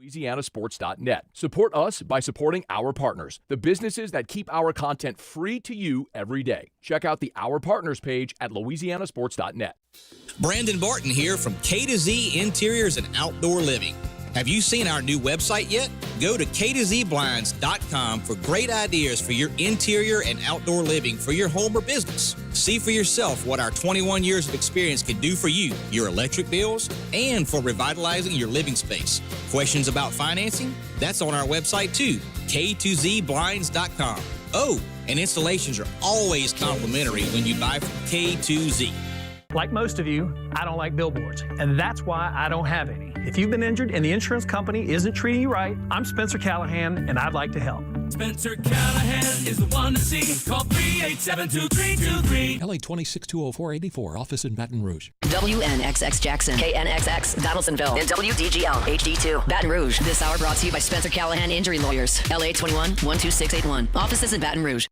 LouisianaSports.net. Support us by supporting our partners, the businesses that keep our content free to you every day. Check out the Our Partners page at LouisianaSports.net. Brandon Barton here from K to Z Interiors and Outdoor Living. Have you seen our new website yet? Go to k2zblinds.com for great ideas for your interior and outdoor living for your home or business. See for yourself what our 21 years of experience can do for you, your electric bills, and for revitalizing your living space. Questions about financing? That's on our website too, k2zblinds.com. Oh, and installations are always complimentary when you buy from K2Z. Like most of you, I don't like billboards, and that's why I don't have any. If you've been injured and the insurance company isn't treating you right, I'm Spencer Callahan, and I'd like to help. Spencer Callahan is the one to see. Call 387-2323. LA 2620484, office in Baton Rouge. WNXX Jackson, KNXX Donaldsonville, and WDGL HD2 Baton Rouge. This hour brought to you by Spencer Callahan Injury Lawyers, LA 21-12681. Offices in Baton Rouge.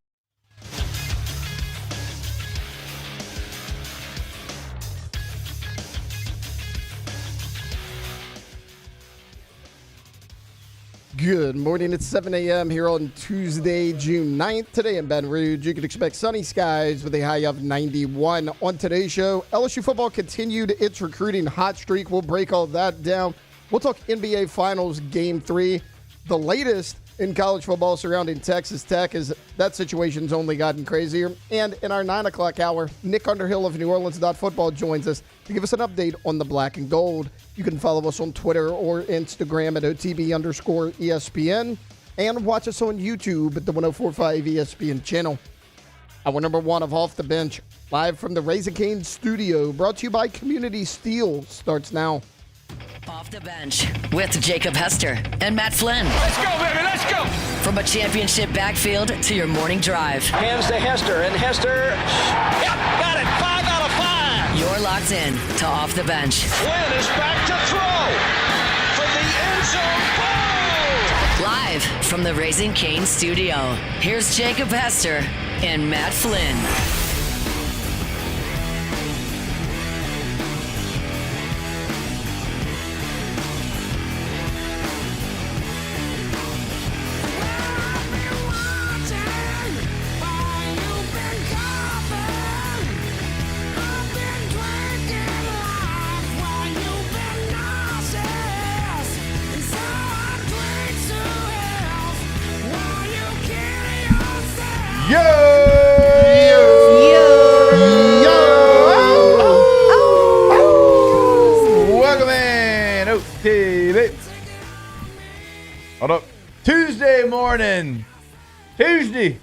Good morning. It's 7 a.m. here on Tuesday, June 9th. Today in Baton Rouge, you can expect sunny skies with a high of 91. On today's show, LSU football continued its recruiting hot streak. We'll break all that down. We'll talk NBA Finals Game 3. The latest in college football surrounding Texas Tech as that situation's only gotten crazier. And in our 9 o'clock hour, Nick Underhill of New Orleans Football joins us to give us an update on the black and gold. You can follow us on Twitter or Instagram at OTB_ESPN and watch us on YouTube at the 1045 ESPN channel. Hour number 1 of Off the Bench, live from the Raising Cane's studio, brought to you by Community Steel, starts now. Off the Bench with Jacob Hester and Matt Flynn. Let's go, baby, let's go. From a championship backfield to your morning drive. Hands to Hester, and Hester, yep, got it, 5 out of 5. You're locked in to Off the Bench. Flynn is back to throw from the end zone. Boom! Live from the Raising Cane studio, here's Jacob Hester and Matt Flynn. Welcome in, OTB. Hold up. Tuesday morning. Tuesday.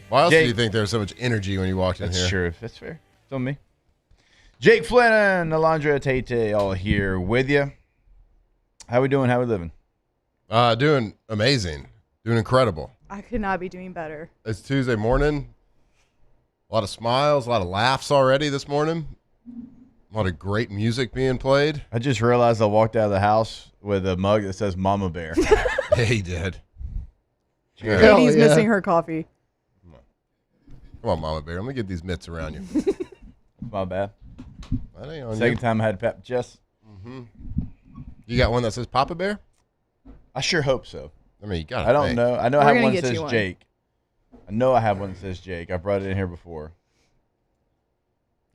Why else do Jake. you think there's so much energy when you walked in here? That's true. That's fair. It's on me. Jake Flynn and Alondra Tate all here with you. How we doing? How we living? Doing amazing. Doing incredible. I could not be doing better. It's Tuesday morning. A lot of smiles, a lot of laughs already this morning. A lot of great music being played. I just realized I walked out of the house with a mug that says Mama Bear. Yeah, he did. Cheers. Katie's missing her coffee. Come on, Mama Bear. Let me get these mitts around you. My bad. That ain't on Second you. time I had Pep. Jess. Mm-hmm. You got one that says Papa Bear? I sure hope so. I mean, you got it. I don't know. I know I have one that says one. Jake. I know I have one that says Jake. I brought it in here before.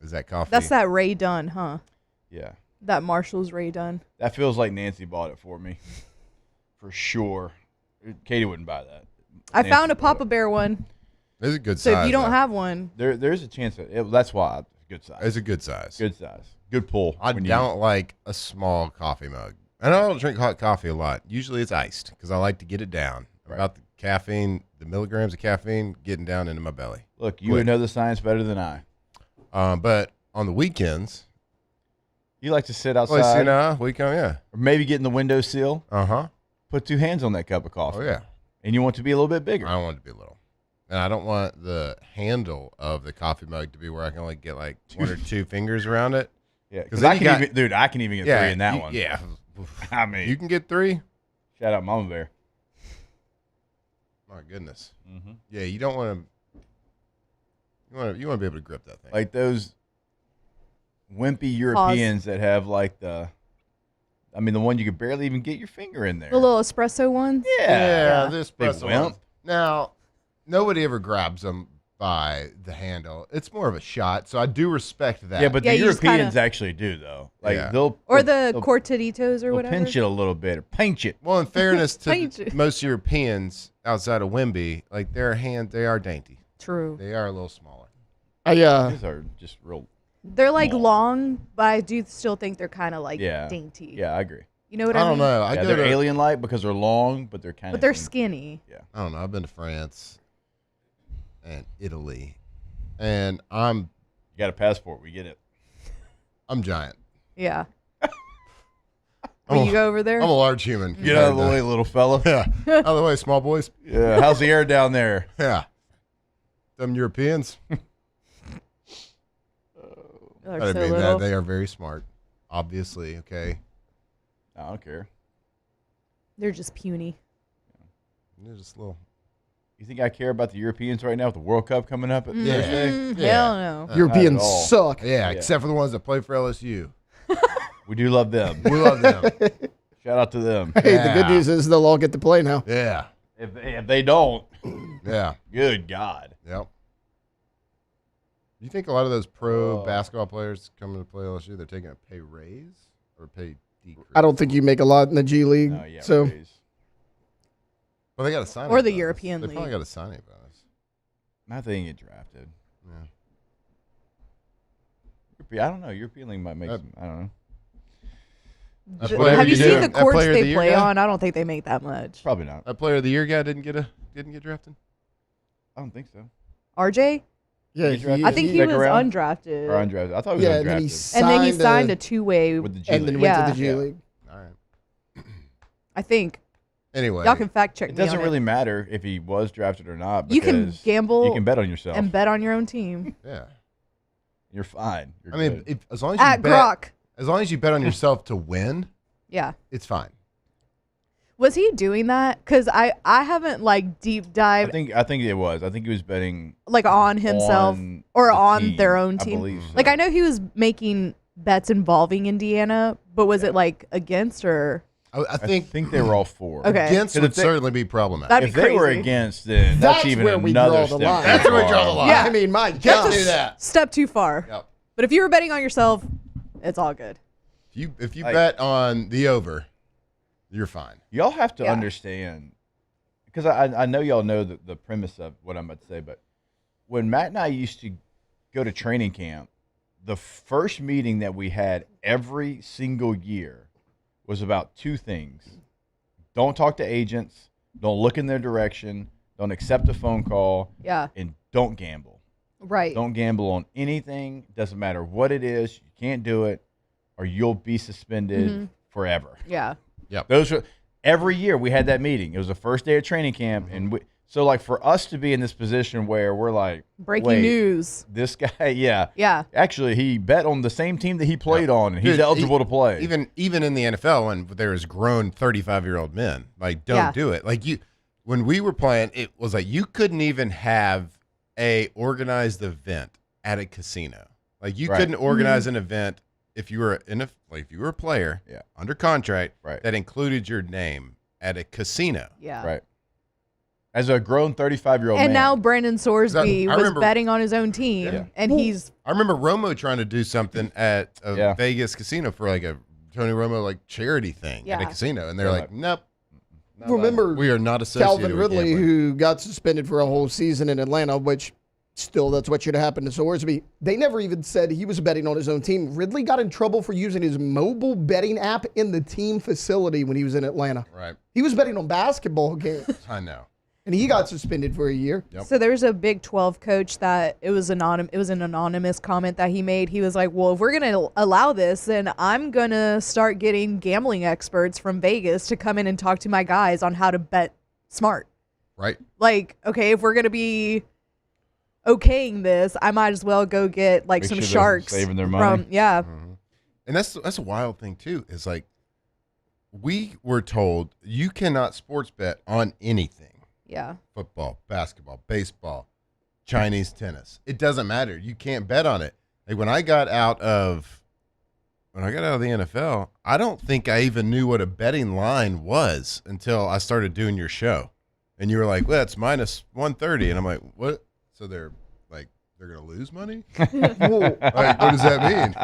Is that coffee? That's that Ray Dunn, huh? Yeah. That Marshall's Ray Dunn. That feels like Nancy bought it for me. For sure. Katie wouldn't buy that. I Nancy found a bought Papa Bear one. It's a good So size. if you don't though. have one, There's a chance that's why. Good size. It's a good size. Good size. Good pull. I when you- don't like a small coffee mug. And I don't drink hot coffee a lot. Usually it's iced because I like to get it down. Right. About the caffeine, the milligrams of caffeine getting down into my belly. Look, you would know the science better than I. But on the weekends, You like to sit well, outside, you know, weekend, yeah. or maybe get in the windowsill, Uh-huh. put 2 hands on that cup of coffee. Oh, yeah. And you want to be a little bit bigger. I want it to be little. And I don't want the handle of the coffee mug to be where I can only get like 1 or 2 fingers around it. Yeah, 'Cause because I then can you got- even, dude, I can even get 3 in that one. Yeah. I mean, You can get 3? shout out Mama Bear. My goodness. Mm-hmm. Yeah, you don't want to. You want to be able to grip that thing. Like those wimpy Europeans that have like the I mean, the one you could barely even get your finger in there. The little espresso ones. Yeah, Yeah. this Big espresso wimp. ones. Now, nobody ever grabs them by the handle. It's more of a shot, so I do respect that. Yeah, but Yeah, the you just Europeans kinda- actually do, though. Like, Yeah. Or the they'll cortaditos or whatever. pinch it a little bit or pinch it. Well, in fairness Paint to it. most Europeans outside of Wimby, like their hands, they are dainty. True. They are a little smaller. These are just real. They're like Small. long, but I do still think they're kind of like Yeah. dainty. Yeah, I agree. You know what I I don't mean? know. I Yeah, go they're to, alien-like because they're long, but they're kind of. But they're skinny. Yeah. I don't know. I've been to France and Italy, and I'm You got a passport. We get it. giant. Yeah. I'm When a- you go over there, I'm a large human. Get out of the way, little fella. Yeah. Out of the way, small boys. Yeah. How's the air down there? Yeah. Them Europeans. they're I so mean, little. they are very smart. Obviously, okay. I don't care. They're just puny. They're just little. You think I care about the Europeans right now with the World Cup coming up at Thursday? Hell no. Europeans Not at all. suck. Yeah, except for the ones that play for LSU. We do love them. We love them. Shout out to them. Hey, the Yeah. good news is they'll all get to play now. Yeah. If they don't, Yeah. good God. Yep. You think a lot of those pro basketball players coming to play LSU, they're taking a pay raise or pay decrease? I don't think you make a lot in the G League. No, yeah, so raise. Well, they got a signing Or the bonus. European They probably League. got a signing bonus. Not that they get drafted. Yeah. I don't know. European League might make some. I don't know. Player Have you of the seen year- the that courts player of the they year play guy? on? I don't think they make that much. Probably not. That player of the year guy didn't get drafted? I don't think so. RJ? yeah, drafted? I think he Second was round? undrafted. Or undrafted. I thought he was yeah, and then he undrafted. And then he signed signed a two-way. With the G and then League. went to Yeah. the G Yeah. League. All right. I think. Anyway. Y'all can fact check It me doesn't on really matter if he was drafted or not. You can because gamble You can bet on yourself. and bet on your own team. Yeah. You're fine. You're I mean, good. as long as you At bet, Grok. as long as you bet on yourself to win, Yeah. it's fine. Was he doing that? Because I haven't like deep dived I think it was. I think he was betting like on himself on or the on team, their own I team. believe so. Like I know he was making bets involving Indiana, but was it like against or I I think think they were all for. Okay. against 'Cause would if they- certainly be problematic. That'd If be they were crazy. against, then That's even where we another draw the step. line. too That's where we far. draw the line. Yeah. I mean, my Can't God. do that. step too far? Yep. But if you were betting on yourself, it's all good. If you Hey. bet on the over, you're fine. Y'all have to Yeah. understand, because I know y'all know the premise of what I'm about to say, but when Matt and I used to go to training camp, the first meeting that we had every single year was about two things. Don't talk to agents, don't look in their direction, don't accept a phone call, Yeah. and don't gamble. Right. Don't gamble on anything. Doesn't matter what it is. You can't do it, or you'll be suspended forever. Yeah. Those were every year we had that meeting. It was the first day of training camp, and so like for us to be in this position where we're like Breaking wait, news. This guy, yeah, Yeah. actually he bet on the same team that he played on, and he's Dude, eligible to play. Even in the NFL, when there is grown 35-year-old men, like don't Yeah. do it. Like when we were playing, it was like you couldn't even have a organized event at a casino. Like you Right. couldn't organize an event if you were if you were a player under contract that included your name at a casino. Yeah. Right. As a grown 35-year-old man. And now Brandon Sorsby I was remember- betting on his own team, and he's I remember Romo trying to do something at a Yeah. Vegas casino for like a Tony Romo like charity thing at a Yeah. casino, and they're like, nope. Remember We are not associated Calvin with Ridley, gambling. who got suspended for a whole season in Atlanta, which still that's what should have happened to Sorsby. They never even said he was betting on his own team. Ridley got in trouble for using his mobile betting app in the team facility when he was in Atlanta. Right. He was betting on basketball games, I know. and he got suspended for a year. Yep. So there's a Big 12 coach that it was an anonymous comment that he made. He was like, "Well, if we're going to allow this, then I'm going to start getting gambling experts from Vegas to come in and talk to my guys on how to bet smart." Right. Like, okay, if we're going to be okaying this, I might as well go get like Make some sure they're sharks saving their money. from yeah. And that's a wild thing too. Is like we were told you cannot sports bet on anything. Yeah. Football, basketball, baseball, Chinese tennis. It doesn't matter. You can't bet on it. Like when I got out of when I got out of the NFL, I don't think I even knew what a betting line was until I started doing your show. And you were like, well, it's minus 130. And I'm like, what? So they're going to lose money? Like, what does that mean?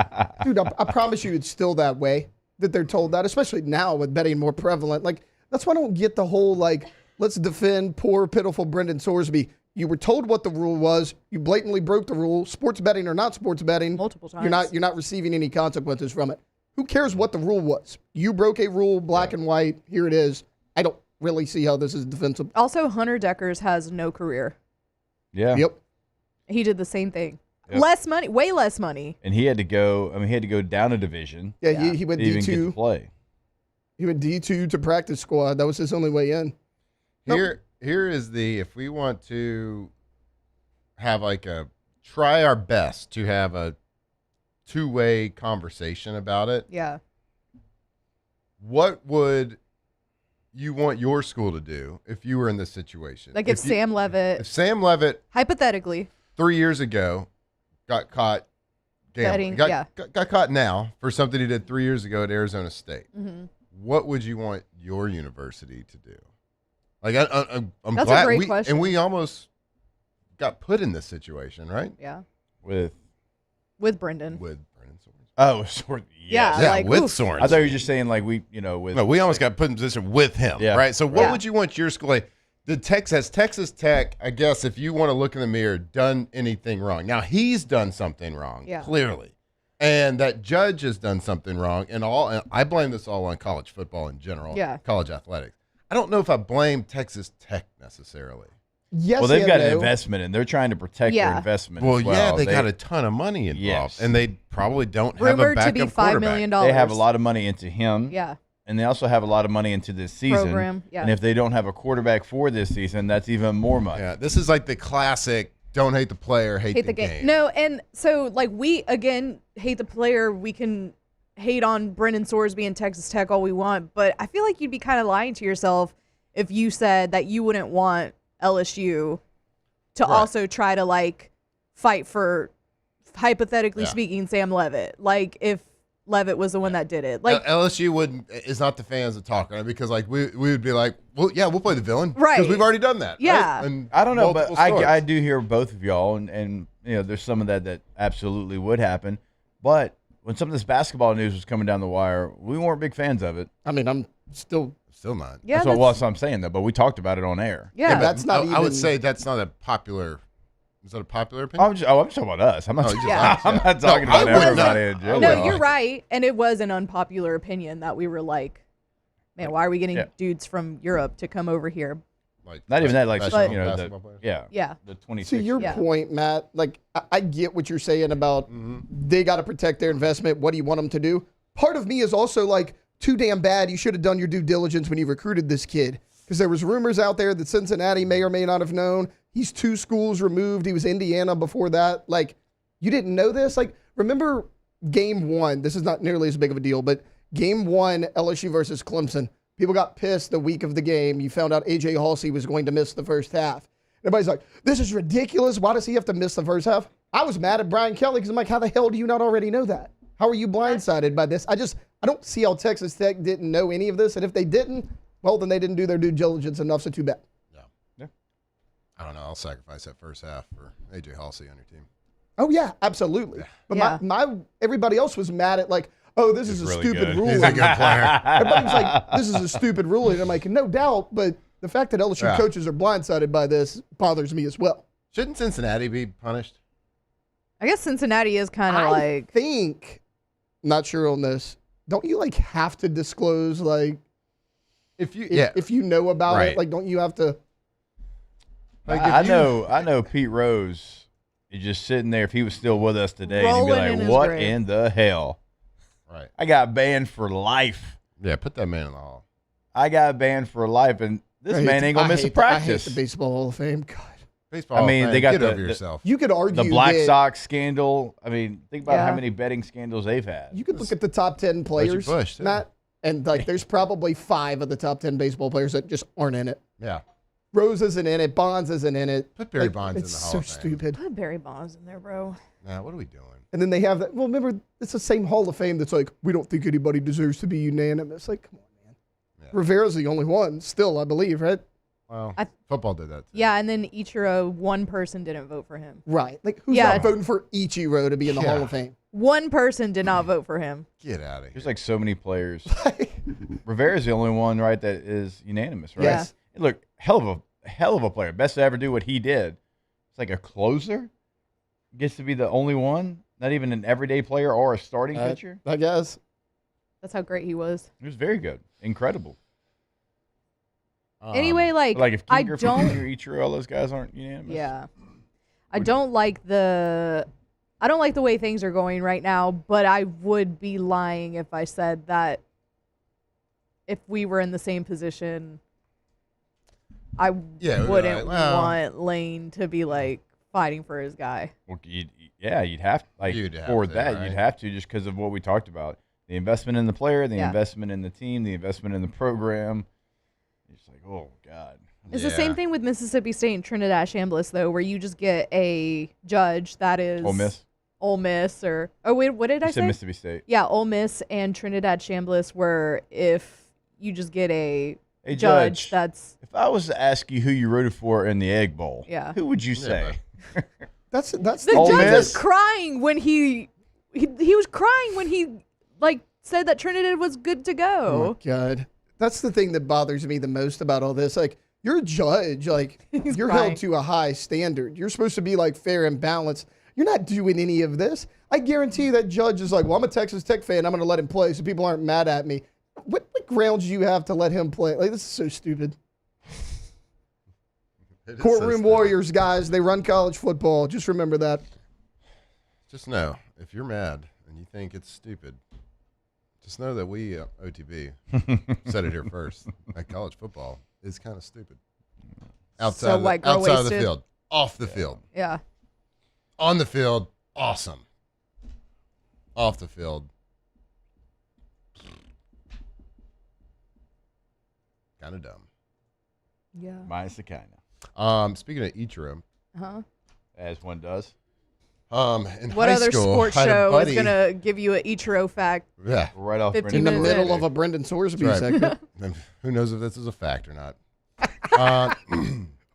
Dude, I promise you it's still that way, that they're told that, especially now with betting more prevalent. Like, that's why I don't get the whole, like, let's defend poor, pitiful Brendan Sorsby. You were told what the rule was. You blatantly broke the rule. Sports betting or not sports betting. Multiple times. You're not receiving any consequences from it. Who cares what the rule was? You broke a rule, black and white. Here it is. I don't really see how this is defensible. Also, Hunter Deckers has no career. Yeah. Yep. He did the same thing. Yep. Less money, way less money. And he had to go. I mean, he had to go down a division. Yeah, he went to even get to D2. play. He went D2 to practice squad. That was his only way in. Here is if we want to have try our best to have a two-way conversation about it. Yeah. What would you want your school to do if you were in this situation? Like if Sam Leavitt, hypothetically, 3 years ago, got caught gambling, got caught now for something he did 3 years ago at Arizona State. Mm-hmm. What would you want your university to do? Like I'm That's glad a great question. And we almost got put in this situation, right? Yeah. With Brendan. With Brendan Sorensen. Oh, Sorensen. Yeah, yeah, like, with oof. Sorensen. I thought you were just saying like we almost got put in position with him, right? So what would you want your school? Like, has Texas Tech, I guess, if you want to look in the mirror, done anything wrong? Now he's done something wrong, clearly, and that judge has done something wrong. And I blame this all on college football in general, college athletics. I don't know if I blame Texas Tech necessarily. Yes, well, they've got an investment, and they're trying to protect their investment. Well, as well. They got a ton of money involved, and they probably don't Rumored have a backup to be $5 quarterback. million. They have a lot of money into him. Yeah. And they also have a lot of money into this season. Program, yeah. And if they don't have a quarterback for this season, that's even more money. Yeah, this is like the classic don't hate the player, hate the game. No, and so like we again hate the player. We can hate on Brendan Sorsby and Texas Tech all we want, but I feel like you'd be kind of lying to yourself if you said that you wouldn't want LSU to also try to like fight for, hypothetically speaking, Sam Leavitt. Like if Leavitt was the one that did it. Like LSU is not the fans that talk on it because like we would be like, well, yeah, we'll play the villain, right? Because we've already done that. Yeah, right? And I don't know, but I do hear both of y'all, and there's some of that absolutely would happen. But when some of this basketball news was coming down the wire, we weren't big fans of it. I mean, I'm still not. Yeah, that's what I'm saying though. But we talked about it on air. Yeah, but that's not. I would say that's not a popular. Is that a popular opinion? I'm talking about us. I'm not. us, I'm not talking about everybody in general. No, you're right, and it was an unpopular opinion that we were like, man, why are we getting dudes from Europe to come over here? Like not even that, like the 26. To your point, Matt, like I get what you're saying about they got to protect their investment. What do you want them to do? Part of me is also like, too damn bad. You should have done your due diligence when you recruited this kid, because there was rumors out there that Cincinnati may or may not have known. He's 2 schools removed. He was Indiana before that. Like, you didn't know this? Like, remember game 1? This is not nearly as big of a deal, but game 1, LSU versus Clemson. People got pissed the week of the game. You found out A.J. Halsey was going to miss the first half. Everybody's like, this is ridiculous. Why does he have to miss the first half? I was mad at Brian Kelly because I'm like, how the hell do you not already know that? How are you blindsided by this? I don't see how Texas Tech didn't know any of this. And if they didn't, well, then they didn't do their due diligence enough, so too bad. I don't know. I'll sacrifice that first half for A.J. Halsey on your team. Oh, yeah, absolutely. But my everybody else was mad at like, oh, this is a really stupid good. ruling. He's a good player. Everybody was like, this is a stupid ruling. I'm like, no doubt, but the fact that LSU coaches are blindsided by this bothers me as well. Shouldn't Cincinnati be punished? I guess Cincinnati is kind of I think, not sure on this, don't you like have to disclose like if you know about it, like don't you have to? Like I know Pete Rose is just sitting there. If he was still with us today, he'd be like, "What in the hell?" Right. I got banned for life. Yeah, put that man in the hall. I got banned for life, and this man ain't gonna miss a practice. I hate the Baseball Hall of Fame. God. Baseball. I mean, they got get over yourself. You could argue the Black that Sox scandal. I mean, think about how many betting scandals they've had. You could look at the top 10 players, Matt, and like there's probably 5 of the top 10 baseball players that just aren't in it. Yeah. Rose isn't in it. Bonds isn't in it. Put Barry Bonds in the Hall of Fame. It's so stupid. Put Barry Bonds in there, bro. Nah, what are we doing? And then they have that. Well, remember, it's the same Hall of Fame that's like, we don't think anybody deserves to be unanimous. Like, come on, man. Yeah. Rivera's the only one still, I believe, right? Well, football did that too. Yeah, and then Ichiro, one person didn't vote for him. Right. Like, who's not voting for Ichiro to be in the Hall of Fame? One person did not vote for him. Get out of here. There's like so many players. Rivera's the only one, right, that is unanimous, right? Yes. Look, hell of a player. Best to ever do what he did. It's like a closer gets to be the only one, not even an everyday player or a starting pitcher. I guess. That's how great he was. He was very good. Incredible. Anyway, like if King Griffey Jr., Ichiro, all those guys aren't unanimous. Yeah. I don't like the way things are going right now, but I would be lying if I said that if we were in the same position, I wouldn't want Lane to be like fighting for his guy. Well, you'd have You'd have to just because of what we talked about. The investment in the player, the investment in the team, the investment in the program. It's like, oh, God. It's the same thing with Mississippi State and Trinidad Chambliss, though, where you just get a judge that is Ole Miss or wait, what did I say? Mississippi State. Yeah, Ole Miss and Trinidad Chambliss, where if you just get a judge that's. If I was to ask you who you rooted for in the Egg Bowl, who would you say? That's the judge was crying when he was crying when he said that Trinidad was good to go. Oh my God. That's the thing that bothers me the most about all this. Like, you're a judge. Like, you're held to a high standard. You're supposed to be, like, fair and balanced. You're not doing any of this. I guarantee you that judge is like, well, I'm a Texas Tech fan. I'm going to let him play so people aren't mad at me. What grounds do you have to let him play? Like, this is so stupid. Courtroom warriors, guys. They run college football. Just remember that. Just know, if you're mad and you think it's stupid, just know that we, OTB, said it here first. That college football is kind of stupid. Outside of the field. Off the field. Yeah. On the field, awesome. Off the field, kind of dumb. Yeah. Minus the kind of. Speaking of Ichiro. As one does. In what high other school, sports show is going to give you an Ichiro fact? Yeah. Right off in the middle of a Brendan Sorsby segment. Who knows if this is a fact or not.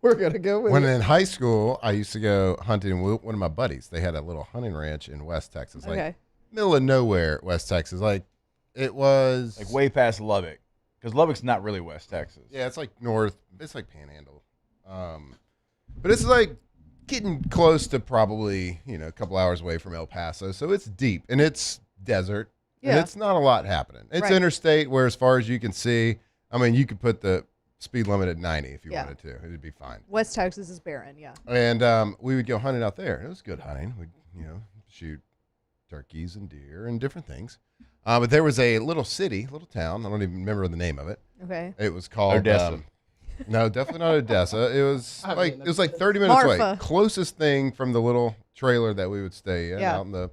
We're going to go with When it. in high school, I used to go hunting with one of my buddies. They had a little hunting ranch in West Texas. Like, middle of nowhere, West Texas. Like, it was... Like, way past Lubbock. Because Lubbock's not really West Texas. Yeah, it's like north. It's like Panhandle. But it's like getting close to probably, a couple hours away from El Paso. So it's deep and it's desert. Yeah. And it's not a lot happening. It's interstate where as far as you can see, I mean, you could put the speed limit at 90 if you wanted to. It'd be fine. West Texas is barren, yeah. And we would go hunting out there. It was good hunting. We'd, shoot turkeys and deer and different things. But there was a little town. I don't even remember the name of it. Okay. It was called Odessa. No, definitely not Odessa. It was like 30 minutes away. Closest thing from the little trailer that we would stay in out in the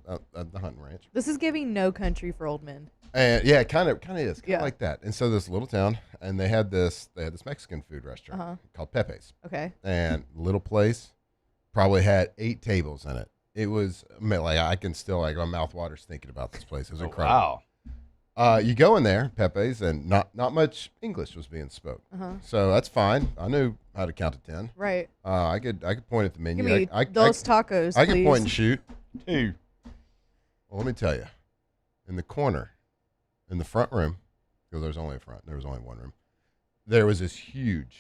hunting ranch. This is giving No Country for Old Men. And yeah, it kind of is like that. And so this little town, and they had this Mexican food restaurant called Pepe's. Okay. And little place, probably had 8 tables in it. It was like I can still my mouth waters thinking about this place. It was incredible. Wow. You go in there, Pepe's, and not much English was being spoke. So that's fine. I knew how to count to 10. Right. I could point at the menu. Give me those tacos, I could please. point and shoot. 2. Well, let me tell you, in the corner, in the front room, because there was only one room, there was this huge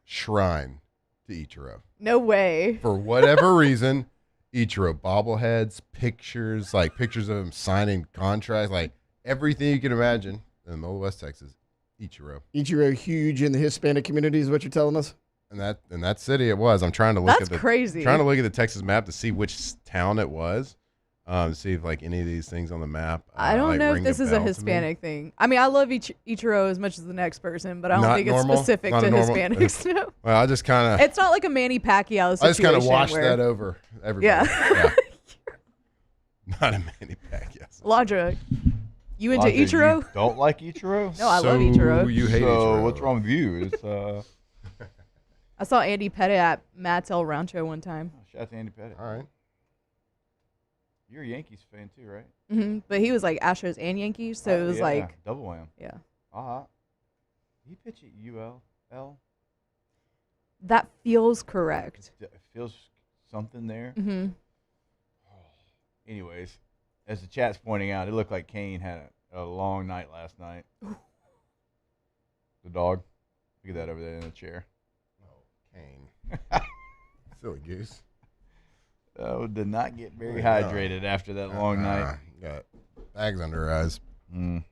shrine to Ichiro. No way. For whatever reason, Ichiro bobbleheads, pictures of him signing contracts, like everything you can imagine in the middle of West Texas. Ichiro huge in the Hispanic community is what you're telling us. And that city it was. I'm trying to look That's crazy. Trying to look at the Texas map to see which town it was. To see if any of these things on the map. I don't know if this is a Hispanic thing. I mean, I love Ichiro as much as the next person, but I don't think it's specific to Hispanics. No. Well, I just kind of. It's not like a Manny Pacquiao situation. I just kind of washed that over everybody. Yeah. Not a Manny Pacquiao. Lodra, you into Ichiro? You don't like Ichiro? No, I love Ichiro. You hate Ichiro. What's wrong with you? It's I saw Andy Pettit at Matt's El Rancho one time. Shout out to Andy Pettit. All right. You're a Yankees fan too, right? Mm-hmm. But he was like Astros and Yankees, so it was like double wham. Yeah. He pitch at UL? That feels correct. It feels something there. Mm-hmm. Anyways, as the chat's pointing out, it looked like Kane had a long night last night. The dog. Look at that over there in the chair. Oh, Kane. Silly goose. Did not get very hydrated after that long night. Got bags under her eyes.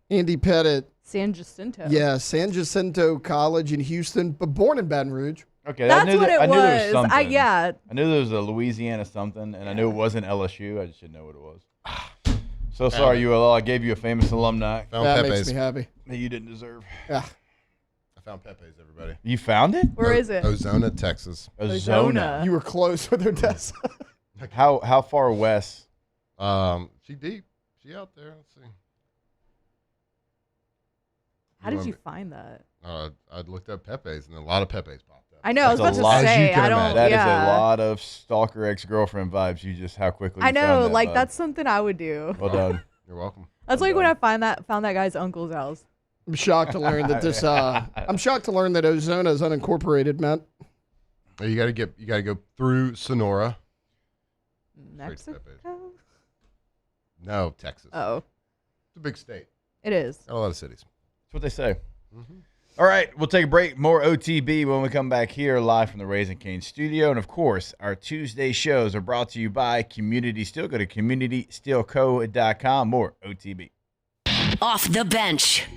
Andy Pettit. San Jacinto. Yeah, San Jacinto College in Houston, but born in Baton Rouge. Okay, That's what it I knew was. there was something. I knew there was a Louisiana something, and I knew it wasn't LSU. I just didn't know what it was. So sorry, ULL. I gave you a famous alumni. That makes me happy. That you didn't deserve. Yeah. I found Pepe's, everybody. You found it? Where is it? Ozona, Texas. Ozona. You were close with Odessa. How far west? She deep. She out there. Let's see. How did you find that? I looked up Pepe's, and a lot of Pepe's popped up. I know. I was about to say. I don't. That is a lot of stalker ex-girlfriend vibes. How quickly. I You know. found that Like vibe. that's something I would do. Well done. You're welcome. That's like when I found that guy's uncle's house. I'm shocked to learn that this. I'm shocked to learn that Ozona is unincorporated, Matt. You got to go through Sonora. Mexico. No, Texas. Oh. It's a big state. It is. Got a lot of cities. That's what they say. All right, we'll take a break. More OTB when we come back here live from the Raising Cane studio. And, of course, our Tuesday shows are brought to you by Community Steel. Go to communitysteelco.com. More OTB. Off the bench.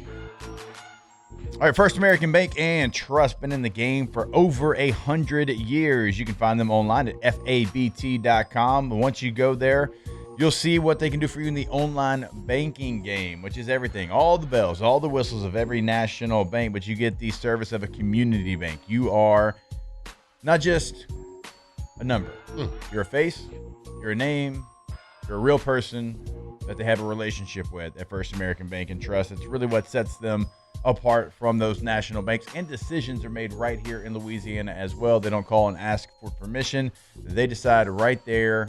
All right, First American Bank and Trust, been in the game for over 100 years. You can find them online at fabt.com. Once you go there, you'll see what they can do for you in the online banking game, which is everything. All the bells, all the whistles of every national bank, but you get the service of a community bank. You are not just a number. You're a face, you're a name, you're a real person that they have a relationship with at First American Bank and Trust. It's really what sets them apart from those national banks, and decisions are made right here in Louisiana as well. They don't call and ask for permission. They decide right there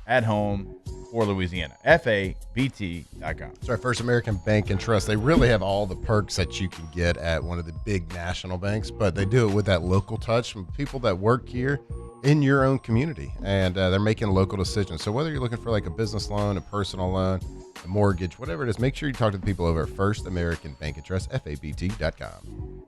at home for Louisiana. FABT.com. That's right, First American Bank and Trust. They really have all the perks that you can get at one of the big national banks, but they do it with that local touch from people that work here in your own community, and they're making local decisions. So whether you're looking for like a business loan, a personal loan, a mortgage, whatever it is, make sure you talk to the people over at First American Bank and Trust, FABT.com.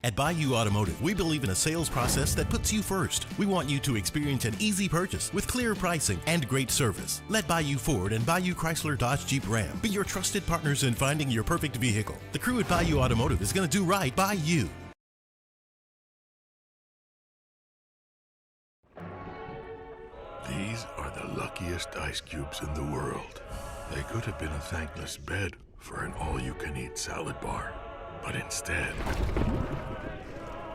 At Bayou Automotive, we believe in a sales process that puts you first. We want you to experience an easy purchase with clear pricing and great service. Let Bayou Ford and Bayou Chrysler Dodge Jeep Ram be your trusted partners in finding your perfect vehicle. The crew at Bayou Automotive is going to do right by you. These are the luckiest ice cubes in the world. They could have been a thankless bed for an all-you-can-eat salad bar. But instead,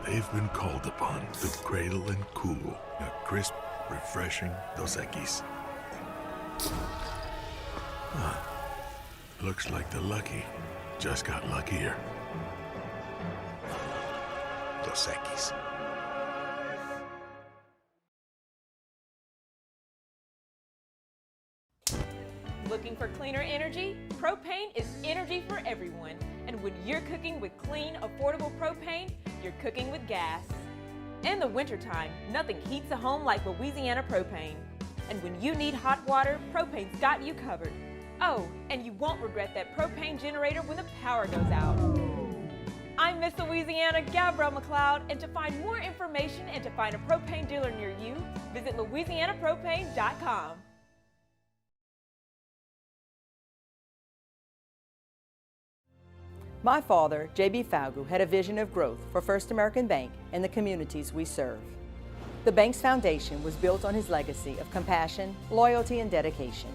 they've been called upon to cradle and cool a crisp, refreshing Dos Equis. Looks like the lucky just got luckier. Dos Equis. Looking for cleaner energy? Propane is energy for everyone. And when you're cooking with clean, affordable propane, you're cooking with gas. In the wintertime, nothing heats a home like Louisiana propane. And when you need hot water, propane's got you covered. Oh, and you won't regret that propane generator when the power goes out. I'm Miss Louisiana, Gabrielle McLeod, and to find more information and to find a propane dealer near you, visit louisianapropane.com. My father, J.B. Falgu, had a vision of growth for First American Bank and the communities we serve. The bank's foundation was built on his legacy of compassion, loyalty, and dedication.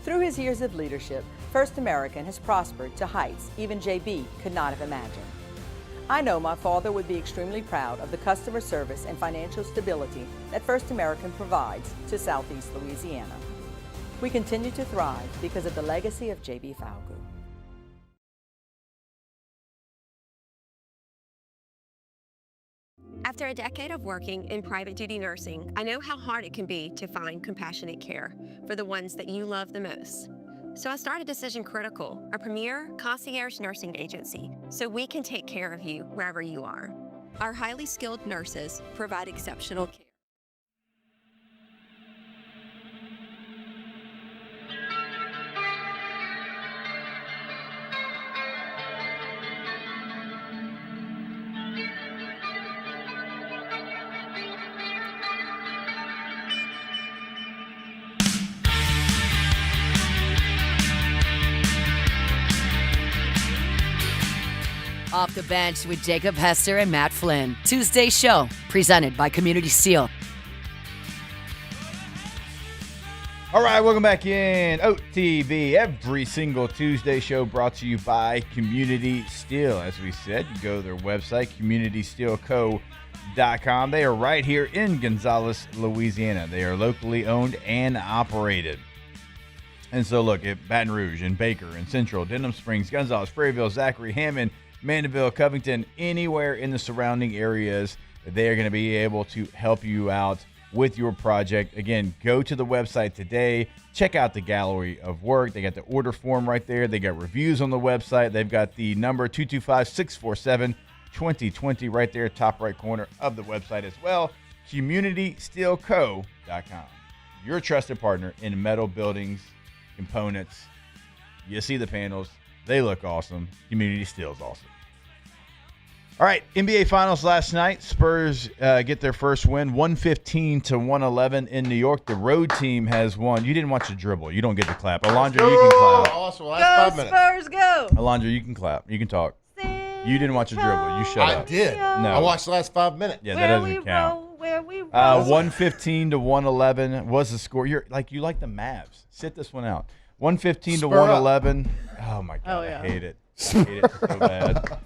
Through his years of leadership, First American has prospered to heights even J.B. could not have imagined. I know my father would be extremely proud of the customer service and financial stability that First American provides to Southeast Louisiana. We continue to thrive because of the legacy of J.B. Falgu. After a decade of working in private duty nursing, I know how hard it can be to find compassionate care for the ones that you love the most. So I started Decision Critical, a premier concierge nursing agency, so we can take care of you wherever you are. Our highly skilled nurses provide exceptional care. Off the Bench with Jacob Hester and Matt Flynn. Tuesday show, presented by Community Steel. All right, welcome back in OTB. Every single Tuesday show brought to you by Community Steel. As we said, you go to their website, communitysteelco.com. They are right here in Gonzales, Louisiana. They are locally owned and operated. And so look, at Baton Rouge and Baker and Central, Denham Springs, Gonzales, Prairieville, Zachary, Hammond, Mandeville, Covington, anywhere in the surrounding areas, they are going to be able to help you out with your project. Again, go to the website today. Check out the gallery of work. They got the order form right there. They got reviews on the website. They've got the number 225-647-2020 right there, top right corner of the website as well. CommunitySteelCo.com. Your trusted partner in metal buildings, components. You see the panels. They look awesome. Community Steel is awesome. All right, NBA Finals last night. Spurs get their first win, 115-111 in New York. The road team has won. You didn't watch the dribble. You don't get to clap. Alondra, you can clap. Awesome. Last 5 minutes. Spurs, go! Alondra, you can clap. You can talk. You didn't watch the dribble. You shut up. I did. No. I watched the last 5 minutes. Yeah, that doesn't count. 115-111 was the score. You like the Mavs. Sit this one out. 115-111. Oh my God, yeah. I hate it. I hate it so bad.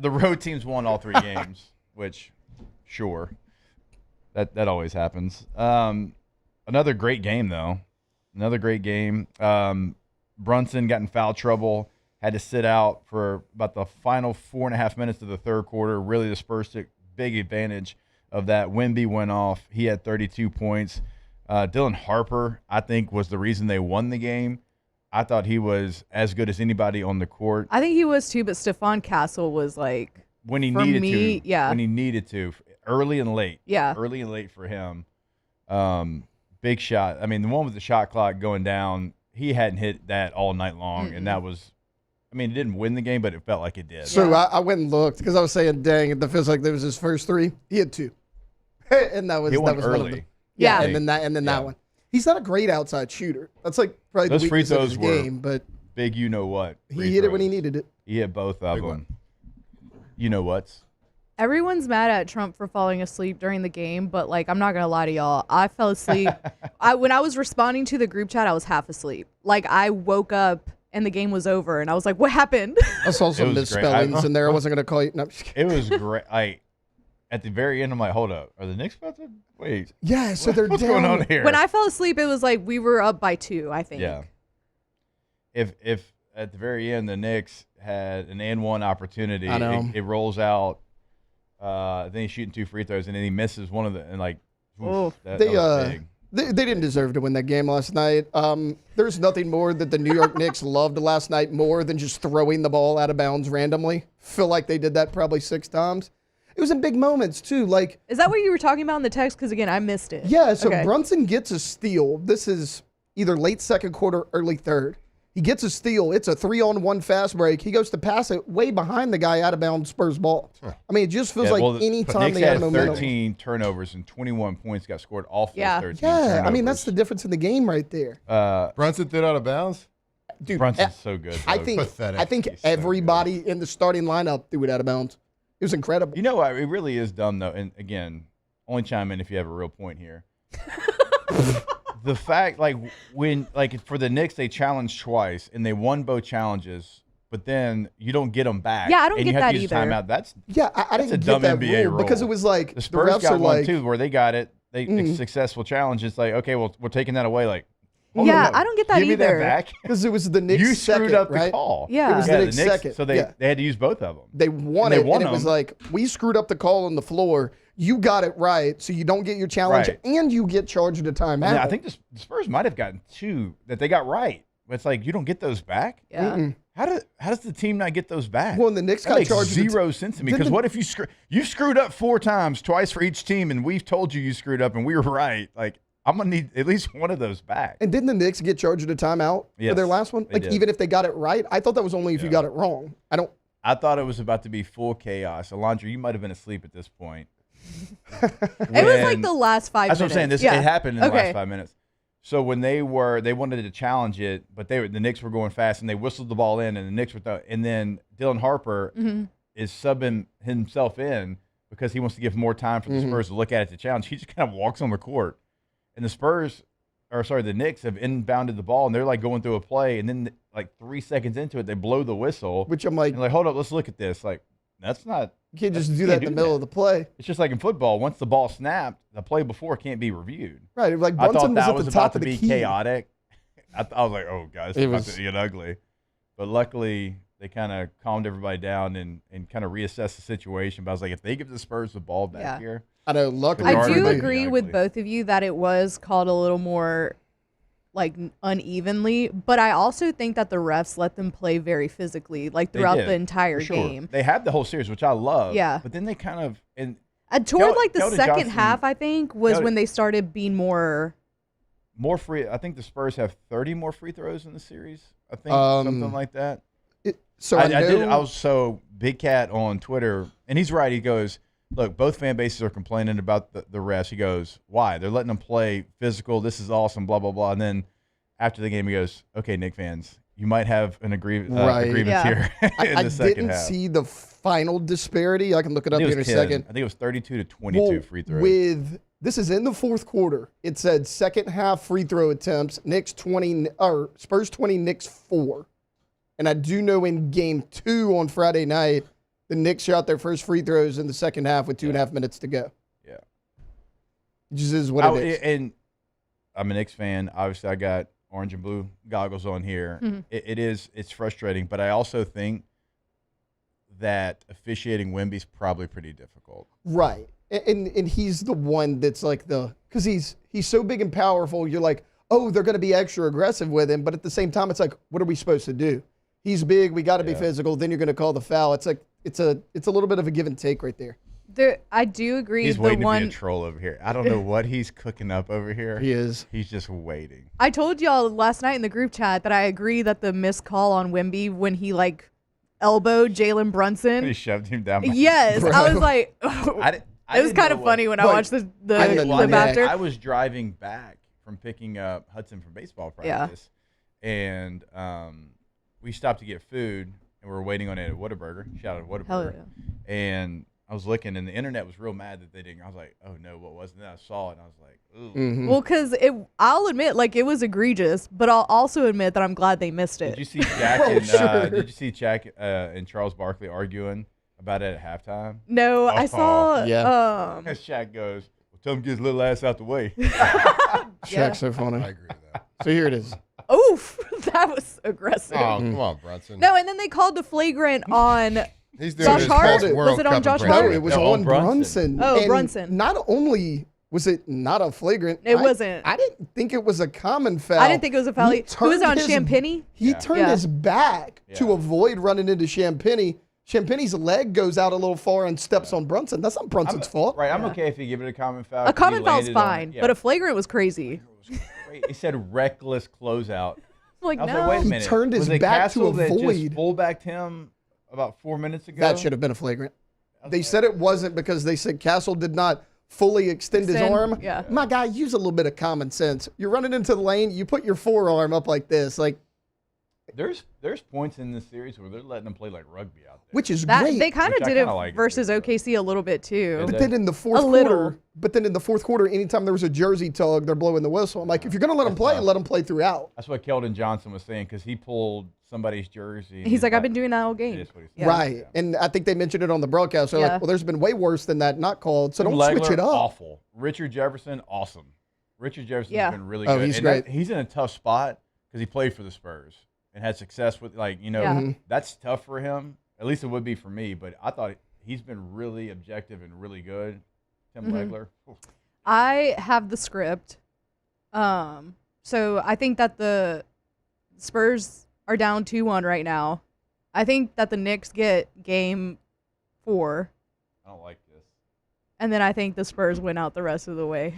The road teams won all 3 games, which, sure, that always happens. Another great game, though. Another great game. Brunson got in foul trouble, had to sit out for about the final 4.5 minutes of the third quarter. Really, the Spurs took big advantage of that. Wemby went off. He had 32 points. Dylan Harper, I think, was the reason they won the game. I thought he was as good as anybody on the court. I think he was too, but Stephon Castle was like when he for needed me, to. yeah. When he needed to, early and late. Yeah. Early and late for him. Big shot. I mean, the one with the shot clock going down, he hadn't hit that all night long, and that was. I mean, it didn't win the game, but it felt like it did. So I went and looked because I was saying, dang, it feels like that was his first 3. He had 2, and that was early. One of them. Yeah, and then that one. He's not a great outside shooter. That's like probably those the free weakness of throws his were game, but big. You know what? He hit it when he needed it. He hit both of them. You know what? Everyone's mad at Trump for falling asleep during the game, but like I'm not gonna lie to y'all, I fell asleep. When I was responding to the group chat, I was half asleep. Like I woke up and the game was over, and I was like, "What happened?" I saw some misspellings in there. I wasn't gonna call you. No, I'm just kidding. It was great. At the very end, I'm like, hold up. Are the Knicks about to wait? Yeah, so they're what's down. going on here? When I fell asleep, it was like we were up by 2, I think. Yeah. If at the very end the Knicks had an and one opportunity, I know. it rolls out. Then he's shooting 2 free throws and then he misses one of the and like. Oof, that was big. They didn't deserve to win that game last night. There's nothing more that the New York Knicks loved last night more than just throwing the ball out of bounds randomly. Feel like they did that probably 6 times. It was in big moments, too. Like, is that what you were talking about in the text? Because, again, I missed it. Yeah, so Brunson gets a steal. This is either late second quarter, early third. He gets a steal. It's a 3-on-1 fast break. He goes to pass it way behind the guy out of bounds Spurs ball. I mean, it just feels like any time they had momentum. 13 turnovers and 21 points got scored off those 13 Yeah, turnovers. I mean, that's the difference in the game right there. Brunson threw it out of bounds? dude, Brunson's so good. I though. think everybody in the starting lineup threw it out of bounds. It was incredible. You know what? It really is dumb, though. And again, only chime in if you have a real point here. The fact, for the Knicks, they challenged twice and they won both challenges, but then you don't get them back. Yeah, I don't and get you have that to use either. Timeout. I that's didn't a get dumb that NBA rule rule because it was like the Spurs refs got are one like, too, where they got it. They successful challenge. It's like, okay, well, we're taking that away. Like, I don't get that give either. me that back because it was the Knicks. You screwed second, up the right? call. Yeah, it was the Knicks second. So they had to use both of them. They won and it, and it was like, we screwed up the call on the floor. You got it right, so you don't get your challenge, and you get charged a timeout. I think the Spurs might have gotten two that they got right. But it's like, you don't get those back? Yeah. How does the team not get those back? Well, and the Knicks that got makes charged. Zero sense to me. Because what if you screwed up 4 times, twice for each team, and we've told you screwed up, and we were right? Like, I'm going to need at least one of those back. And didn't the Knicks get charged a timeout for their last one? Like, even if they got it right? I thought that was only if you got it wrong. I thought it was about to be full chaos. Alondra, you might have been asleep at this point. It was like the last 5 minutes. That's what I'm saying. It happened in the last 5 minutes. So when they wanted to challenge it, but the Knicks were going fast, and they whistled the ball in, and the Knicks were and then Dylan Harper is subbing himself in because he wants to give more time for the Spurs to look at it to challenge. He just kind of walks on the court, and the Knicks have inbounded the ball, and they're like going through a play, and then like 3 seconds into it, they blow the whistle. Which I'm like, hold up, let's look at this. Like, that's not. You can't just do that in the middle of the play. It's just like in football. Once the ball snapped, the play before can't be reviewed. Right. Like Brunson was at the top of the key. Chaotic. I was like, oh, guys, it's about to get ugly. But luckily, they kind of calmed everybody down and kind of reassessed the situation. But I was like, if they give the Spurs the ball back here. I know. Luckily, I do agree with both of you that it was called a little more like unevenly, but I also think that the refs let them play very physically, like throughout the entire game. They had the whole series, which I love. Yeah. But then they kind of toward like the Keldon second Johnson, half, I think, was when they started being more free. I think the Spurs have 30 more free throws in the series. I think something like that. I was so Big Cat on Twitter, and he's right. He goes, look, both fan bases are complaining about the refs. He goes, why? They're letting them play physical. This is awesome, blah, blah, blah. And then after the game, he goes, okay, Knicks fans, you might have an agreement here in the second half. I didn't see the final disparity. I can look it up here in a second. I think it was 32 to 22 free throws. This is in the fourth quarter. It said second half free throw attempts, Spurs 20, Knicks 4. And I do know in game 2 on Friday night, the Knicks shot their first free throws in the second half with 2.5 minutes to go. Yeah. It just is what it is. And I'm a Knicks fan. Obviously, I got orange and blue goggles on here. Mm-hmm. It's frustrating, but I also think that officiating Wemby's probably pretty difficult. Right. And he's the one that's like because he's so big and powerful, you're like, oh, they're going to be extra aggressive with him. But at the same time, it's like, what are we supposed to do? He's big. We got to be physical. Then you're going to call the foul. It's like it's a little bit of a give and take right there. I do agree. He's waiting to be a troll over here. I don't know what he's cooking up over here. He is. He's just waiting. I told y'all last night in the group chat that I agree that the missed call on Wemby when he elbowed Jalen Brunson. He shoved him down. Yes, I was like, it was kind of funny when I watched the clip after. I was driving back from picking up Hudson from baseball practice, and we stopped to get food, and we were waiting on it at Whataburger. Shout out to Whataburger. Hell yeah. And I was looking, and the internet was real mad that they didn't. I was like, oh no, what was it? And then I saw it, and I was like, ooh. Mm-hmm. Well, because I'll admit, it was egregious, but I'll also admit that I'm glad they missed it. Did you see Jack Did you see Jack and Charles Barkley arguing about it at halftime? No, I saw. Yeah. Shaq goes, well, tell him to get his little ass out the way. Shaq's so funny. I agree with that. So here it is. Oof, that was aggressive. Oh, come on, Brunson. No, and then they called the flagrant on He's doing Josh his Hart. best World Was it on Cup Josh impression. Hart? No, it was No, on Brunson. Oh, And Brunson. Not only was it not a flagrant. It wasn't. I didn't think it was a common foul. I didn't think it was a foul. Who was it on turned Champagny? He turned his back to avoid running into Champagny. Champagny's leg goes out a little far and steps on Brunson. That's not Brunson's fault. Right, I'm okay if you give it a common foul. A common foul's fine, but a flagrant was crazy. He said reckless closeout. Like, I was no. like, wait a He minute. turned his was it back Castle to that avoid. just fullbacked him about 4 minutes ago? That should have been a flagrant. They said it wasn't because they said Castle did not fully extend his arm. Yeah. My guy, use a little bit of common sense. You're running into the lane, you put your forearm up like this. There's points in this series where they're letting them play like rugby out there, which is great. They kind of did it like versus OKC a little bit too. But then in the fourth quarter, anytime there was a jersey tug, they're blowing the whistle. I'm like, if you're going to let them play, let them play throughout. That's what Keldon Johnson was saying because he pulled somebody's jersey. He's like, I've been doing that all game. Yeah. Right. And I think they mentioned it on the broadcast. They're like, well, there's been way worse than that not called, so don't switch it up. Awful. Richard Jefferson, awesome. Richard Jefferson's been really good. He's great. He's in a tough spot because he played for the Spurs and had success with, that's tough for him. At least it would be for me. But I thought he's been really objective and really good. Tim Legler. I have the script. So I think that the Spurs are down 2-1 right now. I think that the Knicks get game 4. I don't like this. And then I think the Spurs win out the rest of the way.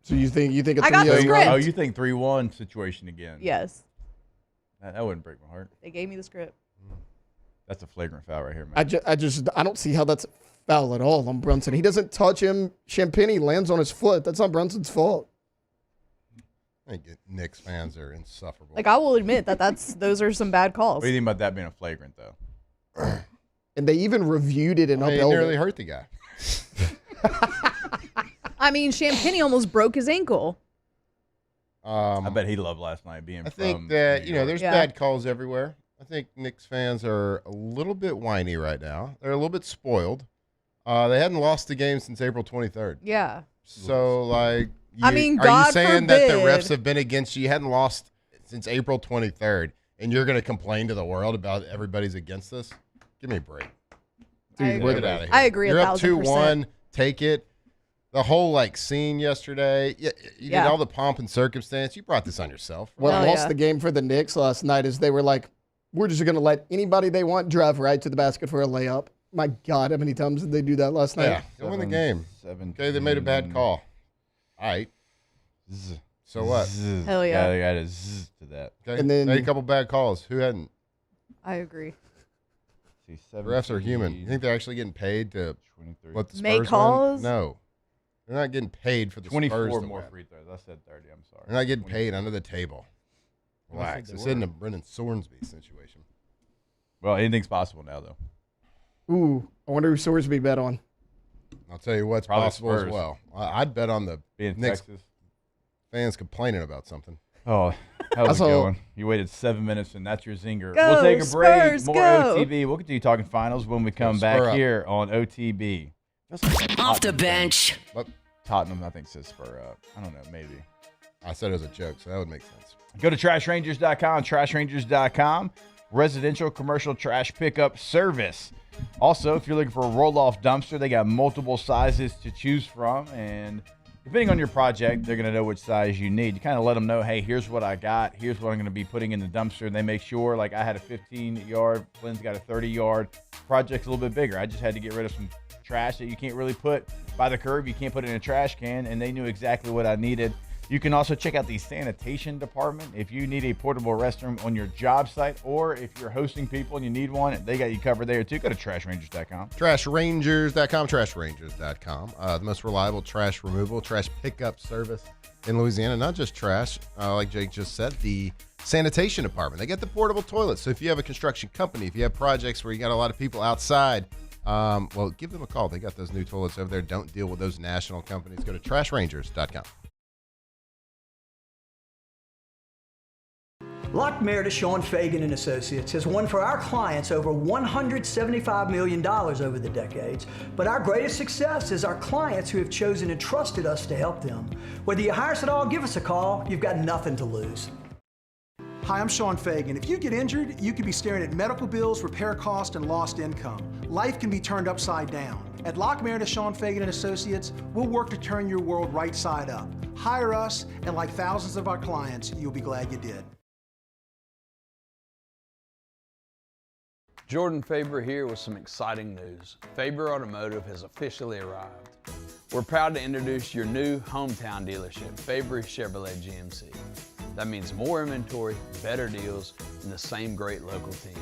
So you think a 3-0? I got the script. Oh, you think 3-1 situation again? Yes. That wouldn't break my heart. They gave me the script. That's a flagrant foul right here, man. I don't see how that's a foul at all on Brunson. He doesn't touch him. Champagny lands on his foot. That's not Brunson's fault. I think Knicks fans are insufferable. Like, I will admit that those are some bad calls. What do you think about that being a flagrant, though? And they even reviewed it and upheld it. It nearly hurt the guy. I mean, Champagny almost broke his ankle. I bet he loved last night being I think that, there's bad calls everywhere. I think Knicks fans are a little bit whiny right now. They're a little bit spoiled. They hadn't lost a game since April 23rd. Yeah. So, like, God are you saying forbid. that the refs have been against you? You hadn't lost since April 23rd, and you're going to complain to the world about everybody's against us? Give me a break. Dude, get out of here. I agree. You're up 1,000%. 2-1. Take it. The whole scene yesterday. You did all the pomp and circumstance. You brought this on yourself. What lost the game for the Knicks last night is they were like, we're just going to let anybody they want drive right to the basket for a layup. My God, how many times did they do that last night? Yeah, they win the game. Okay, they made a bad call. All right. So what? Hell yeah. They got a zzz to that. Okay. And then made a couple bad calls. Who hadn't? I agree. Refs are human. You think they're actually getting paid to let the Spurs make calls? win? No. They're not getting paid for the 24 Spurs to more win. free throws. I said 30. I'm sorry. They're not getting paid under the table. Relax. This isn't a Brennan Sornsby situation. Well, anything's possible now, though. Ooh, I wonder who Sorsby bet on. I'll tell you what's Probably possible Spurs. as well. I'd bet on the Being Knicks Texas. fans complaining about something. Oh, how's it Also- going? You waited 7 minutes, and that's your zinger. Go, We'll take a break. Spurs, More go. OTB. We'll continue talking finals when we come Spur back up. here on OTB. Off the bench. Tottenham, I think, says spur up. I don't know, maybe. I said it as a joke, so that would make sense. Go to trashrangers.com, trashrangers.com, residential commercial trash pickup service. Also, if you're looking for a roll-off dumpster, they got multiple sizes to choose from, and depending on your project, they're going to know which size you need. You kind of let them know, hey, here's what I got, here's what I'm going to be putting in the dumpster, and they make sure, like I had a 15-yard, Flynn's got a 30-yard, project's a little bit bigger. I just had to get rid of some trash that you can't really put by the curb. You can't put it in a trash can, and they knew exactly what I needed. You can also check out the sanitation department. If you need a portable restroom on your job site, or if you're hosting people and you need one, they got you covered there too. Go to trashrangers.com. Trashrangers.com, trashrangers.com. The most reliable trash removal, trash pickup service in Louisiana. Not just trash, like Jake just said, the sanitation department. They get the portable toilets. So if you have a construction company, if you have projects where you got a lot of people outside, well, give them a call. They got those new toilets over there. Don't deal with those national companies. Go to trashrangers.com. Lockmere to Sean Fagan and Associates has won for our clients over $175 million over the decades, but our greatest success is our clients who have chosen and trusted us to help them. Whether you hire us at all, give us a call. You've got nothing to lose. Hi, I'm Sean Fagan. If you get injured, you could be staring at medical bills, repair costs, and lost income. Life can be turned upside down. At Lockmere to Sean Fagan and Associates, we'll work to turn your world right side up. Hire us, and like thousands of our clients, you'll be glad you did. Jordan Faber here with some exciting news. Faber Automotive has officially arrived. We're proud to introduce your new hometown dealership, Faber Chevrolet GMC. That means more inventory, better deals, and the same great local team.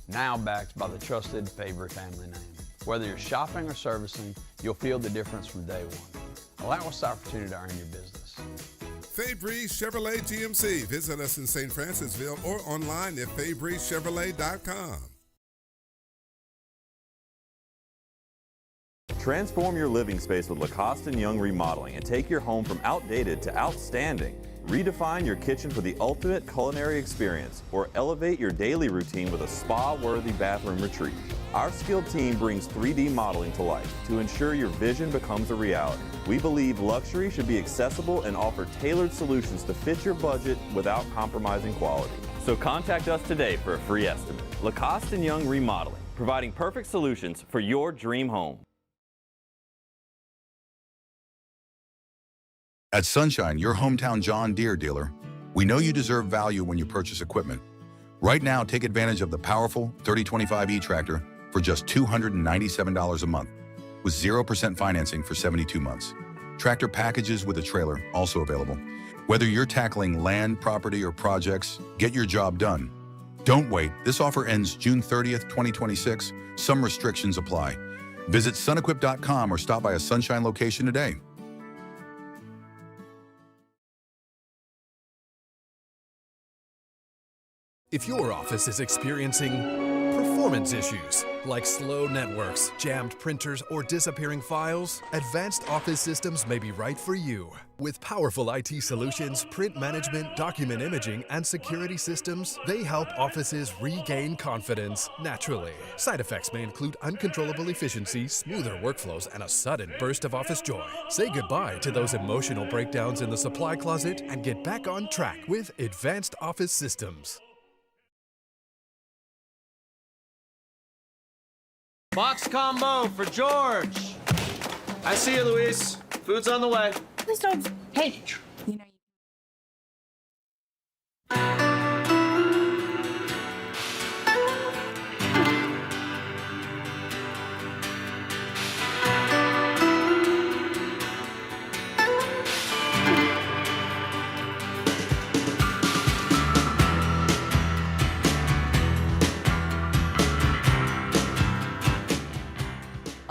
Now backed by the trusted Faber family name. Whether you're shopping or servicing, you'll feel the difference from day one. Allow us the opportunity to earn your business. Fabry Chevrolet GMC. Visit us in St. Francisville or online at FabryChevrolet.com. Transform your living space with Lacoste & Young Remodeling and take your home from outdated to outstanding. Redefine your kitchen for the ultimate culinary experience or elevate your daily routine with a spa-worthy bathroom retreat. Our skilled team brings 3D modeling to life to ensure your vision becomes a reality. We believe luxury should be accessible and offer tailored solutions to fit your budget without compromising quality. So contact us today for a free estimate. Lacoste & Young Remodeling, providing perfect solutions for your dream home. At Sunshine, your hometown John Deere dealer, we know you deserve value when you purchase equipment. Right now, take advantage of the powerful 3025E tractor for just $297 a month, with 0% financing for 72 months. Tractor packages with a trailer also available. Whether you're tackling land, property, or projects, get your job done. Don't wait. This offer ends June 30th, 2026. Some restrictions apply. Visit sunequip.com or stop by a Sunshine location today. If your office is experiencing performance issues like slow networks, jammed printers, or disappearing files, Advanced Office Systems may be right for you. With powerful IT solutions, print management, document imaging, and security systems, they help offices regain confidence naturally. Side effects may include uncontrollable efficiency, smoother workflows, and a sudden burst of office joy. Say goodbye to those emotional breakdowns in the supply closet and get back on track with Advanced Office Systems. Box combo for George. I see you, Luis. Food's on the way. Please don't. Hey. You know.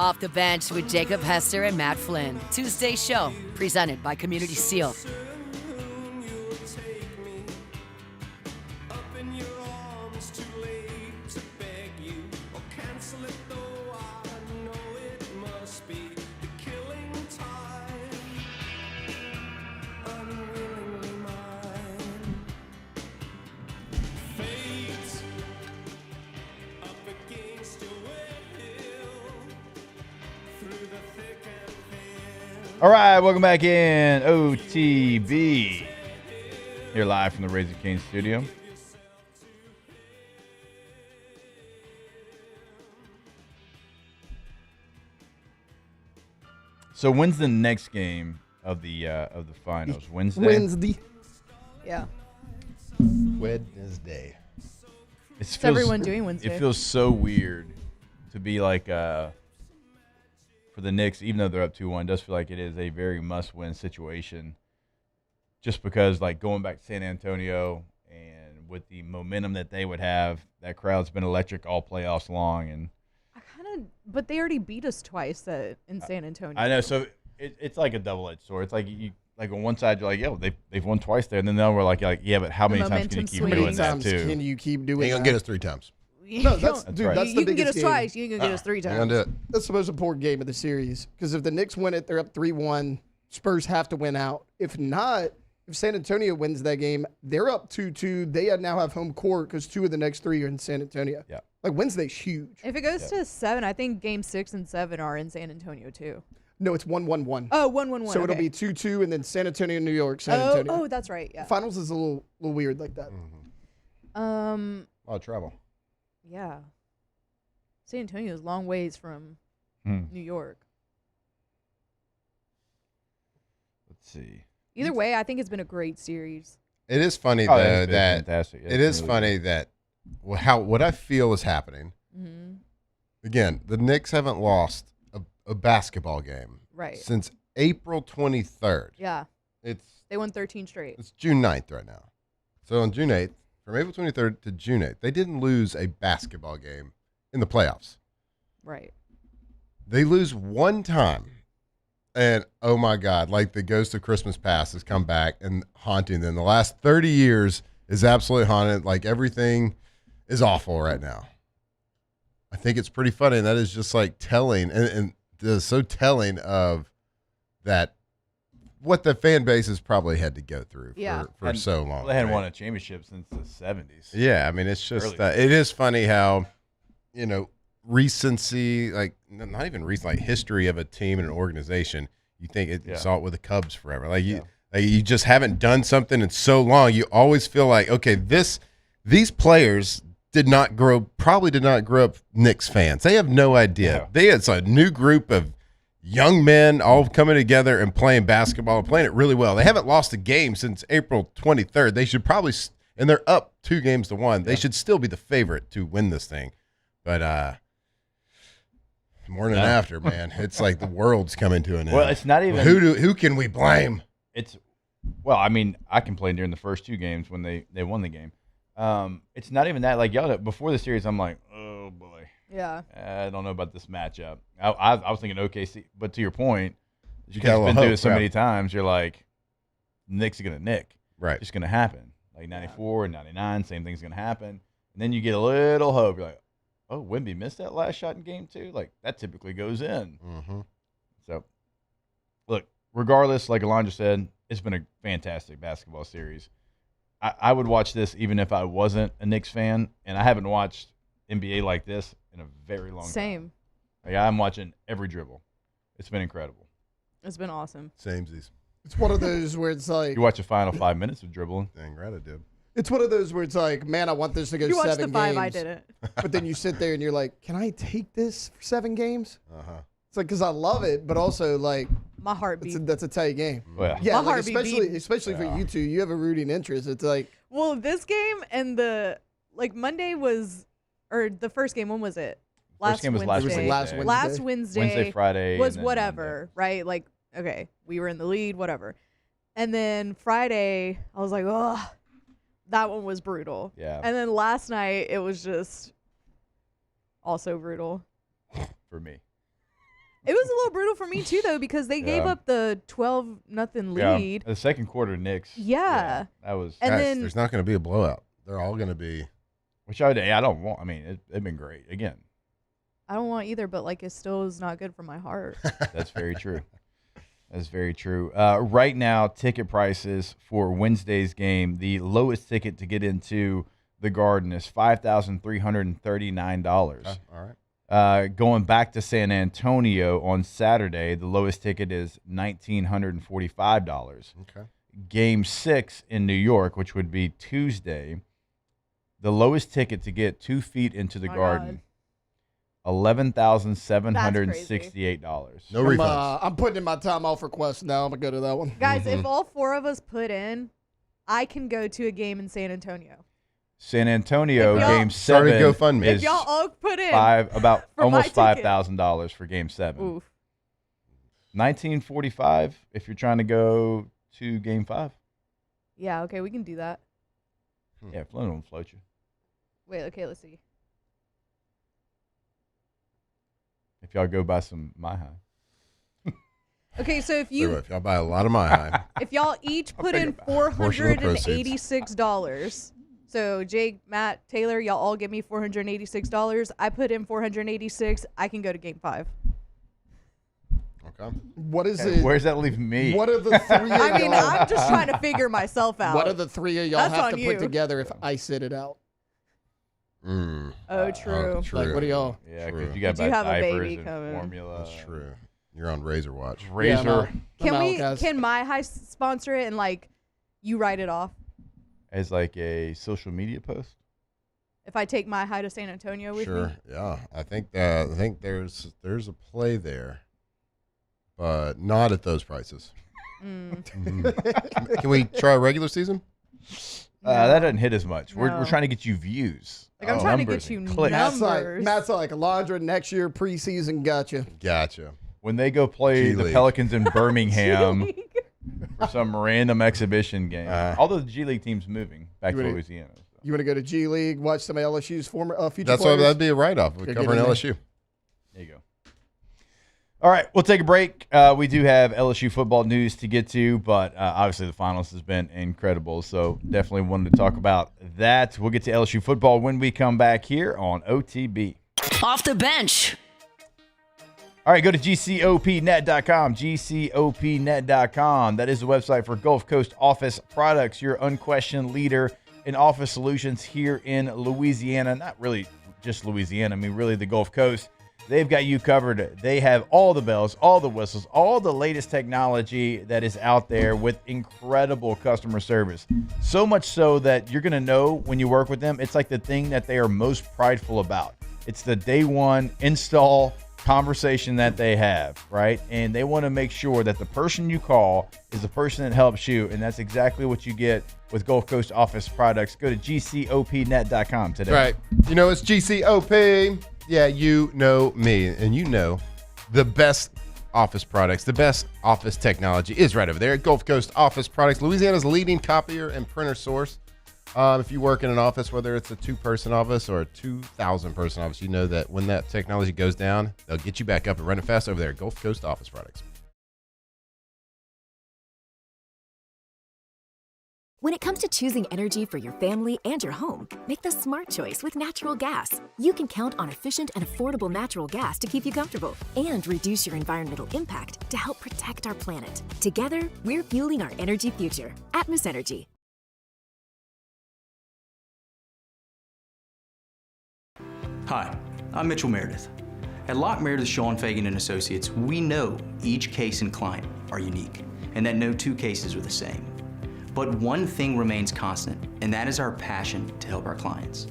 Off the Bench with Jacob Hester and Matt Flynn. Tuesday show, presented by Community Seal. All right, welcome back in OTB. Here live from the Raising Cane studio. So when's the next game of the finals? Wednesday. Yeah. Wednesday. What's everyone doing Wednesday? It feels so weird to be like for the Knicks, even though they're up 2-1, does feel like it is a very must-win situation. Just because, like, going back to San Antonio and with the momentum that they would have, that crowd's been electric all playoffs long. And but they already beat us twice in San Antonio. I know, so it's like a double-edged sword. It's like you. Like on one side, you're like, yo, they've won twice there, and then now we're like, yeah, but how many times can you keep doing that too? Can you keep doing? Ain't gonna get us 3 times. No, that's right. That's the you can get us game. Twice. You can get us 3 times. That's the most important game of the series because if the Knicks win it, they're up 3-1. Spurs have to win out. If not, if San Antonio wins that game, they're up 2-2. They now have home court because 2 of the next 3 are in San Antonio. Yeah, like Wednesday's huge. If it goes to 7, I think Game 6 and 7 are in San Antonio too. No, it's 1-1-1. Oh, 1-1-1. So it'll be 2-2, and then San Antonio, New York, San Antonio. Oh, that's right. Yeah. Finals is a little weird like that. A lot of trouble. Yeah. San Antonio is long ways from New York. Let's see. Either way, I think it's been a great series. It is funny though that fantastic. It is really funny that what I feel is happening. Mm-hmm. Again, the Knicks haven't lost a basketball game since April 23rd. Yeah. It's they won 13 straight. It's June 9th right now. So on June 8th, from April 23rd to June 8th, they didn't lose a basketball game in the playoffs. Right. They lose one time And, oh, my God, like the ghost of Christmas past has come back and haunting them. The last 30 years is absolutely haunted. Like, everything is awful right now. I think it's pretty funny, and that is just, like, telling, and so telling of that what the fan base has probably had to go through for so long. They hadn't won a championship since the 70s. Yeah, I mean, it's just it is funny how, recency, like not even recent, like history of a team and an organization. You think you saw it with the Cubs forever. Like you just haven't done something in so long. You always feel like, okay, these players probably did not grow up Knicks fans. They have no idea. It's a new group of young men all coming together and playing basketball and playing it really well. They haven't lost a game since April 23rd. They should probably, and they're up 2-1. They should still be the favorite to win this thing. But morning after, man, it's like the world's coming to an end. Well, it's not even who can we blame? I mean, I complained during the first 2 games when they won the game. It's not even that. Like y'all, before the series, I'm like, oh boy. Yeah. I don't know about this matchup. I was thinking OKC, but to your point, you've been hope, through it so many times, you're like, Knicks are going to nick. Right. It's going to happen. Like 94 and 99, same thing's going to happen. And then you get a little hope. You're like, oh, Wemby missed that last shot in game 2? Like, that typically goes in. Mm-hmm. So, look, regardless, like Alondra said, it's been a fantastic basketball series. I would watch this even if I wasn't a Knicks fan, and I haven't watched NBA like this in a very long time. Same. Like, I'm watching every dribble. It's been incredible. It's been awesome. Samesies. It's one of those where it's like you watch the final 5 minutes of dribbling. Dang right I did. It's one of those where it's like, man, I want this to go 7 games. You watched the 5, I didn't. But then you sit there and you're like, can I take this for 7 games? Uh-huh. It's like, because I love it, but also like my heartbeat. That's a tight game. Well, yeah, my like especially for you two, you have a rooting interest. It's like, well, this game and the Monday was, or the first game. When was it? First game was last Wednesday. Last Wednesday. Wednesday, Friday was whatever, right? Like, okay, we were in the lead, whatever. And then Friday, I was like, oh, that one was brutal. Yeah. And then last night, it was just also brutal. For me. It was a little brutal for me, too, though, because they gave up the 12-0 lead. The second quarter, Knicks. Yeah. That was. And Guys, then there's not going to be a blowout. They're all going to be. Which I don't want. I mean, it's been great. Again. I don't want either, but, it still is not good for my heart. That's very true. That's very true. Right now, ticket prices for Wednesday's game, the lowest ticket to get into the Garden is $5,339. All right. Going back to San Antonio on Saturday, the lowest ticket is $1,945. Okay. Game 6 in New York, which would be Tuesday, the lowest ticket to get 2 feet into the Garden, $11,768. No refunds. I'm putting in my time off request now. I'm going to go to that one. Guys, if all 4 of us put in, I can go to a game in San Antonio. San Antonio game 7 GoFundMe. If y'all all put in almost $5,000 for game 7. Oof. $1,945 if you're trying to go to game 5. Yeah, okay, we can do that. Yeah, Flynn won't float you. Wait, okay, let's see. If y'all go buy some My High. Okay, so if y'all buy a lot of My High. If y'all each put in $486. So Jake, Matt, Taylor, y'all all give me $486. I put in $486. I can go to game 5. Okay. What is it? Where's that leave me? What are the 3 of y'all? I mean, I'm just trying to figure myself out. What are the 3 of y'all That's have on to you. put together if I sit it out? Oh, true. Like, what do y'all? Yeah, because you got You have a diapers baby and coming. formula. That's true. You're on Razor Watch. Razor. Can My High sponsor it and you write it off? As like a social media post? If I take My High to San Antonio with me? Sure. Yeah. I think there's a play there, but not at those prices. Can we try a regular season? That doesn't hit as much. No. We're trying to get you views. I'm trying to get you numbers. Matt's like Alondra next year preseason. Gotcha. When they go play the Pelicans in Birmingham for some random exhibition game. Although the G League team's moving back to Louisiana. You want to go to G League, watch some of LSU's former future That's players? why that'd be a write-off. We're covering LSU. There you go. All right, we'll take a break. We do have LSU football news to get to, but obviously the finals has been incredible, so definitely wanted to talk about that. We'll get to LSU football when we come back here on OTB. Off the bench. All right, go to GCOPnet.com, GCOPnet.com. That is the website for Gulf Coast Office Products, your unquestioned leader in office solutions here in Louisiana. Not really just Louisiana, I mean really the Gulf Coast. They've got you covered. They have all the bells, all the whistles, all the latest technology that is out there with incredible customer service. So much so that you're going to know when you work with them, it's like the thing that they are most prideful about. It's the day one install conversation that they have, right? And they want to make sure that the person you call is the person that helps you, and that's exactly what you get with Gulf Coast Office Products. Go to GCOPnet.com today. Right. You know, it's GCOP. Yeah, you know me, and you know the best office products, the best office technology is right over there at Gulf Coast Office Products, Louisiana's leading copier and printer source. If you work in an office, whether it's a 2-person office or a 2,000-person office, you know that when that technology goes down, they'll get you back up and running fast over there at Gulf Coast Office Products. When it comes to choosing energy for your family and your home, make the smart choice with natural gas. You can count on efficient and affordable natural gas to keep you comfortable and reduce your environmental impact to help protect our planet. Together, we're fueling our energy future. Atmos Energy. Hi, I'm Mitchell Meredith. At Locke Meredith Sean Fagan and Associates, we know each case and client are unique, and that no two cases are the same. But one thing remains constant, and that is our passion to help our clients.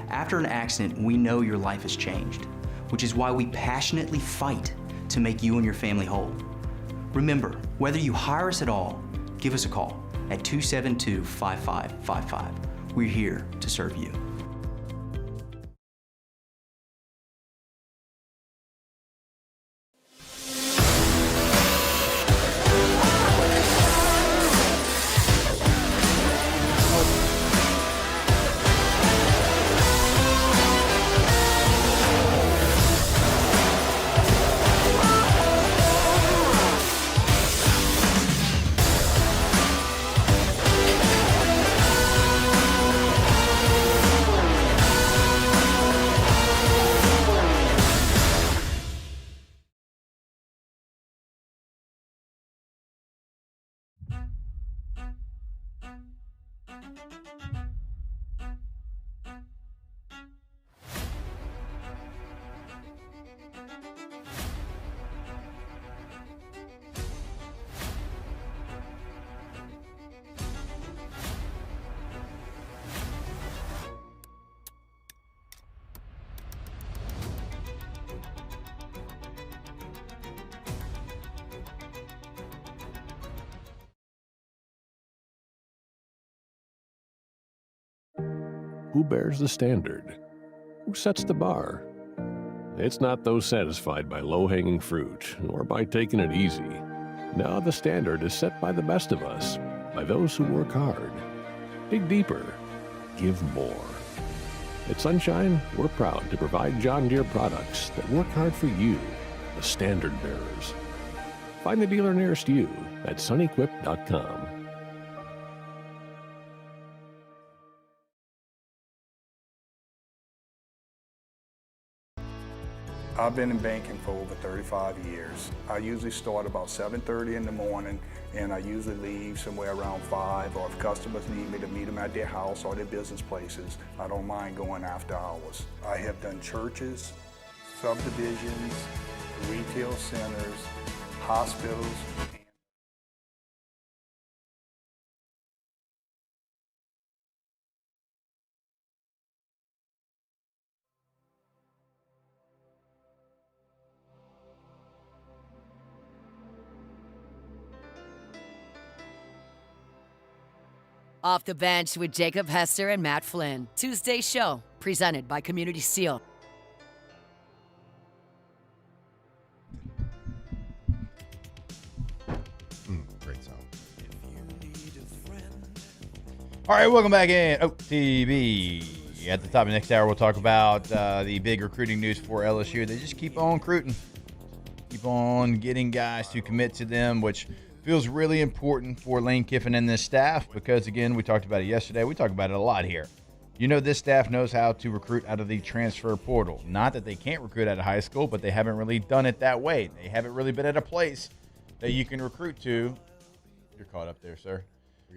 After an accident, we know your life has changed, which is why we passionately fight to make you and your family whole. Remember, whether you hire us at all, give us a call at 272-5555. We're here to serve you. Who bears the standard? Who sets the bar? It's not those satisfied by low-hanging fruit or by taking it easy. No, the standard is set by the best of us, by those who work hard. Dig deeper. Give more. At Sunshine, we're proud to provide John Deere products that work hard for you, the standard bearers. Find the dealer nearest you at sunequip.com. I've been in banking for over 35 years. I usually start about 7:30 in the morning, and I usually leave somewhere around 5, or if customers need me to meet them at their house or their business places, I don't mind going after hours. I have done churches, subdivisions, retail centers, hospitals. Off the Bench with Jacob Hester and Matt Flynn. Tuesday show, presented by Community Seal. Great song. All right, welcome back in OTB. At the top of the next hour, we'll talk about the big recruiting news for LSU. They just keep on recruiting. keep on getting guys to commit to them, which feels really important for Lane Kiffin and this staff because, again, we talked about it yesterday. We talk about it a lot here. You know, this staff knows how to recruit out of the transfer portal. Not that they can't recruit out of high school, but they haven't really done it that way. They haven't really been at a place that you can recruit to. You're caught up there, sir.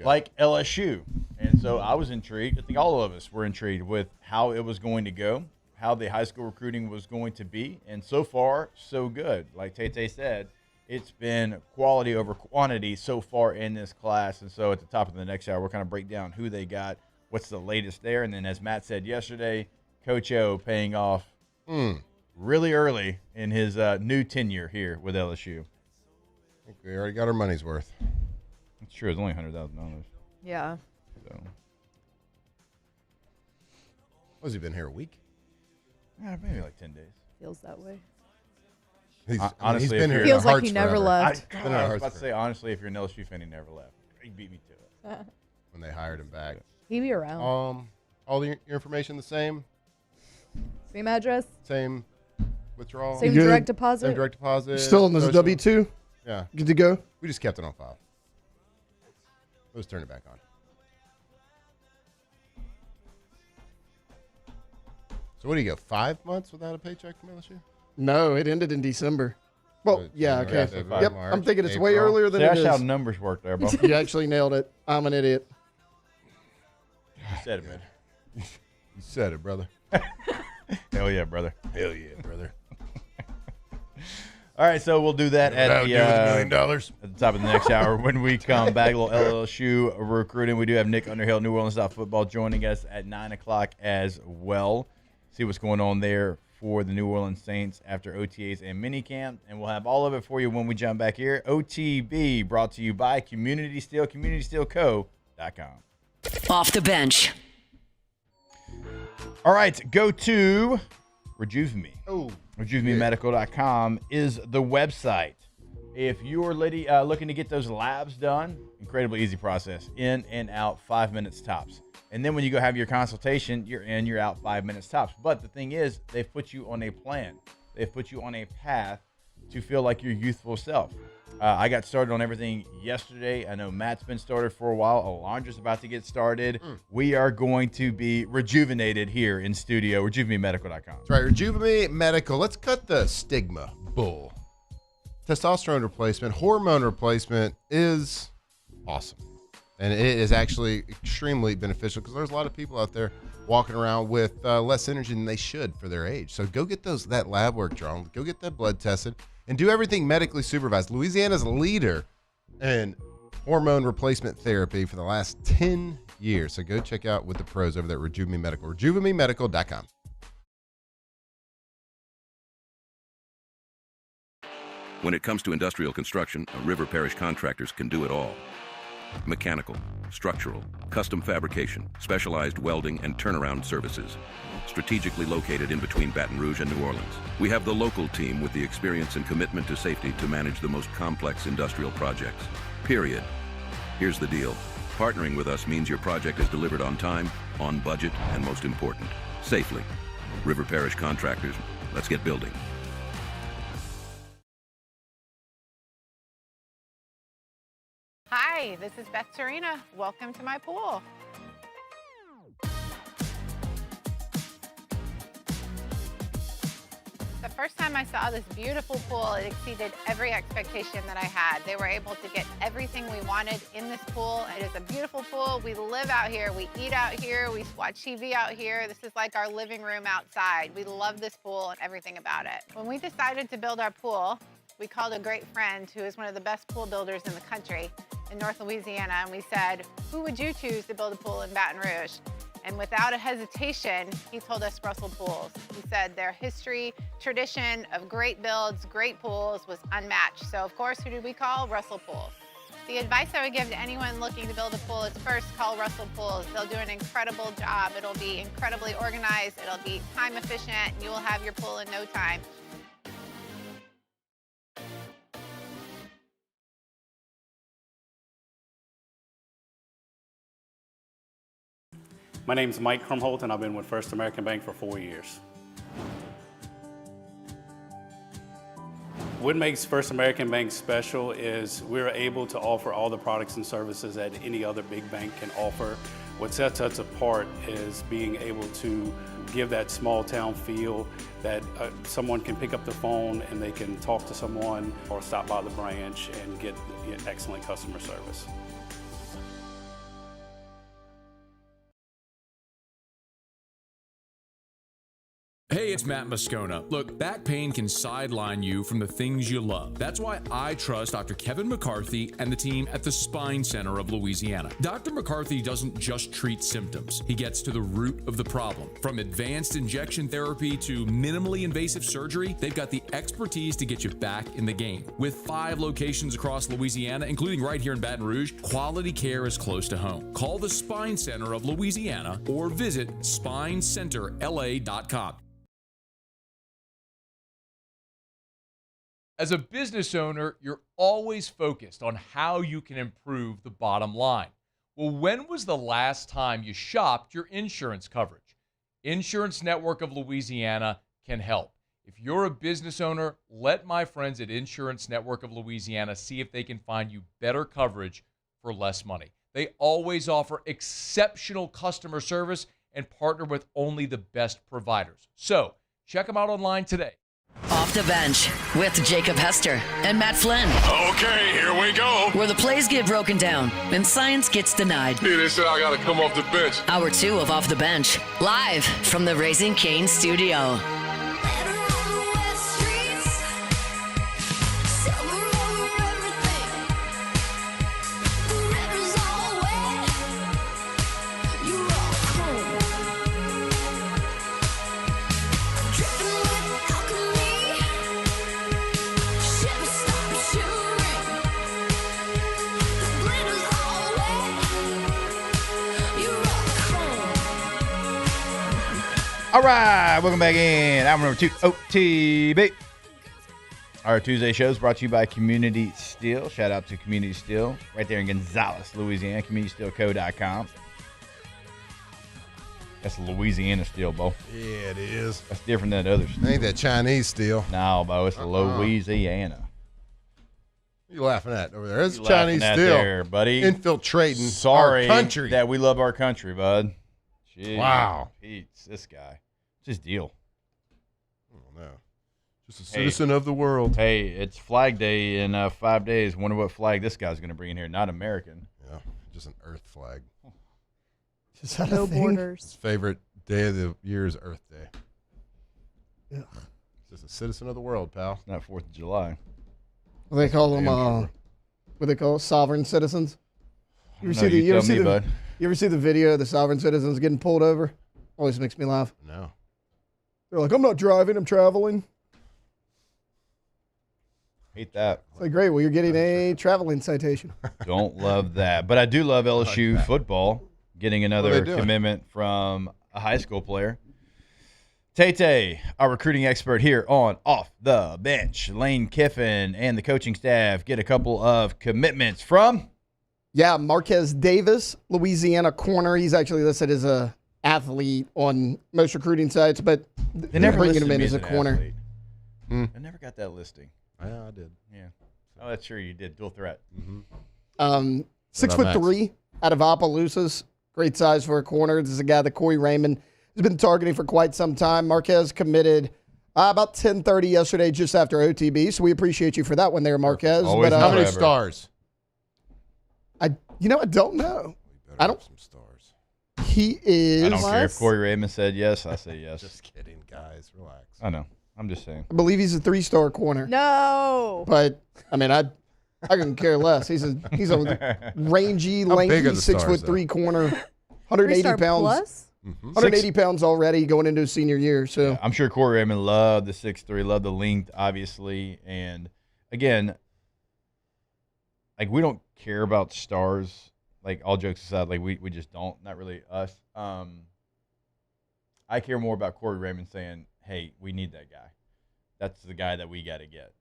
Like LSU. And so I was intrigued. I think all of us were intrigued with how it was going to go, how the high school recruiting was going to be. And so far, so good. Like Tay said, it's been quality over quantity so far in this class. And so at the top of the next hour, we'll kind of break down who they got, what's the latest there. And then as Matt said yesterday, Coach O paying off really early in his new tenure here with LSU. I think we already got our money's worth. It's true. It's only $100,000. Yeah. So. Has he been here a week? Yeah, maybe like 10 days. Feels that way. Honestly, he's been here. Feels like he never left. I was about to say, honestly, if you're an LSU fan, he never left. He beat me to it. When they hired him back. He be around. All your information the same? Same address? Same withdrawal? Same direct deposit? Same direct deposit. Still in this social? W-2? Yeah. Good to go? We just kept it on file. Let's turn it back on. So what do you go, 5 months without a paycheck from LSU? No, it ended in December. Well, yeah, okay. February, Yep, March, I'm thinking it's way April. earlier than it That's is. how numbers work there, bro. You actually nailed it. I'm an idiot. You said it, man. You said it, brother. Hell yeah, brother. Hell yeah, brother. All right, so we'll do that at the $1 million. At the top of the next hour when we come back. A little LSU recruiting. We do have Nick Underhill, New Orleans Football, joining us at 9 o'clock as well. See what's going on there for the New Orleans Saints after OTAs and minicamp. And we'll have all of it for you when we jump back here. OTB brought to you by Community Steel, CommunitySteelCo.com. Off the bench. All right, go to Rejuve Me. Oh. RejuveMeMedical.com is the website. If you're looking to get those labs done, incredibly easy process. In and out, 5 minutes tops. And then when you go have your consultation, you're in, you're out 5 minutes tops. But the thing is, they've put you on a plan. They've put you on a path to feel like your youthful self. I got started on everything yesterday. I know Matt's been started for a while. Alondra's about to get started. We are going to be rejuvenated here in studio. RejuveMeMedical.com. That's right, Rejuve Me Medical. Let's cut the stigma bull. Testosterone replacement, hormone replacement is awesome. And it is actually extremely beneficial because there's a lot of people out there walking around with less energy than they should for their age. So go get that lab work drawn. Go get that blood tested and do everything medically supervised. Louisiana's a leader in hormone replacement therapy for the last 10 years. So go check out with the pros over there at Rejuve Me Medical. RejuveMeMedical.com. When it comes to industrial construction, River Parish Contractors can do it all. Mechanical, structural, custom fabrication, specialized welding, and turnaround services. Strategically located in between Baton Rouge and New Orleans, we have the local team with the experience and commitment to safety to manage the most complex industrial projects. Period. Here's the deal. Partnering with us means your project is delivered on time, on budget, and most important, safely. River Parish Contractors, let's get building. Hi, this is Beth Serena. Welcome to my pool. The first time I saw this beautiful pool, it exceeded every expectation that I had. They were able to get everything we wanted in this pool. It is a beautiful pool. We live out here, we eat out here, we watch TV out here. This is like our living room outside. We love this pool and everything about it. When we decided to build our pool, we called a great friend who is one of the best pool builders in the country in North Louisiana, and we said, who would you choose to build a pool in Baton Rouge? And without a hesitation, he told us Russell Pools. He said their history, tradition of great builds, great pools was unmatched. So of course, who did we call? Russell Pools. The advice I would give to anyone looking to build a pool is first call Russell Pools. They'll do an incredible job. It'll be incredibly organized. It'll be time efficient. And you will have your pool in no time. My name is Mike Krumholt, and I've been with First American Bank for 4 years. What makes First American Bank special is we're able to offer all the products and services that any other big bank can offer. What sets us apart is being able to give that small town feel that someone can pick up the phone and they can talk to someone or stop by the branch and get excellent customer service. Hey, it's Matt Moscona. Look, back pain can sideline you from the things you love. That's why I trust Dr. Kevin McCarthy and the team at the Spine Center of Louisiana. Dr. McCarthy doesn't just treat symptoms. He gets to the root of the problem. From advanced injection therapy to minimally invasive surgery, they've got the expertise to get you back in the game. With 5 locations across Louisiana, including right here in Baton Rouge, quality care is close to home. Call the Spine Center of Louisiana or visit spinecenterla.com. As a business owner, you're always focused on how you can improve the bottom line. Well, when was the last time you shopped your insurance coverage? Insurance Network of Louisiana can help. If you're a business owner, let my friends at Insurance Network of Louisiana see if they can find you better coverage for less money. They always offer exceptional customer service and partner with only the best providers. So, check them out online today. Off the Bench with Jacob Hester and Matt Flynn. Okay, here we go. Where the plays get broken down and science gets denied. Hey, they said I gotta come off the bench. Hour 2 of Off the Bench, live from the Raising Cane's studio. All right, welcome back in. Hour number 2, OTB. Our Tuesday show is brought to you by Community Steel. Shout out to Community Steel right there in Gonzales, Louisiana. CommunitySteelCo.com. That's Louisiana steel, Bo. Yeah, it is. That's different than others. Ain't that Chinese steel? No, Bo, it's Louisiana. What are you laughing at over there? It's You Chinese laughing at steel. there, buddy. Infiltrating Sorry our country. that we love our country, bud. Jeez, Wow. Pete's this guy. What's his deal? I don't know. Just a citizen of the world. Hey, it's Flag Day in 5 days. Wonder what flag this guy's going to bring in here. Not American. Yeah, just an Earth flag. Is that No a thing? borders. His favorite day of the year is Earth Day. Ugh. Just a citizen of the world, pal. It's not 4th of July. What they call them? What they call sovereign citizens? You ever No, see the? you You ever tell see me, the? bud. You ever see the video of the sovereign citizens getting pulled over? Always makes me laugh. No. They're like, I'm not driving, I'm traveling. Hate that. It's like, great, well, you're getting a traveling citation. Don't love that. But I do love LSU football getting another commitment from a high school player. Tay, our recruiting expert here on Off the Bench. Lane Kiffin and the coaching staff get a couple of commitments from? Yeah, Marquez Davis, Louisiana corner. He's actually listed as a athlete on most recruiting sites, but They never bringing listed him in me as a an corner. athlete. I never got that listing. Yeah, I did. Yeah. Oh, that's true. You did. Dual threat. 6'3" out of Opelousas. Great size for a corner. This is a guy that Corey Raymond has been targeting for quite some time. Marquez committed about 10:30 yesterday, just after OTB. So we appreciate you for that one there, Marquez. Always but, how many stars? I don't know. I don't. Some stars. He is. I don't care if Corey Raymond said yes. I say yes. Just kidding, guys. Relax. I know. I'm just saying. I believe he's a 3-star corner. No. But I mean, I couldn't care less. He's a rangy, How big lanky, are the stars, 6'3" corner, 180 3-star pounds. plus? 180 pounds already going into his senior year. So Yeah, I'm sure Corey Raymond loved the 6'3", loved the length, obviously. And again, like we don't care about stars. Like all jokes aside, like we just don't. Not really us. I care more about Corey Raymond saying, "Hey, we need that guy. That's the guy that we got to get."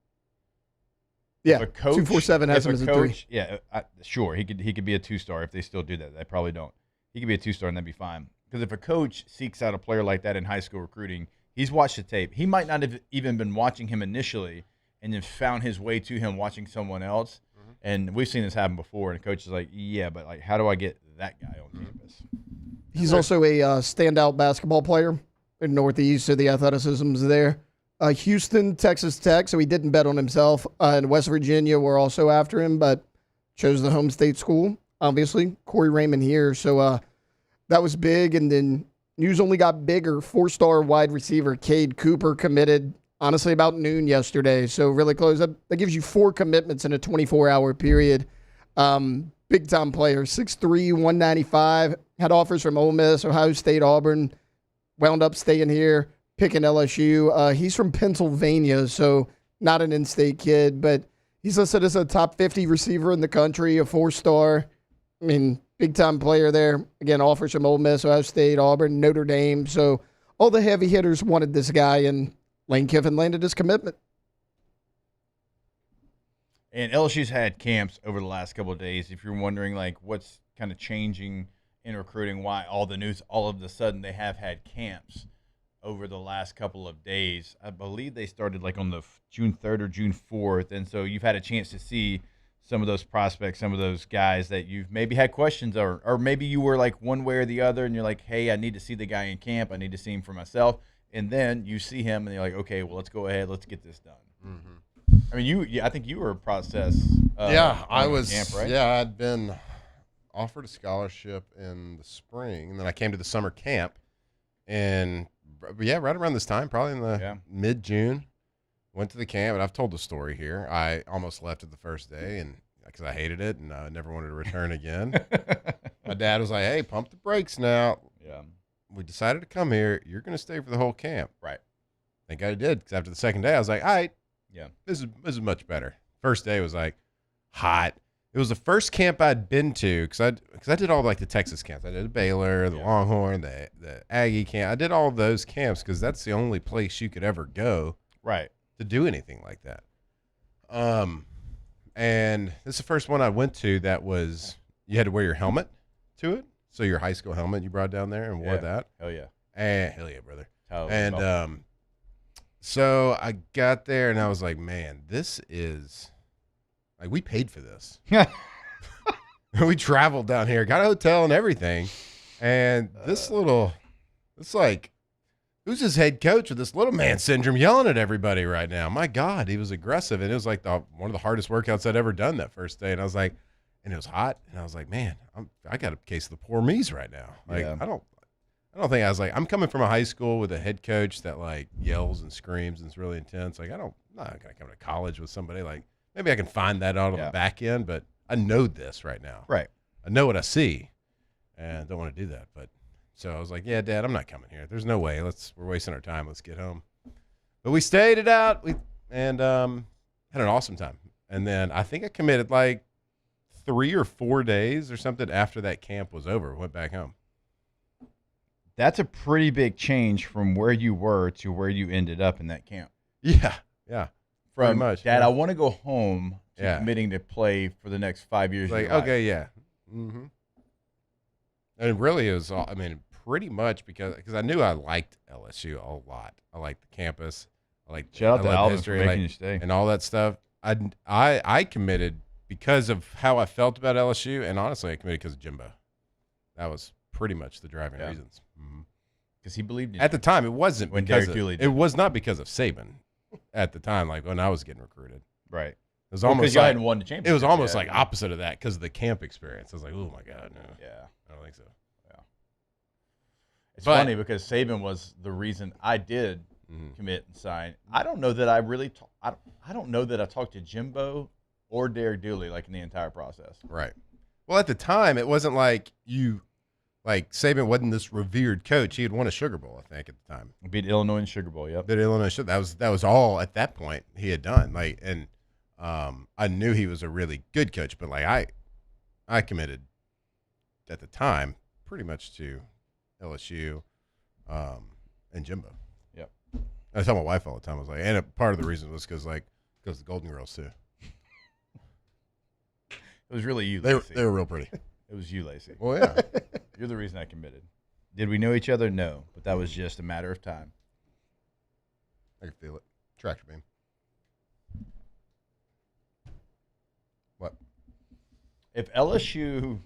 yeah, If a coach, 247 has if him a as a coach, 3. yeah, sure, he could be a 2-star if they still do that. They probably don't. He could be a 2-star and that'd be fine. Because if a coach seeks out a player like that in high school recruiting, he's watched the tape. He might not have even been watching him initially, and then found his way to him watching someone else. And we've seen this happen before, and the coach is like, yeah, but like, how do I get that guy on campus? He's also a standout basketball player in Northeast, so the athleticism's there. Houston, Texas Tech, so he didn't bet on himself. And West Virginia were also after him, but chose the home state school, obviously. Corey Raymond here, so that was big. And then news only got bigger. 4-star wide receiver Cade Cooper committed, honestly, about noon yesterday, so really close. That gives you 4 commitments in a 24-hour period. Big-time player, 6'3", 195, had offers from Ole Miss, Ohio State, Auburn, wound up staying here, picking LSU. He's from Pennsylvania, so not an in-state kid, but he's listed as a top 50 receiver in the country, a 4-star. I mean, big-time player there. Again, offers from Ole Miss, Ohio State, Auburn, Notre Dame, so all the heavy hitters wanted this guy, and Lane Kiffin landed his commitment. And LSU's had camps over the last couple of days. If you're wondering, like, what's kind of changing in recruiting, why all the news, all of a sudden they have had camps over the last couple of days. I believe they started, like, on the June 3rd or June 4th. And so you've had a chance to see some of those prospects, some of those guys that you've maybe had questions or maybe you were, like, one way or the other, and you're like, hey, I need to see the guy in camp. I need to see him for myself. And then you see him, and you're like, okay, well, let's go ahead. Let's get this done. Mm-hmm. I mean, I think you were a process. I was. Camp, right? Yeah, I'd been offered a scholarship in the spring, and then I came to the summer camp, and right around this time, probably in the mid-June, went to the camp, and I've told the story here. I almost left it the first day, and because I hated it, and I never wanted to return again. My dad was like, "Hey, pump the brakes now." Yeah. We decided to come here. You're going to stay for the whole camp. Right. Thank God I did, because after the second day, I was like, all right. Yeah. This is much better. First day was like hot. It was the first camp I'd been to because I did all like the Texas camps. I did Baylor, the Longhorn, the Aggie camp. I did all those camps because that's the only place you could ever go to do anything like that. And this is the first one I went to that was you had to wear your helmet to it. So your high school helmet you brought down there and wore that. Hell yeah. And hell yeah, brother. And so I got there and I was like, man, this is like we paid for this. We traveled down here, got a hotel and everything. And it's like, who's his head coach with this little man syndrome yelling at everybody right now? My God, he was aggressive. And it was like one of the hardest workouts I'd ever done that first day. And I was like, and it was hot. And I was like, man, I got a case of the poor me's right now. Like, I don't think I was like, I'm coming from a high school with a head coach that like yells and screams and is really intense. Like, I'm not going to come to college with somebody like, maybe I can find that out on the back end, but I know this right now. Right. I know what I see and don't want to do that. But so I was like, yeah, Dad, I'm not coming here. There's no way. We're wasting our time. Let's get home. But we stayed it out and had an awesome time. And then I think I committed like 3 or 4 days or something after that camp was over. Went back home. That's a pretty big change from where you were to where you ended up in that camp. Yeah. From much. Dad, I want to go home to committing to play for the next 5 years. Like, okay, yeah. Mm-hmm. And it really is, I mean, pretty much because I knew I liked LSU a lot. I liked the campus. Shout out to Alvin for making you stay. And all that stuff. I committed because of how I felt about LSU, and honestly, I committed because of Jimbo. That was pretty much the driving reasons. Because he believed in you. At the time, it wasn't when because Derek Dooley did. It was not because of Saban at the time, like when I was getting recruited. Right. It was almost like, like hadn't won the championship. It was almost like opposite of that because of the camp experience. I was like, oh my God, no. Yeah. I don't think so. Yeah. It's funny because Saban was the reason I did commit and sign. I don't know that I really I don't know that I talked to Jimbo or Derek Dooley like in the entire process. Right. Well, at the time, it wasn't like Saban wasn't this revered coach. He had won a Sugar Bowl, I think, at the time. Beat Illinois in Sugar Bowl, yep. Beat Illinois. That was all at that point he had done. Like, and I knew he was a really good coach, but like I committed at the time pretty much to LSU and Jimbo. Yep. I tell my wife all the time. I was like, and part of the reason was because the Golden Girls too. It was really you, Lacey. They were real pretty. It was you, Lacey. Well, yeah. You're the reason I committed. Did we know each other? No, but that was just a matter of time. I could feel it. Tractor beam. if LSU,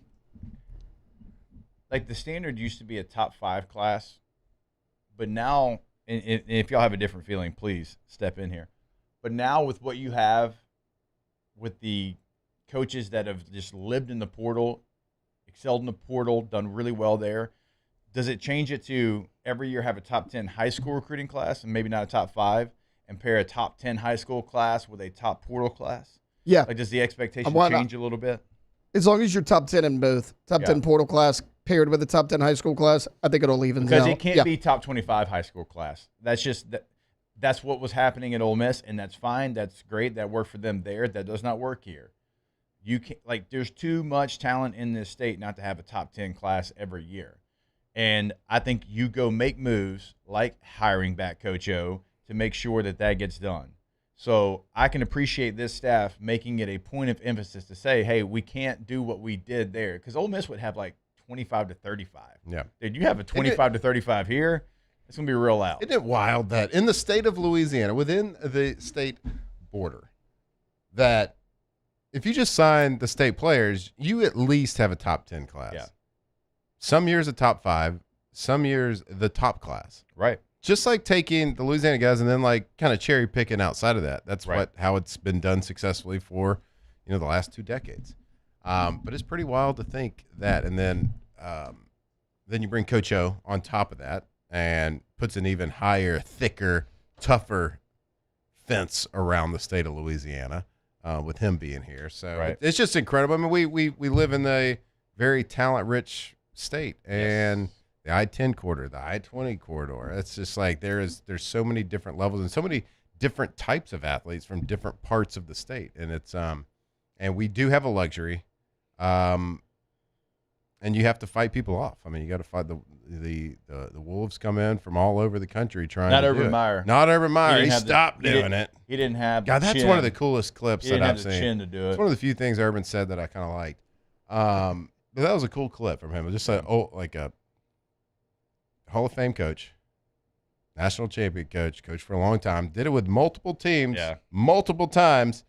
like the standard used to be a top 5 class, but now, and if y'all have a different feeling, please step in here. But now with what you have with the coaches that have just lived in the portal, excelled in the portal, done really well there, does it change it to every year have a top 10 high school recruiting class and maybe not a top 5, and pair a top 10 high school class with a top portal class? Yeah. Like, does the expectation change a little bit? As long as you're top 10 in both, top 10 portal class paired with the top 10 high school class, I think it'll even out. Because it can't be top 25 high school class. That's just that's what was happening at Ole Miss, and that's fine. That's great. That worked for them there. That does not work here. You can't, like, there's too much talent in this state not to have a top 10 class every year. And I think you go make moves like hiring back Coach O to make sure that that gets done. So I can appreciate this staff making it a point of emphasis to say, hey, we can't do what we did there. Because Ole Miss would have like 25 to 35. Yeah. Dude, you have a 25 to 35 here, it's going to be real loud. Isn't it wild that in the state of Louisiana, within the state border, that if you just sign the state players, you at least have a top 10 class. Yeah. Some years a top 5, some years the top class. Right. Just like taking the Louisiana guys and then like kind of cherry picking outside of that. That's how it's been done successfully for, the last 2 decades. But it's pretty wild to think that, and then you bring Coach O on top of that and puts an even higher, thicker, tougher fence around the state of Louisiana with him being here. So it's just incredible. I mean, we live in a very talent-rich state, and the I-10 corridor, the I-20 corridor. It's just like there's so many different levels and so many different types of athletes from different parts of the state, and it's and we do have a luxury, and you have to fight people off. I mean, you got to fight the wolves come in from all over the country trying. Not to Urban do it. Meyer. Not Urban Meyer. He stopped doing it. He didn't have. God, that's one of the coolest clips that I've seen. seen. He didn't have the chin to do it. It's one of the few things Urban said that I kind of liked. But that was a cool clip from him. It was just like a Hall of Fame coach, national champion coach for a long time, did it with multiple teams, multiple times,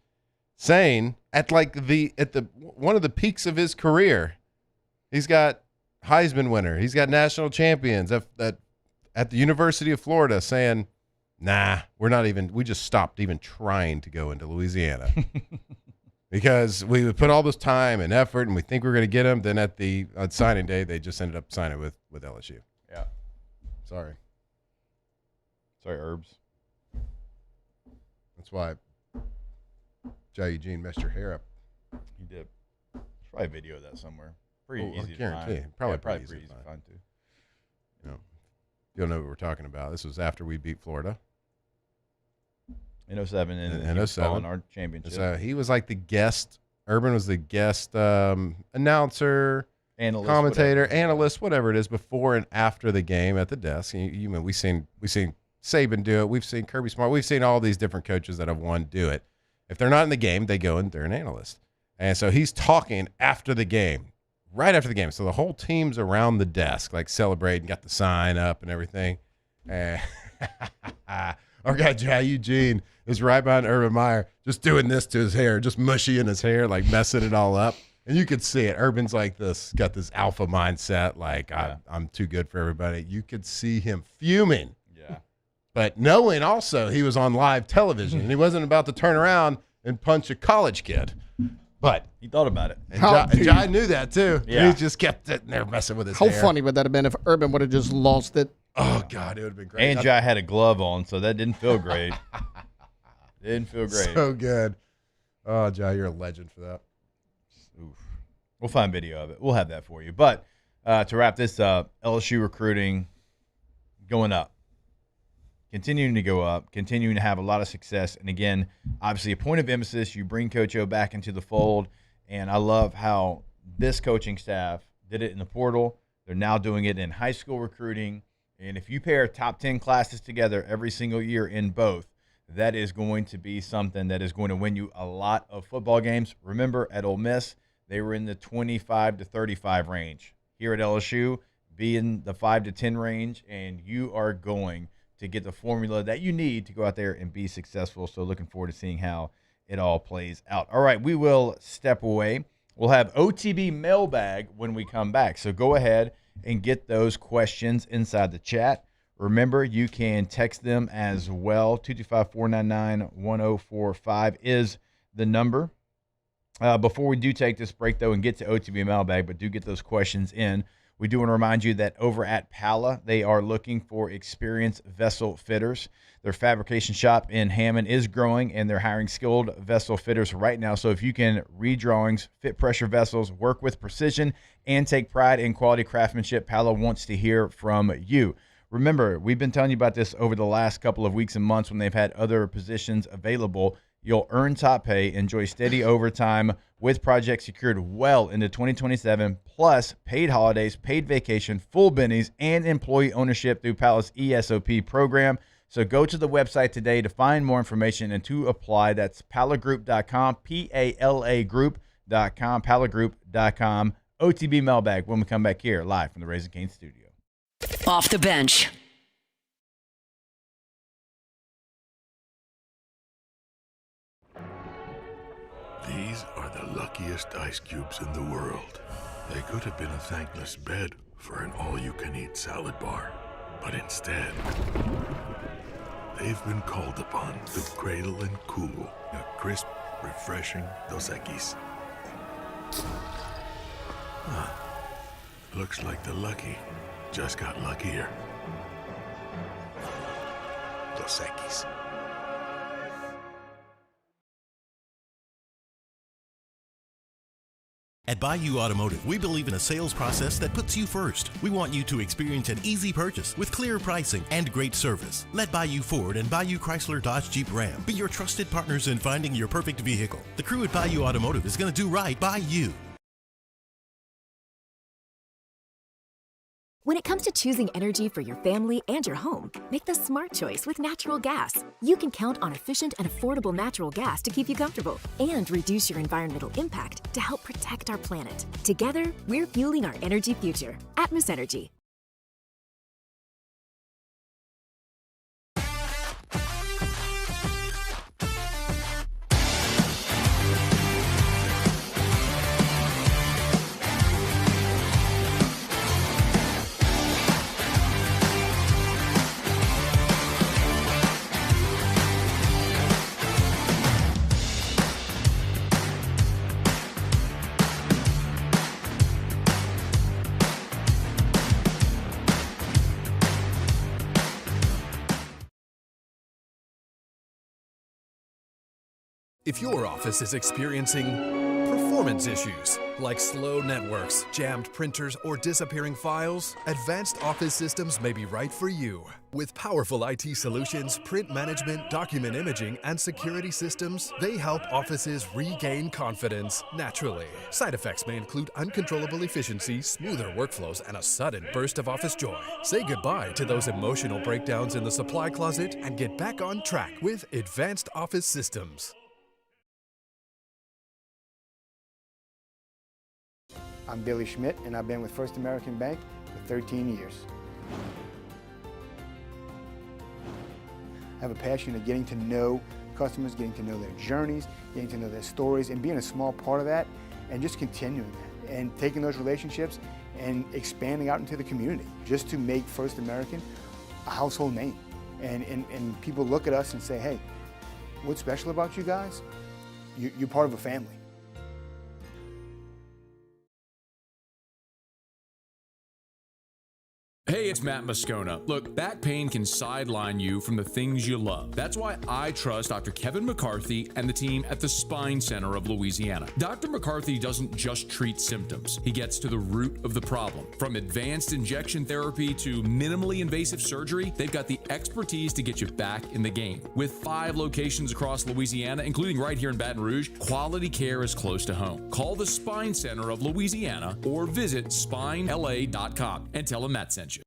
saying at the one of the peaks of his career, he's got Heisman winner, he's got national champions at the University of Florida, saying, "Nah, we just stopped even trying to go into Louisiana." Because we would put all this time and effort, and we think we're going to get him. Then on signing day, they just ended up signing with LSU. Yeah. Sorry, Herbs. That's why Jai Eugene messed your hair up. He did. There's probably a video of that somewhere. Pretty easy to guarantee. find. Probably pretty easy easy to to find too. You'll know what we're talking about. This was after we beat Florida. In 07 in 07. Our championship. So he was like the guest. Urban was the guest announcer, analyst, whatever it is, before and after the game at the desk. And we've seen Saban do it. We've seen Kirby Smart. We've seen all these different coaches that have won do it. If they're not in the game, they go and they're an analyst. And so he's talking after the game, right after the game. So the whole team's around the desk, like celebrating, got the sign up and everything. And our guy Jai Eugene is right behind Urban Meyer, just doing this to his hair, just mushy in his hair, like messing it all up. And you could see it. Urban's like this, got this alpha mindset, like I'm too good for everybody. You could see him fuming. Yeah. But knowing also he was on live television and he wasn't about to turn around and punch a college kid. But he thought about it. And Jai knew that too. Yeah. He just kept sitting there messing with his hair. How funny would that have been if Urban would have just lost it? Oh, God, it would have been great. And Jai had a glove on, so that didn't feel great. Didn't feel great. So good. Oh, Jai, you're a legend for that. Oof. We'll find video of it. We'll have that for you. But to wrap this up, LSU recruiting going up. Continuing to go up, continuing to have a lot of success. And again, obviously a point of emphasis, you bring Coach O back into the fold. And I love how this coaching staff did it in the portal. They're now doing it in high school recruiting. And if you pair top 10 classes together every single year in both, that is going to be something that is going to win you a lot of football games. Remember, at Ole Miss, they were in the 25 to 35 range. Here at LSU, be in the 5 to 10 range, and you are going to get the formula that you need to go out there and be successful. So looking forward to seeing how it all plays out. All right, we will step away. We'll have OTB mailbag when we come back. So go ahead and get those questions inside the chat. Remember, you can text them as well. 225-499-1045 is the number. Before we do take this break, though, and get to OTB mailbag, but do get those questions in, we do want to remind you that over at Pala, they are looking for experienced vessel fitters. Their fabrication shop in Hammond is growing, and they're hiring skilled vessel fitters right now. So if you can read drawings, fit pressure vessels, work with precision, and take pride in quality craftsmanship, Pala wants to hear from you. Remember, we've been telling you about this over the last couple of weeks and months when they've had other positions available. You'll earn top pay, enjoy steady overtime with projects secured well into 2027, plus paid holidays, paid vacation, full bennies, and employee ownership through Pala's ESOP program. So go to the website today to find more information and to apply. That's palagroup.com, P-A-L-A group.com, palagroup.com. OTB mailbag when we come back here live from the Raising Cane studio. Off the bench. These are the luckiest ice cubes in the world. They could have been a thankless bed for an all-you-can-eat salad bar. But instead, they've been called upon to cradle and cool a crisp, refreshing Dos Equis. Huh. Looks like the lucky just got luckier. Dos Equis. At Bayou Automotive, we believe in a sales process that puts you first. We want you to experience an easy purchase with clear pricing and great service. Let Bayou Ford and Bayou Chrysler Dodge Jeep Ram be your trusted partners in finding your perfect vehicle. The crew at Bayou Automotive is going to do right by you. When it comes to choosing energy for your family and your home, make the smart choice with natural gas. You can count on efficient and affordable natural gas to keep you comfortable and reduce your environmental impact to help protect our planet. Together, we're fueling our energy future. Atmos Energy. If your office is experiencing performance issues like slow networks, jammed printers, or disappearing files, Advanced Office Systems may be right for you. With powerful IT solutions, print management, document imaging, and security systems, they help offices regain confidence naturally. Side effects may include uncontrollable efficiency, smoother workflows, and a sudden burst of office joy. Say goodbye to those emotional breakdowns in the supply closet and get back on track with Advanced Office Systems. I'm Billy Schmidt, and I've been with First American Bank for 13 years. I have a passion of getting to know customers, getting to know their journeys, getting to know their stories, and being a small part of that, and just continuing that, and taking those relationships and expanding out into the community, just to make First American a household name. And people look at us and say, hey, what's special about you guys? You're part of a family. Hey, it's Matt Moscona. Look, back pain can sideline you from the things you love. That's why I trust Dr. Kevin McCarthy and the team at the Spine Center of Louisiana. Dr. McCarthy doesn't just treat symptoms. He gets to the root of the problem. From advanced injection therapy to minimally invasive surgery, they've got the expertise to get you back in the game. With 5 locations across Louisiana, including right here in Baton Rouge, quality care is close to home. Call the Spine Center of Louisiana or visit spinela.com and tell them Matt sent you.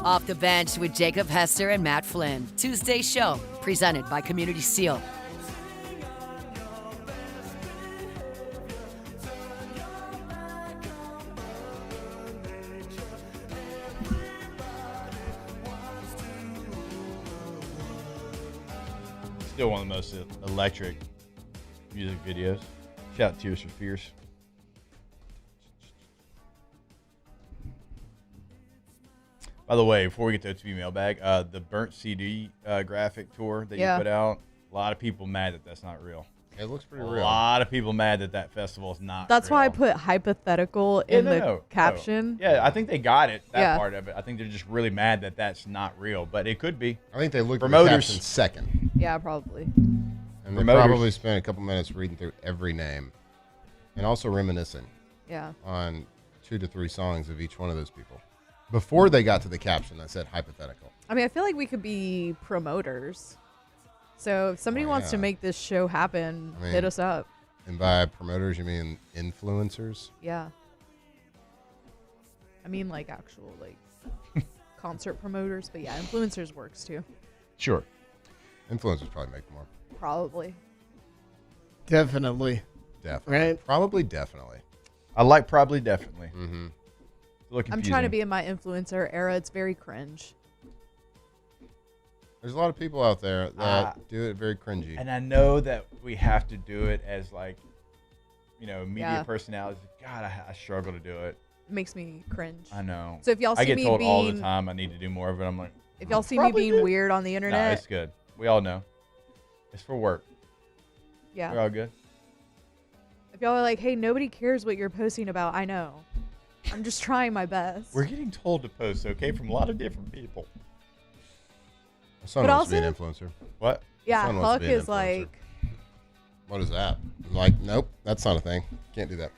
Off the Bench with Jacob Hester and Matt Flynn. Tuesday show, presented by Community Seal. Still one of the most electric music videos. Shout out Tears for Fears. By the way, before we get to OTB mailbag, the burnt CD graphic tour that you put out, a lot of people mad that that's not real. It looks pretty real. real. A lot of people mad that that festival is not That's real. why I put hypothetical in the caption. Yeah, I think they got it, that part of it. I think they're just really mad that that's not real, but it could be. I think they looked at the Promoters. caption second. Yeah, probably. And they Promoters. probably spent a couple minutes reading through every name and also reminiscing on 2 to 3 songs of each one of those people. Before they got to the caption that said hypothetical. I mean, I feel like we could be promoters. So if somebody wants to make this show happen, hit us up. And by promoters, you mean influencers? Yeah. I mean, like actual concert promoters, but yeah, influencers works too. Sure. Influencers probably make more. Probably. Definitely. Definitely. Right? Probably definitely. I like probably definitely. Mm-hmm. I'm trying to be in my influencer era. It's very cringe. There's a lot of people out there that do it very cringy. And I know that we have to do it as media personalities. God, I struggle to do it. It makes me cringe. I know. So if y'all see I get me told being, all the time I need to do more of it. I'm like, if y'all see me being weird on the internet, no, it's good. We all know. It's for work. Yeah. We're all good. If y'all are like, hey, nobody cares what you're posting about, I know. I'm just trying my best. We're getting told to post, okay, from a lot of different people. My son But wants to be an also- influencer. What? Yeah, My son wants Huck to be an is influencer. like, What is that? I'm like, nope, that's not a thing. Can't do that.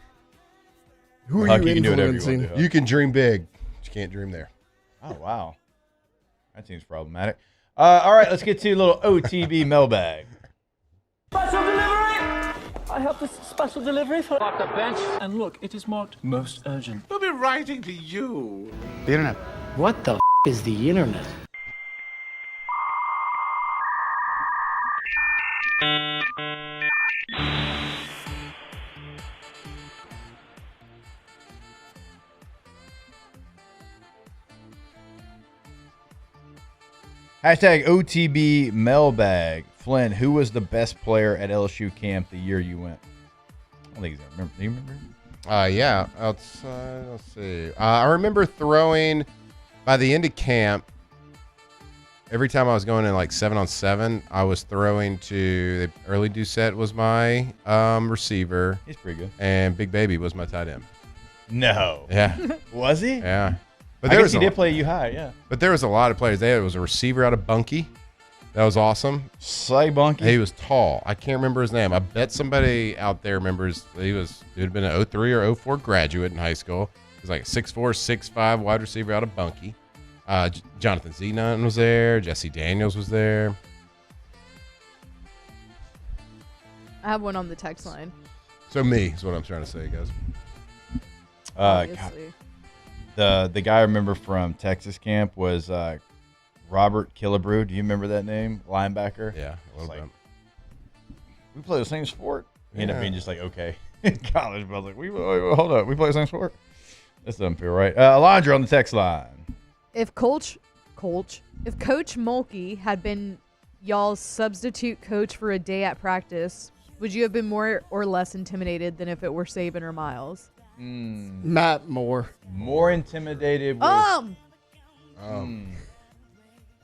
Who are Huck, you can do whatever you influencing? want to do. You can dream big, but you can't dream there. Oh, wow. That seems problematic. All right, let's get to a little OTB mailbag. Special delivery! I have this special delivery for Off the Bench. And look, it is marked most urgent. We'll be writing to you. The internet. What the is the internet? Hashtag OTB mailbag. Flynn, who was the best player at LSU camp the year you went? I don't think he's remember. Do you remember? Yeah. Let's see. I remember throwing by the end of camp. Every time I was going in like 7-on-7, I was throwing to Early Doucette was my receiver. He's pretty good. And Big Baby was my tight end. No. Yeah. Was he? Yeah. But I guess he did play you high, yeah. But there was a lot of players. There was a receiver out of Bunkie. That was awesome. Slay Bunkie. He was tall. I can't remember his name. I bet somebody out there remembers. He would have been an 03 or 04 graduate in high school. He was like a 6'4", 6'5" wide receiver out of Bunkie. Jonathan Zenon was there. Jesse Daniels was there. I have one on the text line. So me is what I'm trying to say, guys. Obviously. The guy I remember from Texas camp was Robert Killebrew. Do you remember that name? Linebacker. Yeah, a little bit. We play the same sport. He ended up being just like, okay, in college. But I was like, hold up, we play the same sport. This doesn't feel right. Alondra on the text line. If Coach Mulkey had been y'all's substitute coach for a day at practice, would you have been more or less intimidated than if it were Saban or Miles? Matt Moore. More intimidated with...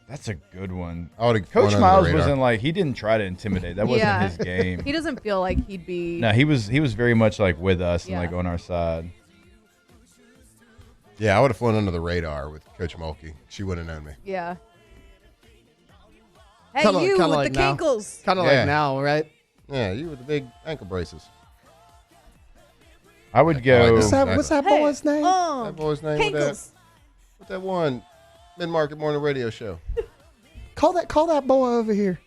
That's a good one. Coach Miles wasn't like, he didn't try to intimidate. That wasn't Yeah. his game. He doesn't feel like he'd be. No, he was very much like with us and Yeah. like on our side. Yeah, I would have flown under the radar with Coach Mulkey. She wouldn't have known me. Yeah. Hey, Kinda- you kinda with like the now. kinkles. Kind of Yeah. like now, right? Yeah, you with the big ankle braces. I would go. What's that Hey, boy's name? That boy's name with Kinkles. that one mid-market morning radio show. Call that boy over here.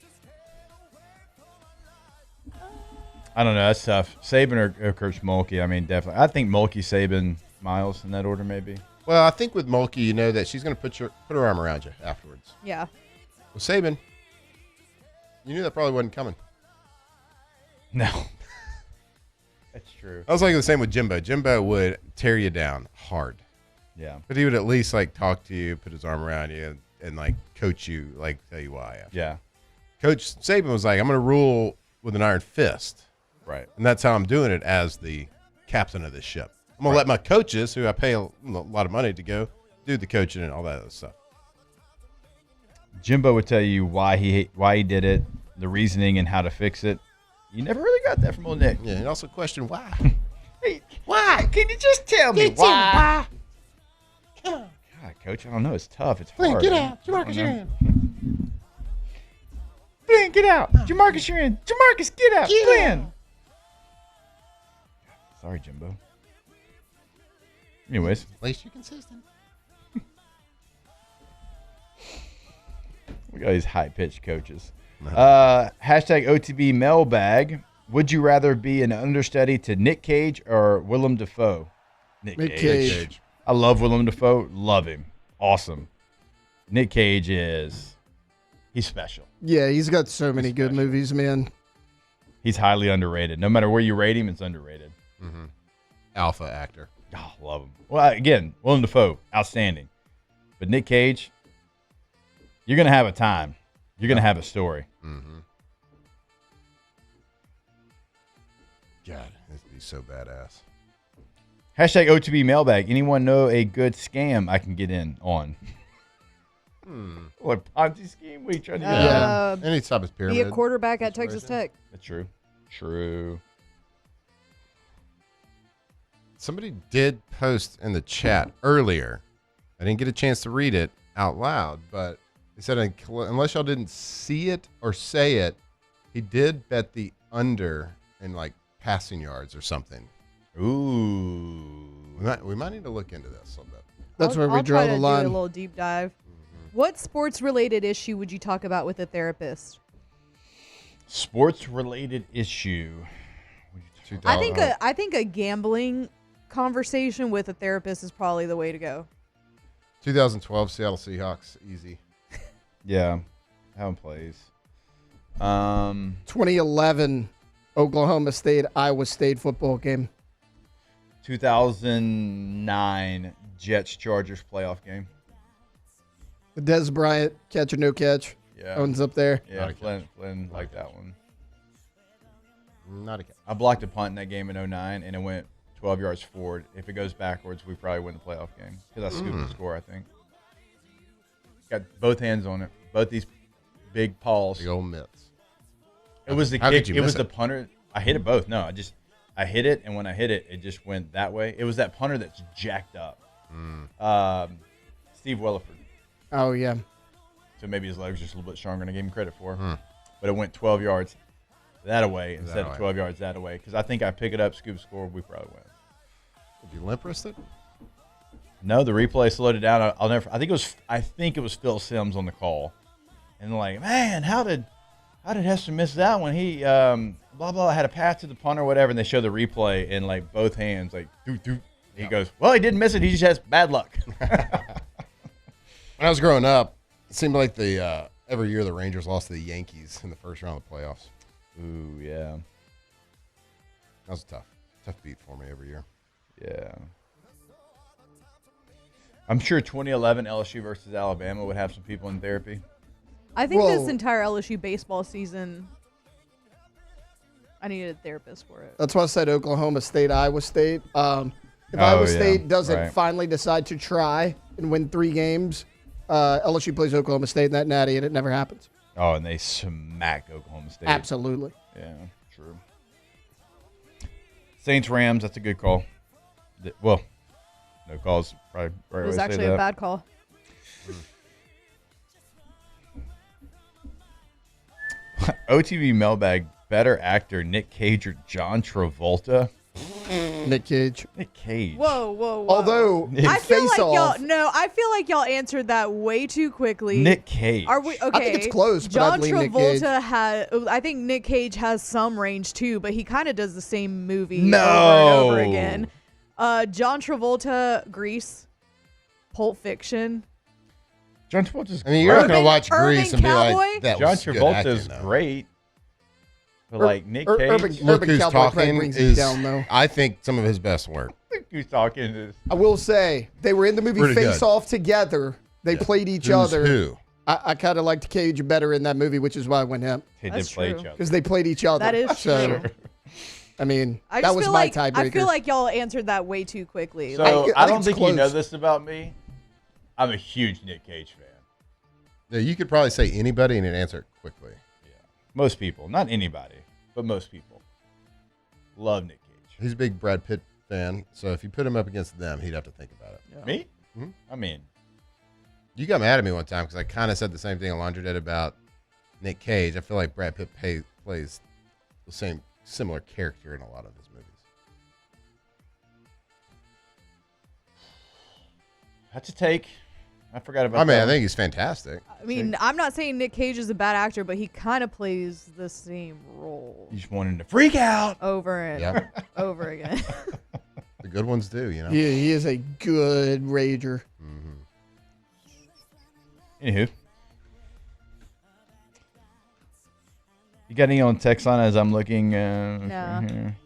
I don't know. That's tough. Saban or Coach Mulkey. I mean, definitely. I think Mulkey, Saban, Miles in that order, maybe. Well, I think with Mulkey, you know that she's going to put her arm around you afterwards. Yeah. With Saban, you knew that probably wasn't coming. No. That's true. I was like the same with Jimbo. Jimbo would tear you down hard. Yeah. But he would at least like talk to you, put his arm around you, and like coach you, like tell you why. After. Yeah. Coach Saban was like, I'm going to rule with an iron fist. Right. And that's how I'm doing it as the captain of this ship. I'm going to let my coaches, who I pay a lot of money to go, do the coaching and all that other stuff. Jimbo would tell you why he did it, the reasoning, and how to fix it. You never really got that from old Nick. Yeah, and also question why. Hey, why? Can you just tell me why? Come on. God, Coach, I don't know. It's tough. It's Flynn, hard. get out. Jamarcus, you're in. Flynn, get out. Jamarcus, you're in. Jamarcus, get out. Flynn. Sorry, Jimbo. Anyways. At least you're consistent. We got these high-pitched coaches. Hashtag OTB mailbag. Would you rather be an understudy to Nick Cage or Willem Dafoe? Nick Cage. I love Willem Dafoe. Love him. Awesome. Nick Cage he's special. Yeah, he's got so many good movies, man. He's highly underrated. No matter where you rate him, it's underrated. Mm-hmm. Alpha actor. Oh, love him. Well, again, Willem Dafoe, outstanding. But Nick Cage, you're going to have a time. You're going to have a story. Mm-hmm. God, this would be so badass. Hashtag OTB mailbag. Anyone know a good scam I can get in on? What, Ponzi scheme? What are you trying to get Yeah. Any type of pyramid. Be a quarterback at Texas Tech. That's true. True. Somebody did post in the chat earlier. I didn't get a chance to read it out loud, but he said, unless y'all didn't see it or say it, he did bet the under in like passing yards or something. Ooh. We might need to look into this a little bit. That's where we I'll draw try the to line. do a little deep dive. What sports-related issue would you talk about with a therapist? Sports-related issue. I think a gambling conversation with a therapist is probably the way to go. 2012 Seattle Seahawks, easy. Yeah, how it plays. 2011 Oklahoma State, Iowa State football game. 2009 Jets-Chargers playoff game. The Des Bryant catch or no catch. Yeah. Owens up there. Yeah, Flynn liked that one. Not a catch. I blocked a punt in that game in 2009, and it went 12 yards forward. If it goes backwards, we probably win the playoff game because I scooped the score, I think. Got both hands on it. Both these big paws. Big old mitts. It was the How kick. could you It was miss the punter. I hit it both. No, I hit it, and when I hit it, it just went that way. It was that punter that's jacked up. Steve Williford. Oh, yeah. So maybe his legs just a little bit stronger than I gave him credit for. But it went 12 yards that away instead of 12 yards that away. Because I think I pick it up, scoop score, we probably win. Did you limp wrist it? No, the replay slowed it down. I'll never. I think it was Phil Simms on the call, and like, man, how did Hester miss that one? He blah blah had a pass to the punter or whatever, and they show the replay in like both hands, like doo. He goes, well, he didn't miss it. He just has bad luck. When I was growing up, it seemed like every year the Rangers lost to the Yankees in the first round of the playoffs. Ooh, yeah. That was a tough beat for me every year. Yeah. I'm sure 2011 LSU versus Alabama would have some people in therapy. I think this entire LSU baseball season, I needed a therapist for it. That's why I said Oklahoma State, Iowa State. If Iowa State doesn't finally decide to try and win 3 games, LSU plays Oklahoma State in that natty, and it never happens. Oh, and they smack Oklahoma State. Absolutely. Yeah, true. Saints Rams, that's a good call. Well, no calls. Probably right. It was actually a bad call. OTB mailbag, better actor, Nick Cage or John Travolta? Nick Cage. Nick Cage. Whoa. Although, I feel like Face-Off- I feel like y'all answered that way too quickly. Nick Cage. Are we okay? I think it's close, but John I'd lean Nick Cage. Travolta had. I think Nick Cage has some range too, but he kind of does the same movie No. over and over again. John Travolta, Grease, Pulp Fiction. John Travolta's I mean, you're not going to watch Urban Grease and be Cowboy? like, that John was good Travolta's acting, though. great. But like Nick Cage. Look Who's Cowboy probably Talking brings it is, down, though. I think, some of his best work. Look Who's Talking is. I will say they were in the movie Pretty good. Face Off together. They played each Who's other. who? I kind of liked Cage better in that movie, which is why I went him. They That's did play true. each other. Because they played each other. That is so, true. I mean, I that just was feel my like tiebreaker. I feel like y'all answered that way too quickly. So I I think don't it's think you know close. this about me. I'm a huge Nick Cage fan. Yeah, you could probably say anybody and it'd answer it quickly. Most people, not anybody, but most people love Nick Cage. He's a big Brad Pitt fan, so if you put him up against them, he'd have to think about it. Me? Hmm? I mean, You got mad at me one time because I kind of said the same thing Alondra did about Nick Cage. I feel like Brad Pitt plays the similar character in a lot of his movies. that's a take. I forgot about I mean, that. I think he's fantastic. I mean, I'm not saying Nick Cage is a bad actor, but he kind of plays the same role You just wanted to freak out. over and Yeah. over again. The good ones do, you know? Yeah, he is a good rager. Anywho. You got any on text on as I'm looking? No. Here?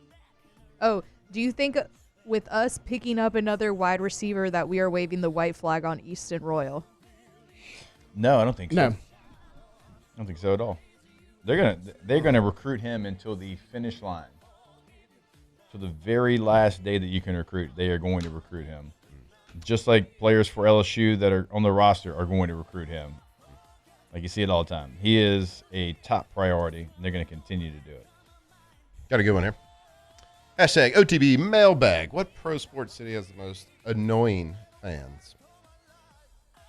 Oh, do you think with us picking up another wide receiver that we are waving the white flag on Easton Royal? No, I don't think so. No. I don't think so at all. They're gonna recruit him until the finish line. To the very last day that you can recruit, they are going to recruit him. Just like players for LSU that are on the roster are going to recruit him. Like you see it all the time. He is a top priority, and they're going to continue to do it. Got a good one here. Hashtag OTB mailbag. What pro sports city has the most annoying fans?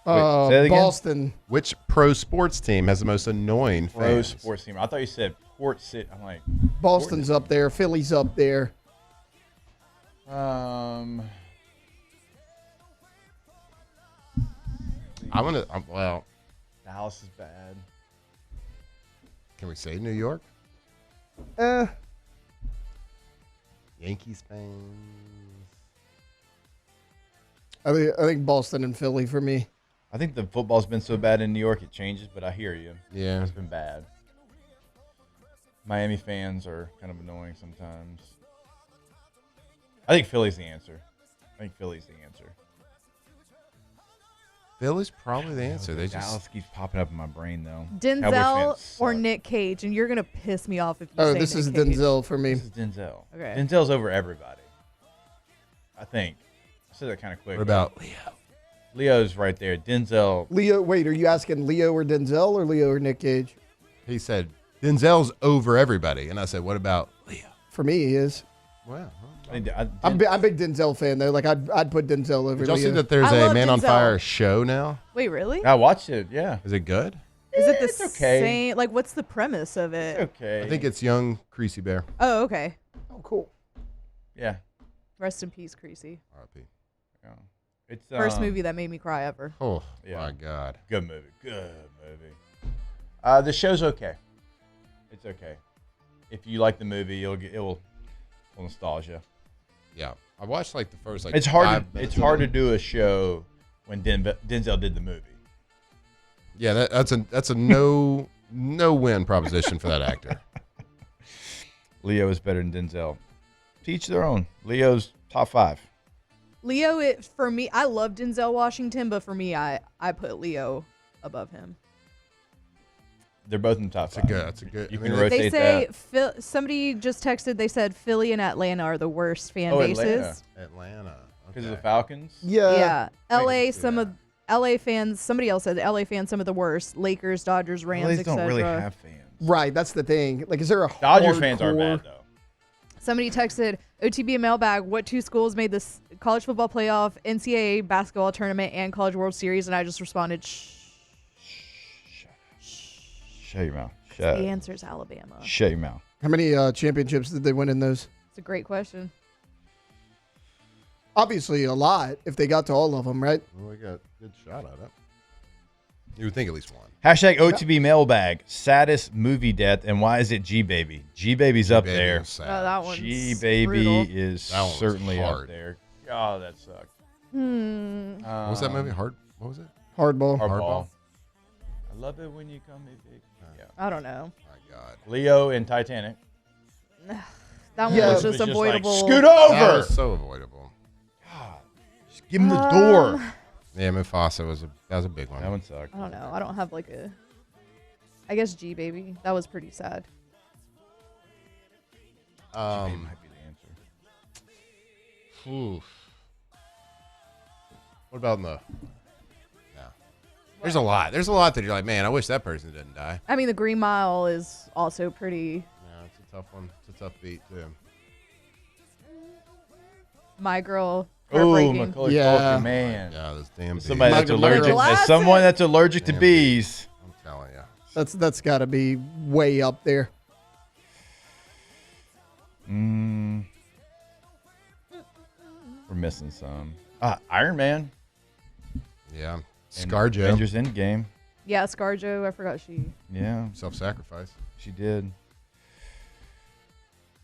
Wait, say that again? Boston. Which pro sports team has the most annoying Pro fans? sports team. I thought you said Port City. I'm like, Boston's up there. Philly's up there. Well, Dallas is bad. can we say New York? Yankees fans. I think Boston and Philly for me. I think the football's been so bad in New York it changes, but I hear you. Yeah. It's been bad. Miami fans are kind of annoying sometimes. I think Philly's the answer. Philly's probably the answer. They Dallas just keeps popping up in my brain though. Cowboys Denzel fans or suck. Nick Cage, and you're gonna piss me off if you Oh, say this Nick is Cage. Denzel for me. This is Denzel. Okay. Denzel's over everybody. I think. I said that kind of quick. What about Leo? Leo's right there. Denzel. Leo, wait, are you asking Leo or Denzel or Leo or Nick Cage? He said Denzel's over everybody, and I said, "What about Leo?" For me, he is. Wow. I'm a big Denzel fan though. Like I'd put Denzel over Did y'all Leo. see that there's I a love Man on Denzel. Fire show now? Wait, really? I watched it. Yeah. Is it good? Is it the It's okay. same? Like, what's the premise of it? Okay. I think it's young Creasy Bear. Oh, okay. Oh, cool. Yeah. Rest in peace, Creasy. R.I.P. Yeah. It's First movie that made me cry ever. Oh Yeah. my God. Good movie. Good movie. The show's okay. It's okay. If you like the movie, it will nostalgia. Yeah, I watched like the first It's hard. 5 It's minutes hard of to it. do a show when Denzel did the movie. Yeah, that's a no win proposition for that actor. Leo is better than Denzel. To each their own. Leo's top 5. Leo, for me, I love Denzel Washington, but for me, I put Leo above him. They're both in the top 5. That's a good. You I can mean, rotate They say that. somebody just texted. They said Philly and Atlanta are the worst fan Oh, bases. Atlanta. Atlanta. Because of the Falcons? Yeah. Yeah, I LA. can see Some that. of LA fans, somebody else said LA fans, some of the worst. Lakers, Dodgers, Rams, etc. Don't really have fans. Right, that's the thing. Like, is there a Dodgers fans are bad, though. Somebody texted OTB mailbag, what 2 schools made this college football playoff, NCAA basketball tournament, and College World Series? And I just responded, Shut your mouth. The answer is Alabama. Shut your mouth. How many championships did they win in those? It's a great question. Obviously, a lot if they got to all of them, right? Well, we got a good shot at it. You would think at least one. Hashtag OTB mailbag. Saddest movie death, and why is it G-Baby? G-Baby's up there. That one's G-Baby brutal. is That one was certainly up hard. there. Oh, that sucked. What was that movie? What was it? Hardball. Hardball. I love it when you call me big. Yeah. I don't know. My God. Leo and Titanic. That one was just avoidable. Like, scoot over. That was so avoidable. God, just give him the door. Yeah, Mufasa that was a big one. That one sucked. I don't know. I don't have like a. I guess G-Baby. That was pretty sad. G-Baby might be the answer. Oof. What about in the? No. There's a lot. There's a lot that you're like, man, I wish that person didn't die. I mean, the Green Mile is also pretty. Yeah, it's a tough one. It's a tough beat too. My Girl. Oh, Heartbreaking. Macaulay Yeah. Culkin, man. Yeah, those damn bees. Somebody that's Michael allergic. Myers. As someone that's allergic to Damn bees. I'm telling you. That's got to be way up there. We're missing some. Iron Man. Yeah. And ScarJo. Avengers Endgame. Yeah, ScarJo. I forgot she. Yeah, Self-sacrifice. she did.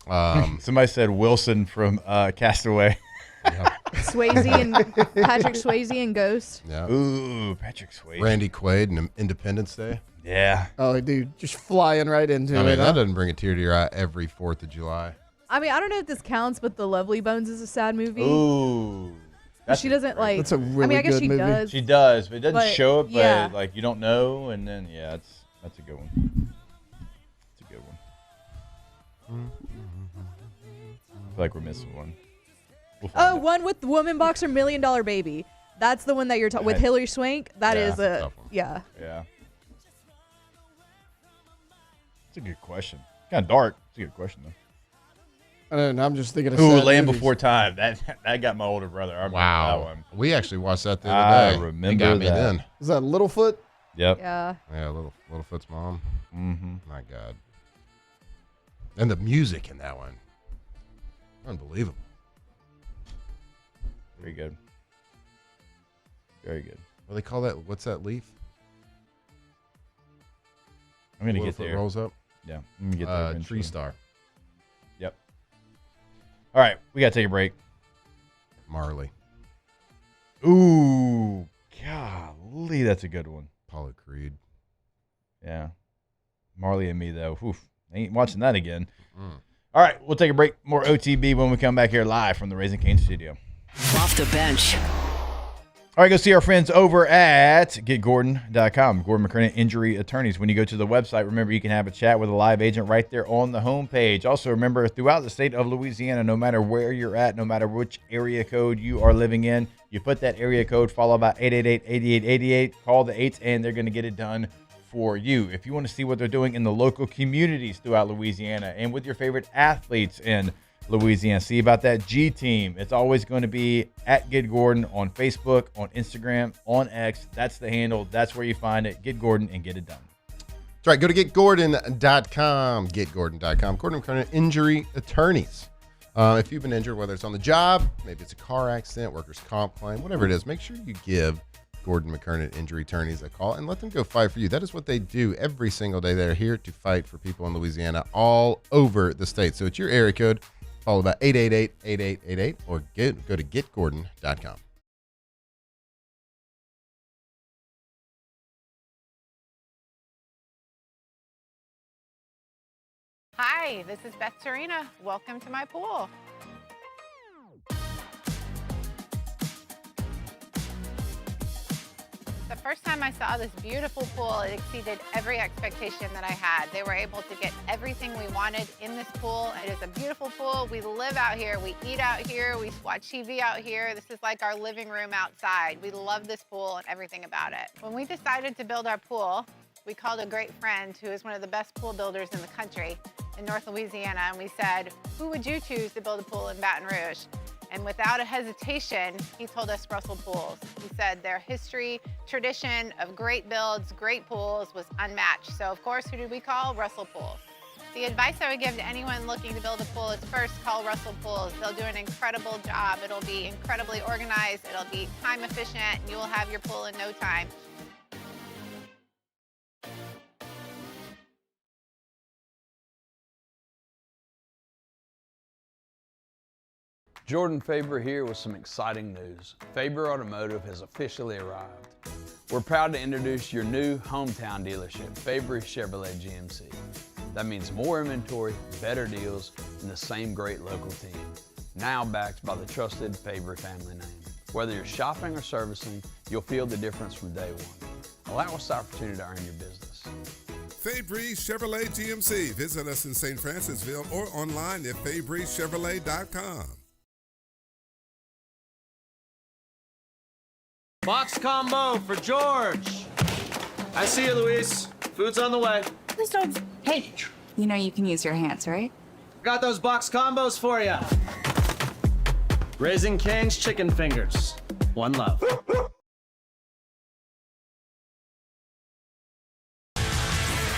Um, Somebody said Wilson from Castaway. yeah. Swayze and Patrick Swayze and Ghost. Yeah. Ooh, Patrick Swayze. Randy Quaid and Independence Day. Yeah. Oh, dude, just flying right into I it. mean, huh? that doesn't bring a tear to your eye every 4th of July. I mean, I don't know if this counts, but The Lovely Bones is a sad movie. Ooh. She doesn't like. That's a really I mean, I guess good she movie. does. She does, but it doesn't But, show it. But yeah. like you don't know, and then that's a good one. It's a good one. I feel like we're missing one. We'll find it. One with the Woman Boxer $1 Million Baby. That's the one that you're talking with Hilary Swank. That Yeah, is that's a a tough one. yeah. Yeah. It's a good question. Kind of dark. It's a good question though. I don't know. I'm just thinking of Ooh, sad Land movies. Before Time. That got my older brother. I remember that one. We actually watched that the I other day. remember It got me that. then. Is that Littlefoot? Yep. Yeah. Yeah, Littlefoot's mom. Mm-hmm. My God. And the music in that one. Unbelievable. Very good. Very good. What do they call that? What's that leaf? I'm gonna get Littlefoot there. rolls up. Yeah, I'm gonna get there. eventually. Tree star. Yep. All right, we gotta take a break. Marley. Ooh, golly, that's a good one. Apollo Creed. Yeah. Marley and Me, though. Oof, ain't watching that again. Mm. All right, we'll take a break. More OTB when we come back here live from the Raising Cane's studio. Off the bench. All right, go see our friends over at GetGordon.com. Gordon McKernan Injury Attorneys. When you go to the website, remember you can have a chat with a live agent right there on the homepage. Also, remember, throughout the state of Louisiana, no matter where you're at, no matter which area code you are living in, you put that area code, followed by 888-8888, call the 8s, and they're going to get it done for you. If you want to see what they're doing in the local communities throughout Louisiana and with your favorite athletes in Louisiana, see about that G team. It's always going to be at Get Gordon on Facebook, on Instagram, on X. That's the handle. That's where you find it. Get Gordon and get it done. That's right. Go to getgordon.com. Getgordon.com. Gordon McKernan Injury Attorneys. If you've been injured, whether it's on the job, maybe it's a car accident, workers' comp claim, whatever it is, make sure you give Gordon McKernan Injury Attorneys a call and let them go fight for you. That is what they do every single day. They're here to fight for people in Louisiana all over the state. So it's your area code, followed by 888-8888, or go to getgordon.com. Hi, this is Beth Serena. Welcome to my pool. The First time I saw this beautiful pool, it exceeded every expectation that I had. They were able to get everything we wanted in this pool. It is a beautiful pool. We live out here, we eat out here, we watch TV out here. This is like our living room outside. We love this pool and everything about it. When we decided to build our pool, we called a great friend who is one of the best pool builders in the country in North Louisiana, and we said, who would you choose to build a pool in Baton Rouge? And without a hesitation, he told us Russell Pools. He said their history, tradition of great builds, great pools was unmatched. So of course, who did we call? Russell Pools. The advice I would give to anyone looking to build a pool is first call Russell Pools. They'll do an incredible job. It'll be incredibly organized. It'll be time efficient. And you will have your pool in no time. Jordan Faber here with some exciting news. Faber Automotive has officially arrived. We're proud to introduce your new hometown dealership, Faber Chevrolet GMC. That means more inventory, better deals, and the same great local team. Now backed by the trusted Faber family name. Whether you're shopping or servicing, you'll feel the difference from day one. Allow us the opportunity to earn your business. Fabre Chevrolet GMC. Visit us in St. Francisville or online at FabreChevrolet.com. Box combo for George. I see you, Luis. Food's on the way. Please don't. Hey, you know you can use your hands, right? Got those box combos for you. Raising Cane's chicken fingers. One love.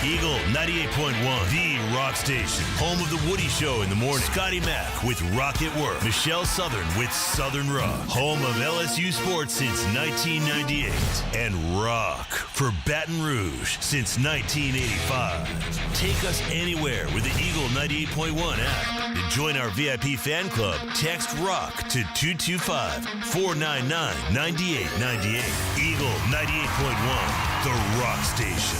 Eagle 98.1, the rock station. Home of the Woody Show in the morning. Scotty Mack with Rock at Work. Michelle Southern with Southern Rock. Home of LSU sports since 1998. And rock for Baton Rouge since 1985. Take us anywhere with the Eagle 98.1 app. To join our VIP fan club, text ROCK to 225-499-9898. Eagle 98.1, the rock station.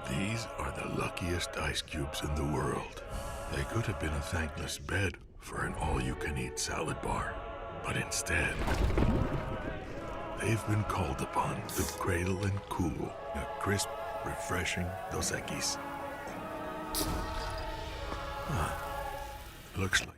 These are the luckiest ice cubes in the world. They could have been a thankless bed for an all-you-can-eat salad bar. But instead, they've been called upon to cradle and cool a crisp, refreshing Dos Equis. Looks like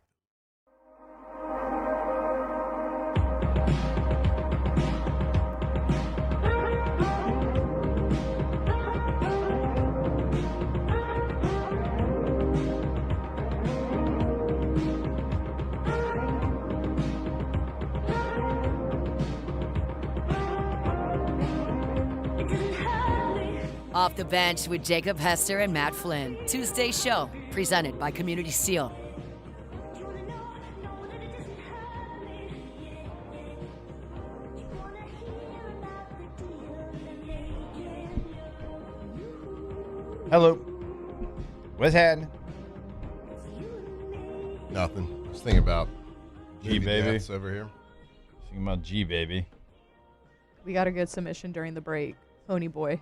Off the Bench with Jacob Hester and Matt Flynn. Tuesday show, presented by Community Seal. Hello. What's happening? Nothing. Just thinking about G baby deaths over here. Thinking about G baby. We got a good submission during the break. Pony Boy.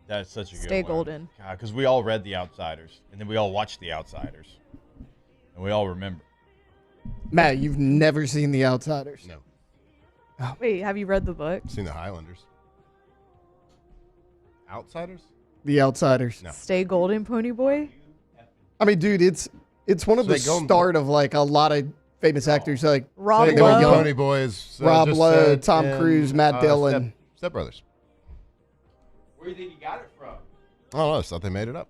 That's such a good one. Stay golden. God, because we all read The Outsiders, and then we all watched The Outsiders, and we all remember. Matt, you've never seen The Outsiders? No. Oh. Wait, have you read the book? I've seen The Highlanders. Outsiders? The Outsiders. No. Stay golden, Pony Boy? I mean, dude, it's one of the start of like a lot of famous actors like Rob they were Lowe. young. Pony Boys. Rob just Lowe, said Tom in, Cruise, Matt Dillon. Step Brothers. Where do you think you got it from? I don't know. I thought they made it up.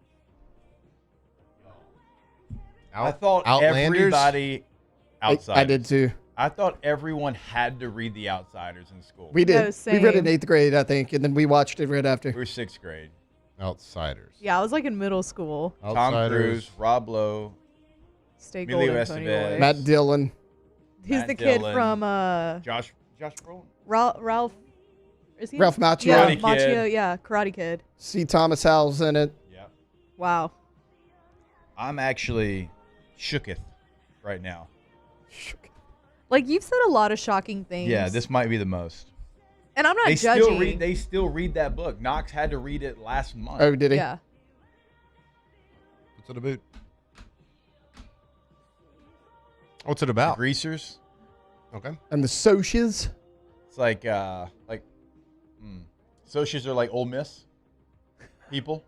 I thought Outlanders? everybody Outsiders. I did too. I thought everyone had to read The Outsiders in school. We did. No, we read it in same. 8th grade, I think, and then we watched it right after. We were 6th grade. Outsiders. Yeah, I was like in middle school. Tom Cruise, Rob Lowe, Stay Emilio golden, Pony Estevez, Boy. Matt Dillon. Who's Matt the kid Dillon, from Josh Brolin. Ralph? Is he? Ralph Macchio. Yeah, Karate Macchio. Kid. Yeah, Karate Kid. C. Thomas Howell's in it. Wow. I'm actually shooketh right now. Like you've said a lot of shocking things. Yeah, this might be the most. And I'm not They judging. they still read that book. Knox had to read it last month. Oh, did he? Yeah. What's in the boot? What's it about? The Greasers. Okay. And the Socias. It's like Socias are like Ole Miss people.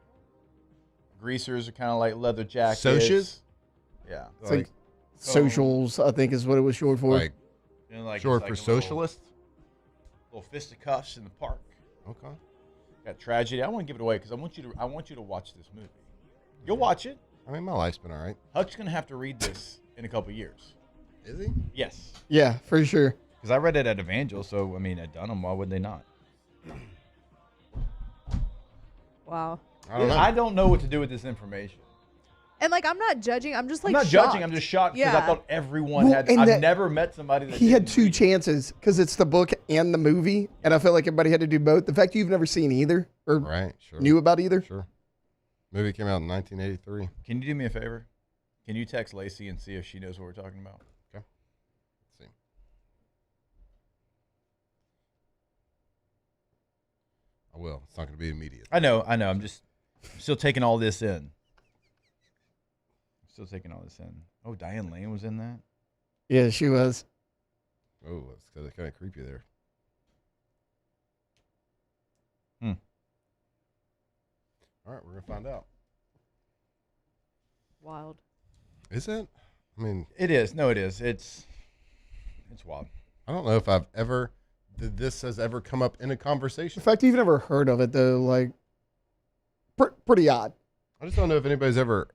Greasers are kind of like leather jackets. Socias? Yeah. It's like socials, I think is what it was short for. Like, short for socialist? Little fisticuffs in the park. Okay. Got tragedy. I want to give it away because I want you to watch this movie. You'll watch it. I mean, my life's been all right. Huck's gonna have to read this in a couple years. Is he? Yes. Yeah, for sure. Because I read it at Evangel, so I mean, at Dunham, why would they not? Wow. I don't know what to do with this information. And like, I'm not judging. I'm just like, I'm not shocked. judging. I'm just shocked because Yeah. I thought everyone Well, had. and I've never met somebody that He had two chances because it's the book and the movie, and I feel like everybody had to do both. The fact you've never seen either or knew about either. Sure. Movie came out in 1983. Can you do me a favor? Can you text Lacey and see if she knows what we're talking about? Okay. Let's see. I will. It's not going to be immediate. I know. I'm still taking all this in. Oh, Diane Lane was in that? Yeah, she was. Oh, that's kind of creepy there. All right, we're going to find out. Wild. Is it? I mean, it is. No, it is. It's wild. I don't know if this has ever come up in a conversation. The fact you've never heard of it, though, like, pretty odd. I just don't know if anybody's ever.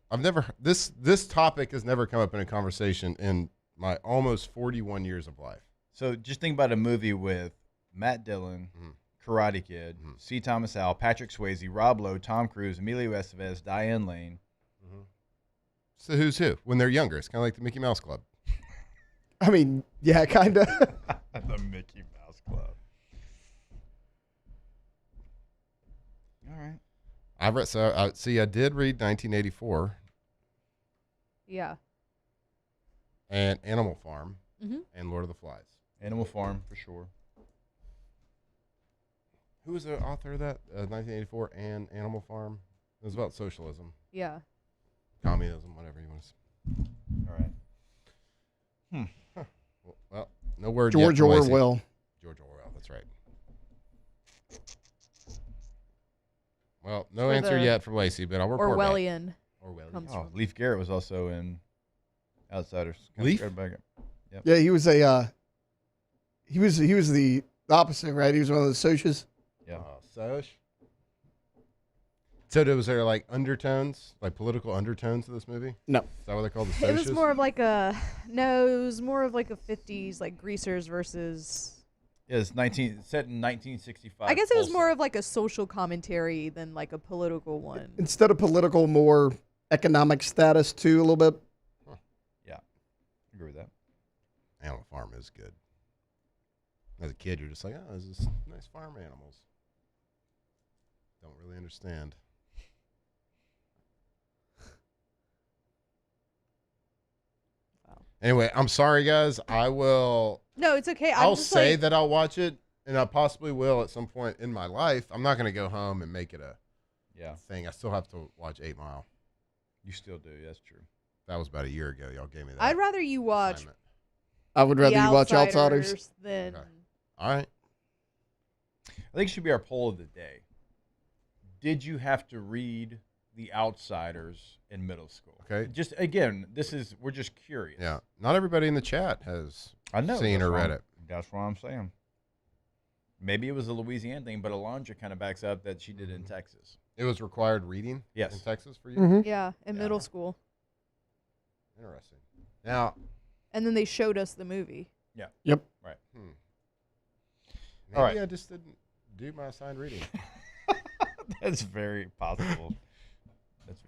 This topic has never come up in a conversation in my almost 41 years of life. So just think about a movie with Matt Dillon, Karate Kid, C. Thomas Howell, Patrick Swayze, Rob Lowe, Tom Cruise, Emilio Estevez, Diane Lane. So who's who? When they're younger, it's kind of like the Mickey Mouse Club. I mean, yeah, kind of. The Mickey Mouse Club. All right. I did read 1984. Yeah. And Animal Farm Mhm. and Lord of the Flies. Animal Farm for sure. Who was the author of that? 1984 and Animal Farm. It was about socialism. Yeah. Communism, whatever you want to say. All right. Well, no word George yet from Lacey. Orwell. George Orwell, that's right. Well, no For answer the yet from Lacey, but I'll report Orwellian. Orwellian. comes Oh, from. Leif Garrett was also in Outsiders. Leif? Yep. Yeah, he was a. He was the opposite, right? He was one of the socias. Yeah. Soch. So was there like undertones, like political undertones to this movie? No. Is that what they call the socias? It was more of like a 50s like Greasers versus. It's set in 1965. I guess it was Tulsa. more of like a social commentary than like a political one. Instead of political, more economic status too, a little bit. Yeah, agree with that. Animal Farm is good. As a kid, you're just like, oh, this is nice farm animals. Don't really understand. Anyway, I'm sorry, guys. I will. No, it's okay. I'll say that I'll watch it, and I possibly will at some point in my life. I'm not going to go home and make it a thing. I still have to watch 8 Mile. You still do. That's true. That was about a year ago. Y'all gave me that. I'd rather you watch. assignment. I would rather you watch Outsiders. Than. Okay. All right. I think it should be our poll of the day. Did you have to read The Outsiders in middle school? Okay. Just again, we're just curious. Yeah. Not everybody in the chat has seen or read it. That's what I'm saying. Maybe it was a Louisiana thing, but Alondra kind of backs up that she did it in Texas. It was required reading Yes. in Texas for you? Mm-hmm. Yeah, in middle school. Interesting. Now, And then they showed us the movie. Yeah. Yep. Right. Maybe All right. I just didn't do my assigned reading. That's very possible. That's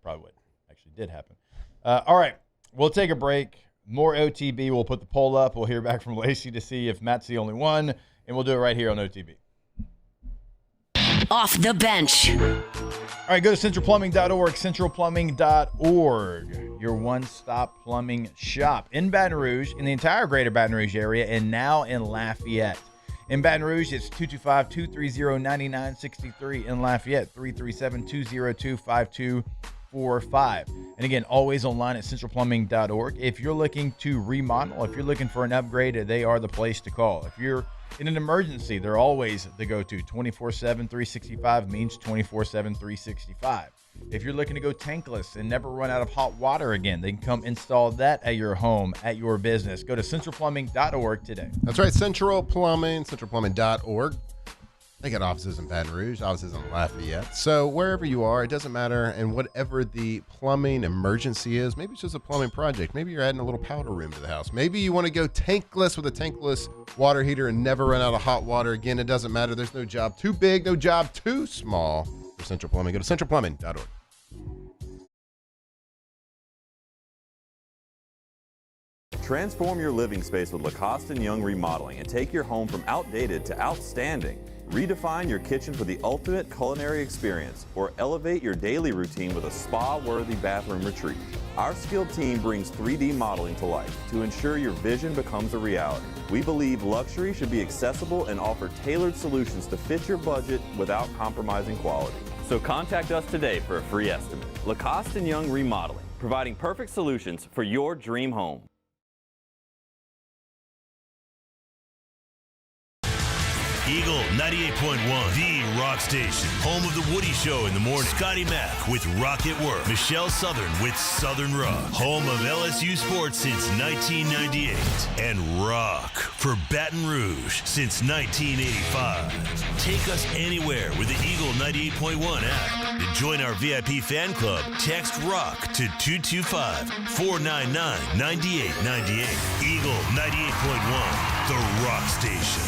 probably what actually did happen. All right. We'll take a break. More OTB. We'll put the poll up. We'll hear back from Lacey to see if Matt's the only one, and we'll do it right here on OTB. Off the bench. All right, go to centralplumbing.org, centralplumbing.org, your one-stop plumbing shop in Baton Rouge, in the entire greater Baton Rouge area, and now in Lafayette. In Baton Rouge, it's 225-230-9963. In Lafayette, 337-202-5245. And again, always online at centralplumbing.org. If you're looking to remodel, if you're looking for an upgrade, they are the place to call. If you're in an emergency, they're always the go-to. 24/7, 365 means 24/7, 365. If you're looking to go tankless and never run out of hot water again, they can come install that at your home, at your business. Go to centralplumbing.org today. That's right, Central Plumbing, centralplumbing.org. They got offices in Baton Rouge, offices in Lafayette. So wherever you are, it doesn't matter. And whatever the plumbing emergency is, maybe it's just a plumbing project. Maybe you're adding a little powder room to the house. Maybe you want to go tankless with a tankless water heater and never run out of hot water again. It doesn't matter. There's no job too big, no job too small for Central Plumbing. Go to centralplumbing.org. Transform your living space with Lacoste & Young Remodeling and take your home from outdated to outstanding. Redefine your kitchen for the ultimate culinary experience or elevate your daily routine with a spa-worthy bathroom retreat. Our skilled team brings 3D modeling to life to ensure your vision becomes a reality. We believe luxury should be accessible and offer tailored solutions to fit your budget without compromising quality. So contact us today for a free estimate. Lacoste & Young Remodeling, providing perfect solutions for your dream home. Eagle 98.1, the rock station. Home of the Woody Show in the morning. Scotty Mack with Rock at Work. Michelle Southern with Southern Rock. Home of LSU sports since 1998. And rock for Baton Rouge since 1985. Take us anywhere with the Eagle 98.1 app. To join our VIP fan club, text ROCK to 225-499-9898. Eagle 98.1, the rock station.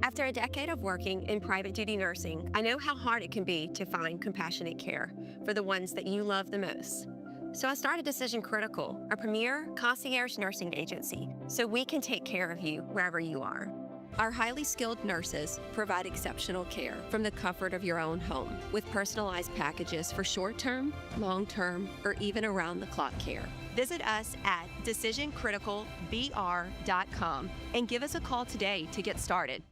After a decade of working in private duty nursing, I know how hard it can be to find compassionate care for the ones that you love the most. So I started Decision Critical, a premier concierge nursing agency, so we can take care of you wherever you are. Our highly skilled nurses provide exceptional care from the comfort of your own home with personalized packages for short-term, long-term, or even around-the-clock care. Visit us at decisioncriticalbr.com and give us a call today to get started.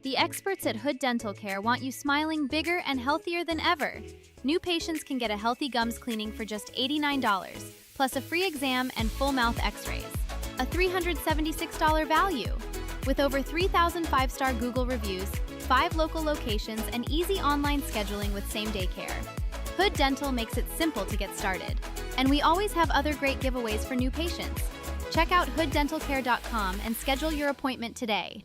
The experts at Hood Dental Care want you smiling bigger and healthier than ever. New patients can get a healthy gums cleaning for just $89, plus a free exam and full mouth x-rays. A $376 value. With over 3,000 five-star Google reviews, 5 local locations, and easy online scheduling with same-day care. Hood Dental makes it simple to get started. And we always have other great giveaways for new patients. Check out hooddentalcare.com and schedule your appointment today.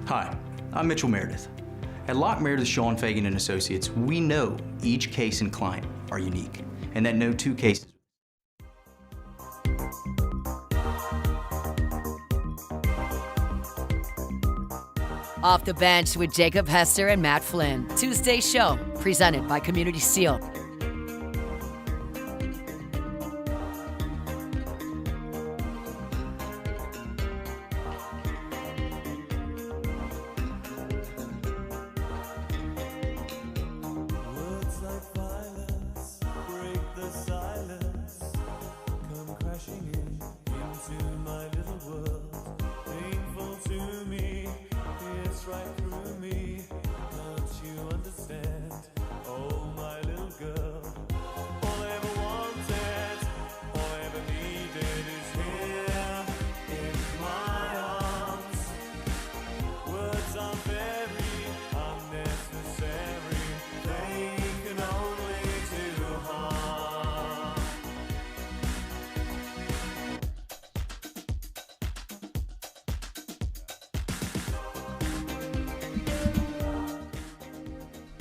Hi, I'm Mitchell Meredith. At Locke Meredith, Sean Fagan and Associates, we know each case and client are unique, and that no two cases. Off the Bench with Jacob Hester and Matt Flynn. Tuesday show, presented by Community Seal. Right through me, don't you understand? Oh, my little girl.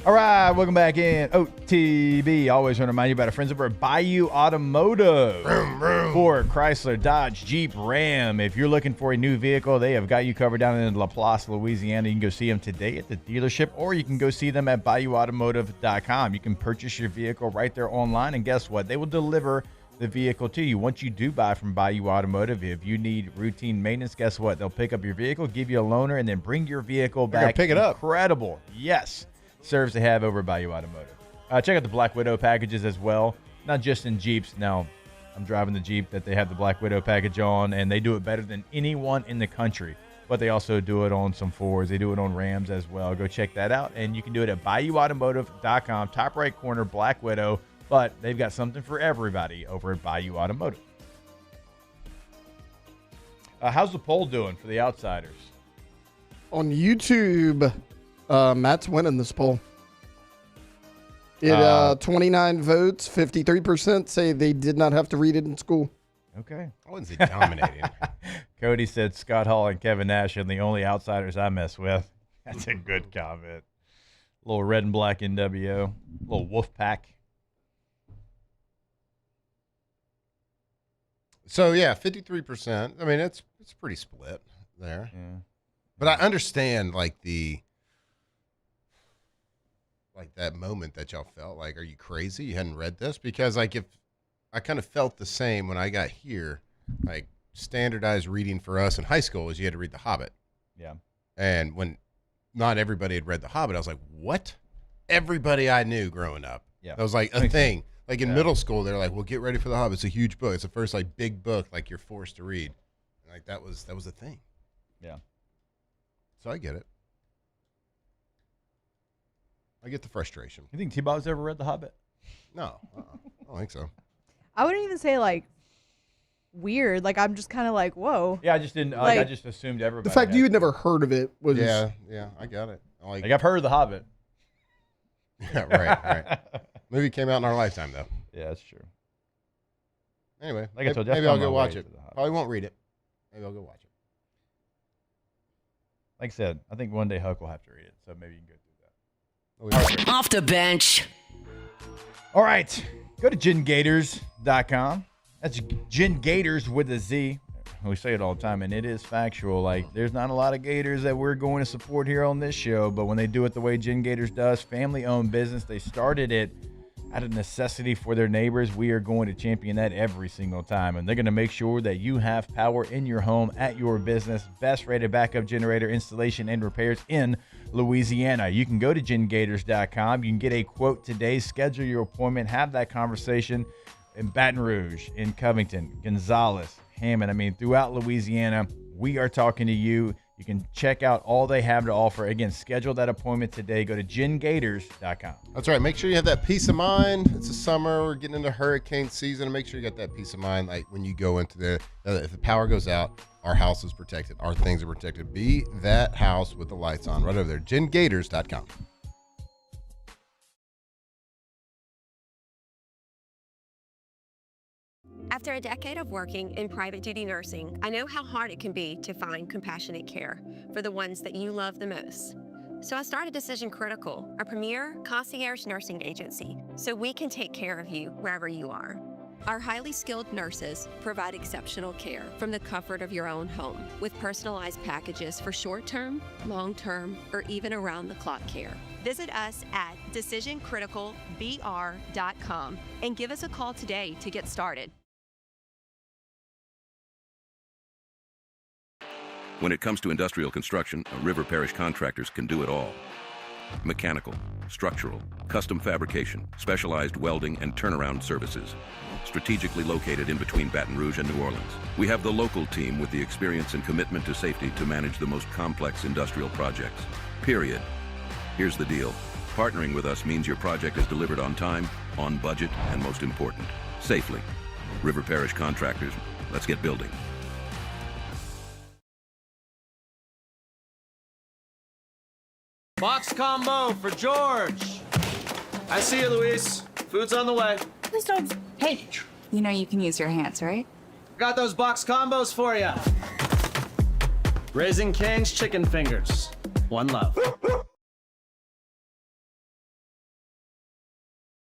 All right, welcome back in. OTB. Always want to remind you about our friends over at Bayou Automotive. Ford, Chrysler, Dodge, Jeep, Ram. If you're looking for a new vehicle, they have got you covered down in Laplace, Louisiana. You can go see them today at the dealership, or you can go see them at BayouAutomotive.com. You can purchase your vehicle right there online, and guess what? They will deliver the vehicle to you. Once you do buy from Bayou Automotive, if you need routine maintenance, guess what? They'll pick up your vehicle, give you a loaner, and then bring your vehicle back. Pick it up. Incredible. Yes. Serves to have over Bayou Automotive. Check out the Black Widow packages as well. Not just in Jeeps. Now, I'm driving the Jeep that they have the Black Widow package on, and they do it better than anyone in the country. But they also do it on some Fords. They do it on Rams as well. Go check that out. And you can do it at BayouAutomotive.com. Top right corner, Black Widow. But they've got something for everybody over at Bayou Automotive. How's the poll doing for the Outsiders? On YouTube, Matt's winning this poll. 29 votes, 53% say they did not have to read it in school. Okay. I wouldn't say dominating. Cody said Scott Hall and Kevin Nash are the only Outsiders I mess with. That's a good comment. Little red and black NWO. Little wolf pack. So, yeah, 53%. I mean, it's pretty split there. Yeah. But I understand, like that moment that y'all felt. Like, are you crazy? You hadn't read this? Because, like, if I kind of felt the same when I got here, like, standardized reading for us in high school was you had to read The Hobbit. Yeah. And when not everybody had read The Hobbit, I was like, what? Everybody I knew growing up. Yeah. That was like a thing. Like in middle school, they're like, well, get ready for The Hobbit. It's a huge book. It's the first like big book like you're forced to read. And, like that was a thing. Yeah. So I get it. I get the frustration. You think T-Bob's ever read The Hobbit? No. I don't think so. I wouldn't even say like weird. Like I'm just kind of like, whoa. Yeah, I just didn't. I just assumed everybody. The fact you had never heard of it was. Yeah, I got it. Like I've heard of The Hobbit. Yeah, right. Movie came out in our lifetime, though. Yeah, that's true. Anyway, like I told you, maybe I'll go watch it. Probably won't read it. Maybe I'll go watch it. Like I said, I think one day Huck will have to read it, so maybe you can go through that. Off the bench. All right, go to GinGators.com. That's Gin Gators with a Z. We say it all the time, and it is factual. Like, there's not a lot of Gators that we're going to support here on this show, but when they do it the way Gin Gators does, family-owned business, they started it out of necessity for their neighbors. We are going to champion that every single time, and they're going to make sure that you have power in your home, at your business. Best-rated backup generator installation and repairs in Louisiana. You can go to GinGators.com. You can get a quote today, schedule your appointment, have that conversation in Baton Rouge, in Covington, Gonzales, Hammond. I mean, throughout Louisiana, we are talking to you. You can check out all they have to offer. Again, schedule that appointment today. Go to GinGators.com. That's right. Make sure you have that peace of mind. It's the summer. We're getting into hurricane season. Make sure you got that peace of mind. Like when you go into if the power goes out, our house is protected. Our things are protected. Be that house with the lights on right over there. GinGators.com. After a decade of working in private duty nursing, I know how hard it can be to find compassionate care for the ones that you love the most. So I started Decision Critical, a premier concierge nursing agency, so we can take care of you wherever you are. Our highly skilled nurses provide exceptional care from the comfort of your own home with personalized packages for short-term, long-term, or even around-the-clock care. Visit us at decisioncriticalbr.com and give us a call today to get started. When it comes to industrial construction, River Parish Contractors can do it all. Mechanical, structural, custom fabrication, specialized welding, and turnaround services. Strategically located in between Baton Rouge and New Orleans, we have the local team with the experience and commitment to safety to manage the most complex industrial projects. Period. Here's the deal. Partnering with us means your project is delivered on time, on budget, and most important, safely. River Parish Contractors, let's get building. Box combo for George. I see you, Luis. Food's on the way. Please don't. Hey, you know you can use your hands, right? Got those box combos for you. Raising Cane's chicken fingers. One love.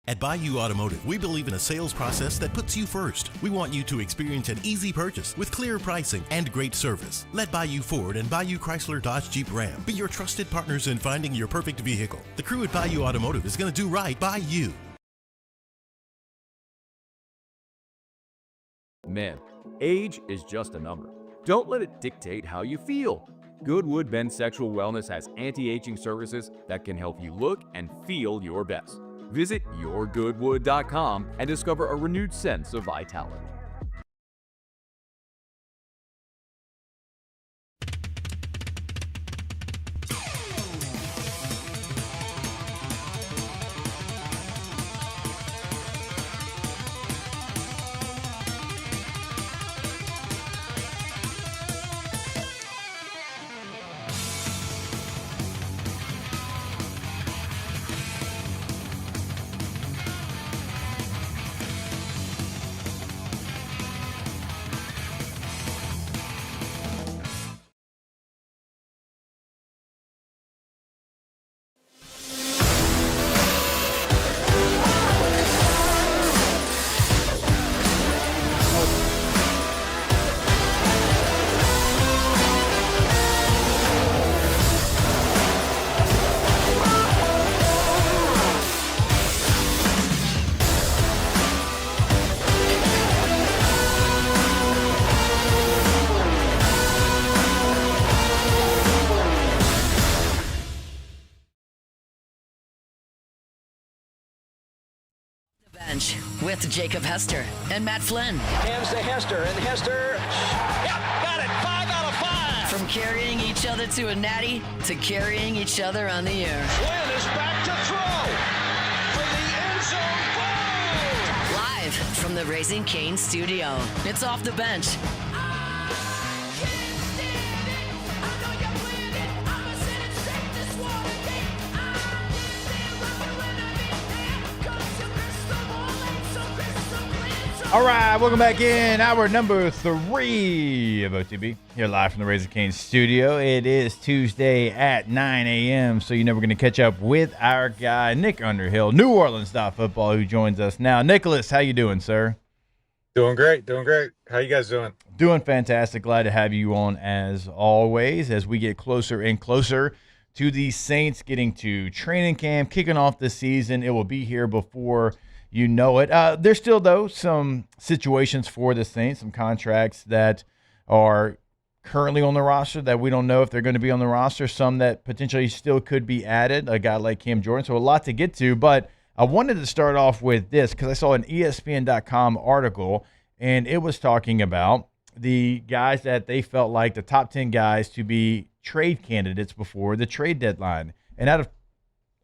At Bayou Automotive, we believe in a sales process that puts you first. We want you to experience an easy purchase with clear pricing and great service. Let Bayou Ford and Bayou Chrysler Dodge Jeep Ram be your trusted partners in finding your perfect vehicle. The crew at Bayou Automotive is going to do right by you. Men, age is just a number. Don't let it dictate how you feel. Goodwood Men's Sexual Wellness has anti-aging services that can help you look and feel your best. Visit yourgoodwood.com and discover a renewed sense of vitality. Bench with Jacob Hester and Matt Flynn. Hands to Hester, and Hester, yep, got it, 5 out of 5. From carrying each other to a natty to carrying each other on the air. Flynn is back to throw for the end zone goal. Live from the Raising Cane studio. It's Off the Bench. All right, welcome back in. Hour number 3 of OTB. Here live from the Raising Cane studio. It is Tuesday at 9 a.m., so you know we're going to catch up with our guy, Nick Underhill, New Orleans Football, who joins us now. Nicholas, how you doing, sir? Doing great, doing great. How you guys doing? Doing fantastic. Glad to have you on as always as we get closer and closer to the Saints getting to training camp, kicking off the season. It will be here before you know it. There's still, though, some situations for the Saints, some contracts that are currently on the roster that we don't know if they're going to be on the roster, some that potentially still could be added, a guy like Cam Jordan. So a lot to get to, but I wanted to start off with this because I saw an ESPN.com article, and it was talking about the guys that they felt like the top 10 guys to be trade candidates before the trade deadline. And out of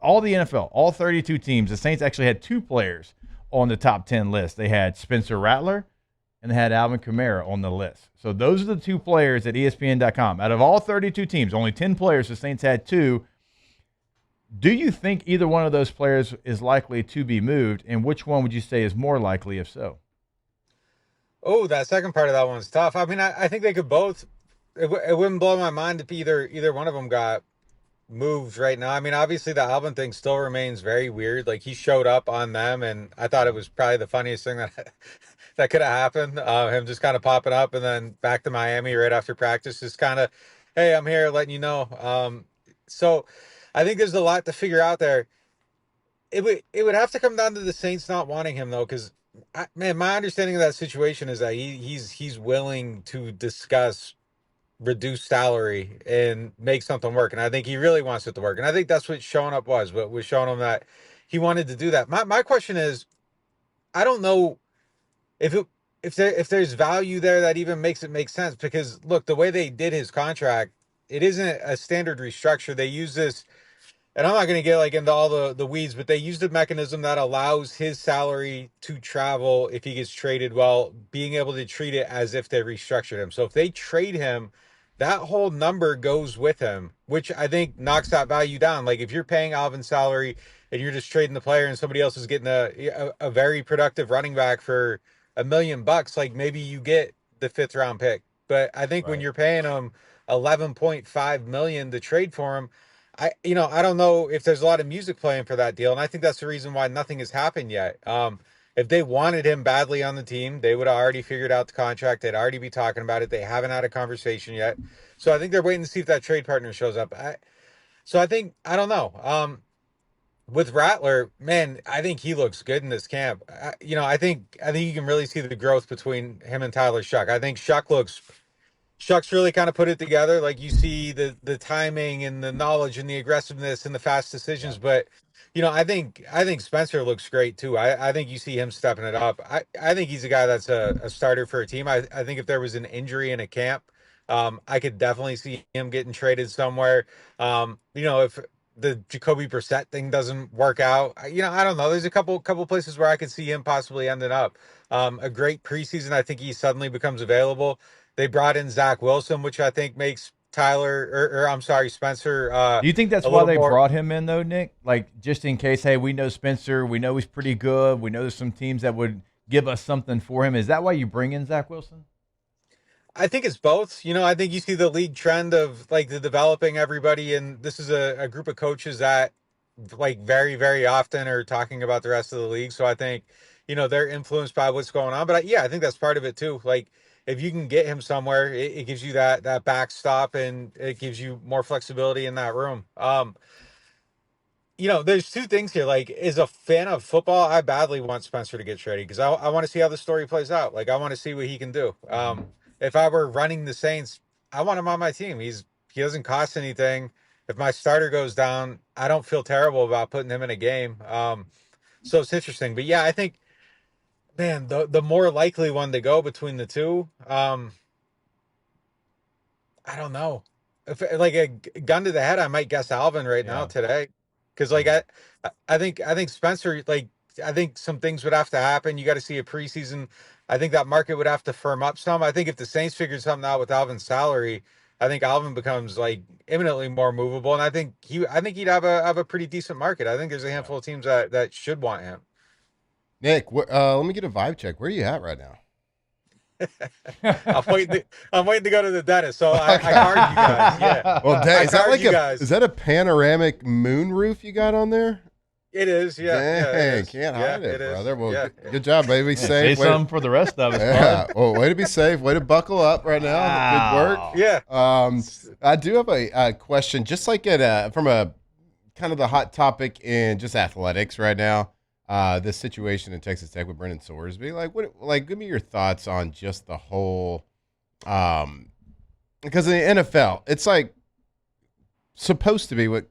all the NFL, all 32 teams, the Saints actually had 2 players on the top 10 list. They had Spencer Rattler and they had Alvin Kamara on the list. So those are the 2 players at ESPN.com. Out of all 32 teams, only 10 players, the Saints had 2. Do you think either one of those players is likely to be moved, and which one would you say is more likely if so? Oh, that second part of that one's tough. I mean, I think they could both. It wouldn't blow my mind if either one of them got moved right now. I mean, obviously the Alvin thing still remains very weird. Like, he showed up on them, and I thought it was probably the funniest thing that that could have happened. Him just kind of popping up and then back to Miami right after practice, just kind of, hey, I'm here, letting you know. So I think there's a lot to figure out there. It would have to come down to the Saints not wanting him, though, because man, my understanding of that situation is that he's willing to discuss reduced salary and make something work. And I think he really wants it to work. And I think that's what showing up was showing him that he wanted to do that. My question is, I don't know if there's value there that even makes it make sense, because look, the way they did his contract, it isn't a standard restructure. They use this, and I'm not going to get like into all the weeds, but they used a mechanism that allows his salary to travel if he gets traded, while being able to treat it as if they restructured him. So if they trade him, that whole number goes with him, which I think knocks that value down. Like, if you're paying Alvin's salary and you're just trading the player and somebody else is getting a very productive running back for $1 million, like, maybe you get the 5th round pick. But I think when you're paying him $11.5 million to trade for him, I don't know if there's a lot of music playing for that deal, and I think that's the reason why nothing has happened yet. If they wanted him badly on the team, they would have already figured out the contract. They'd already be talking about it. They haven't had a conversation yet. So I think they're waiting to see if that trade partner shows up. So I think, I don't know. With Rattler, man, I think he looks good in this camp. I think you can really see the growth between him and Tyler Shuck. I think Shuck's really kind of put it together. Like, you see the timing and the knowledge and the aggressiveness and the fast decisions. Yeah. But, I think Spencer looks great too. I think you see him stepping it up. I think he's a guy that's a starter for a team. I think if there was an injury in a camp, I could definitely see him getting traded somewhere. If the Jacoby Brissett thing doesn't work out, I don't know. There's a couple places where I could see him possibly ending up. A great preseason, I think he suddenly becomes available. They brought in Zach Wilson, which I think makes Spencer. Do you think that's why they brought him in, though, Nick? Like, just in case, hey, we know Spencer, we know he's pretty good, we know there's some teams that would give us something for him. Is that why you bring in Zach Wilson? I think it's both. I think you see the league trend of like the developing everybody, and this is a group of coaches that like very, very often are talking about the rest of the league. So I think, they're influenced by what's going on. But I think that's part of it too. Like, if you can get him somewhere, it gives you that backstop, and it gives you more flexibility in that room. There's two things here. Like, as a fan of football, I badly want Spencer to get traded because I want to see how the story plays out. Like, I want to see what he can do. If I were running the Saints, I want him on my team. He doesn't cost anything. If my starter goes down, I don't feel terrible about putting him in a game. So it's interesting. But yeah, I think, man, the more likely one to go between the two, I don't know. If like a gun to the head, I might guess Alvin right now today. Because like I think Spencer, like, I think some things would have to happen. You got to see a preseason. I think that market would have to firm up some. I think if the Saints figured something out with Alvin's salary, I think Alvin becomes like imminently more movable, and I think he'd have a pretty decent market. I think there's a handful of teams that should want him. Nick, let me get a vibe check. Where are you at right now? I'm waiting to go to the dentist, so I card you guys. Yeah. Well, dang, is that a panoramic moon roof you got on there? It is, yeah. Dang, can't hide it, brother. Well, good job, baby. Safe. Say something for the rest of us. Yeah. Well, way to be safe. Way to buckle up right now. Wow. Good work. Yeah. I do have a question, just like from a kind of the hot topic in just athletics right now. This situation in Texas Tech with Brendan Sorsby. Give me your thoughts on just the whole. Because in the NFL, it's like supposed to be what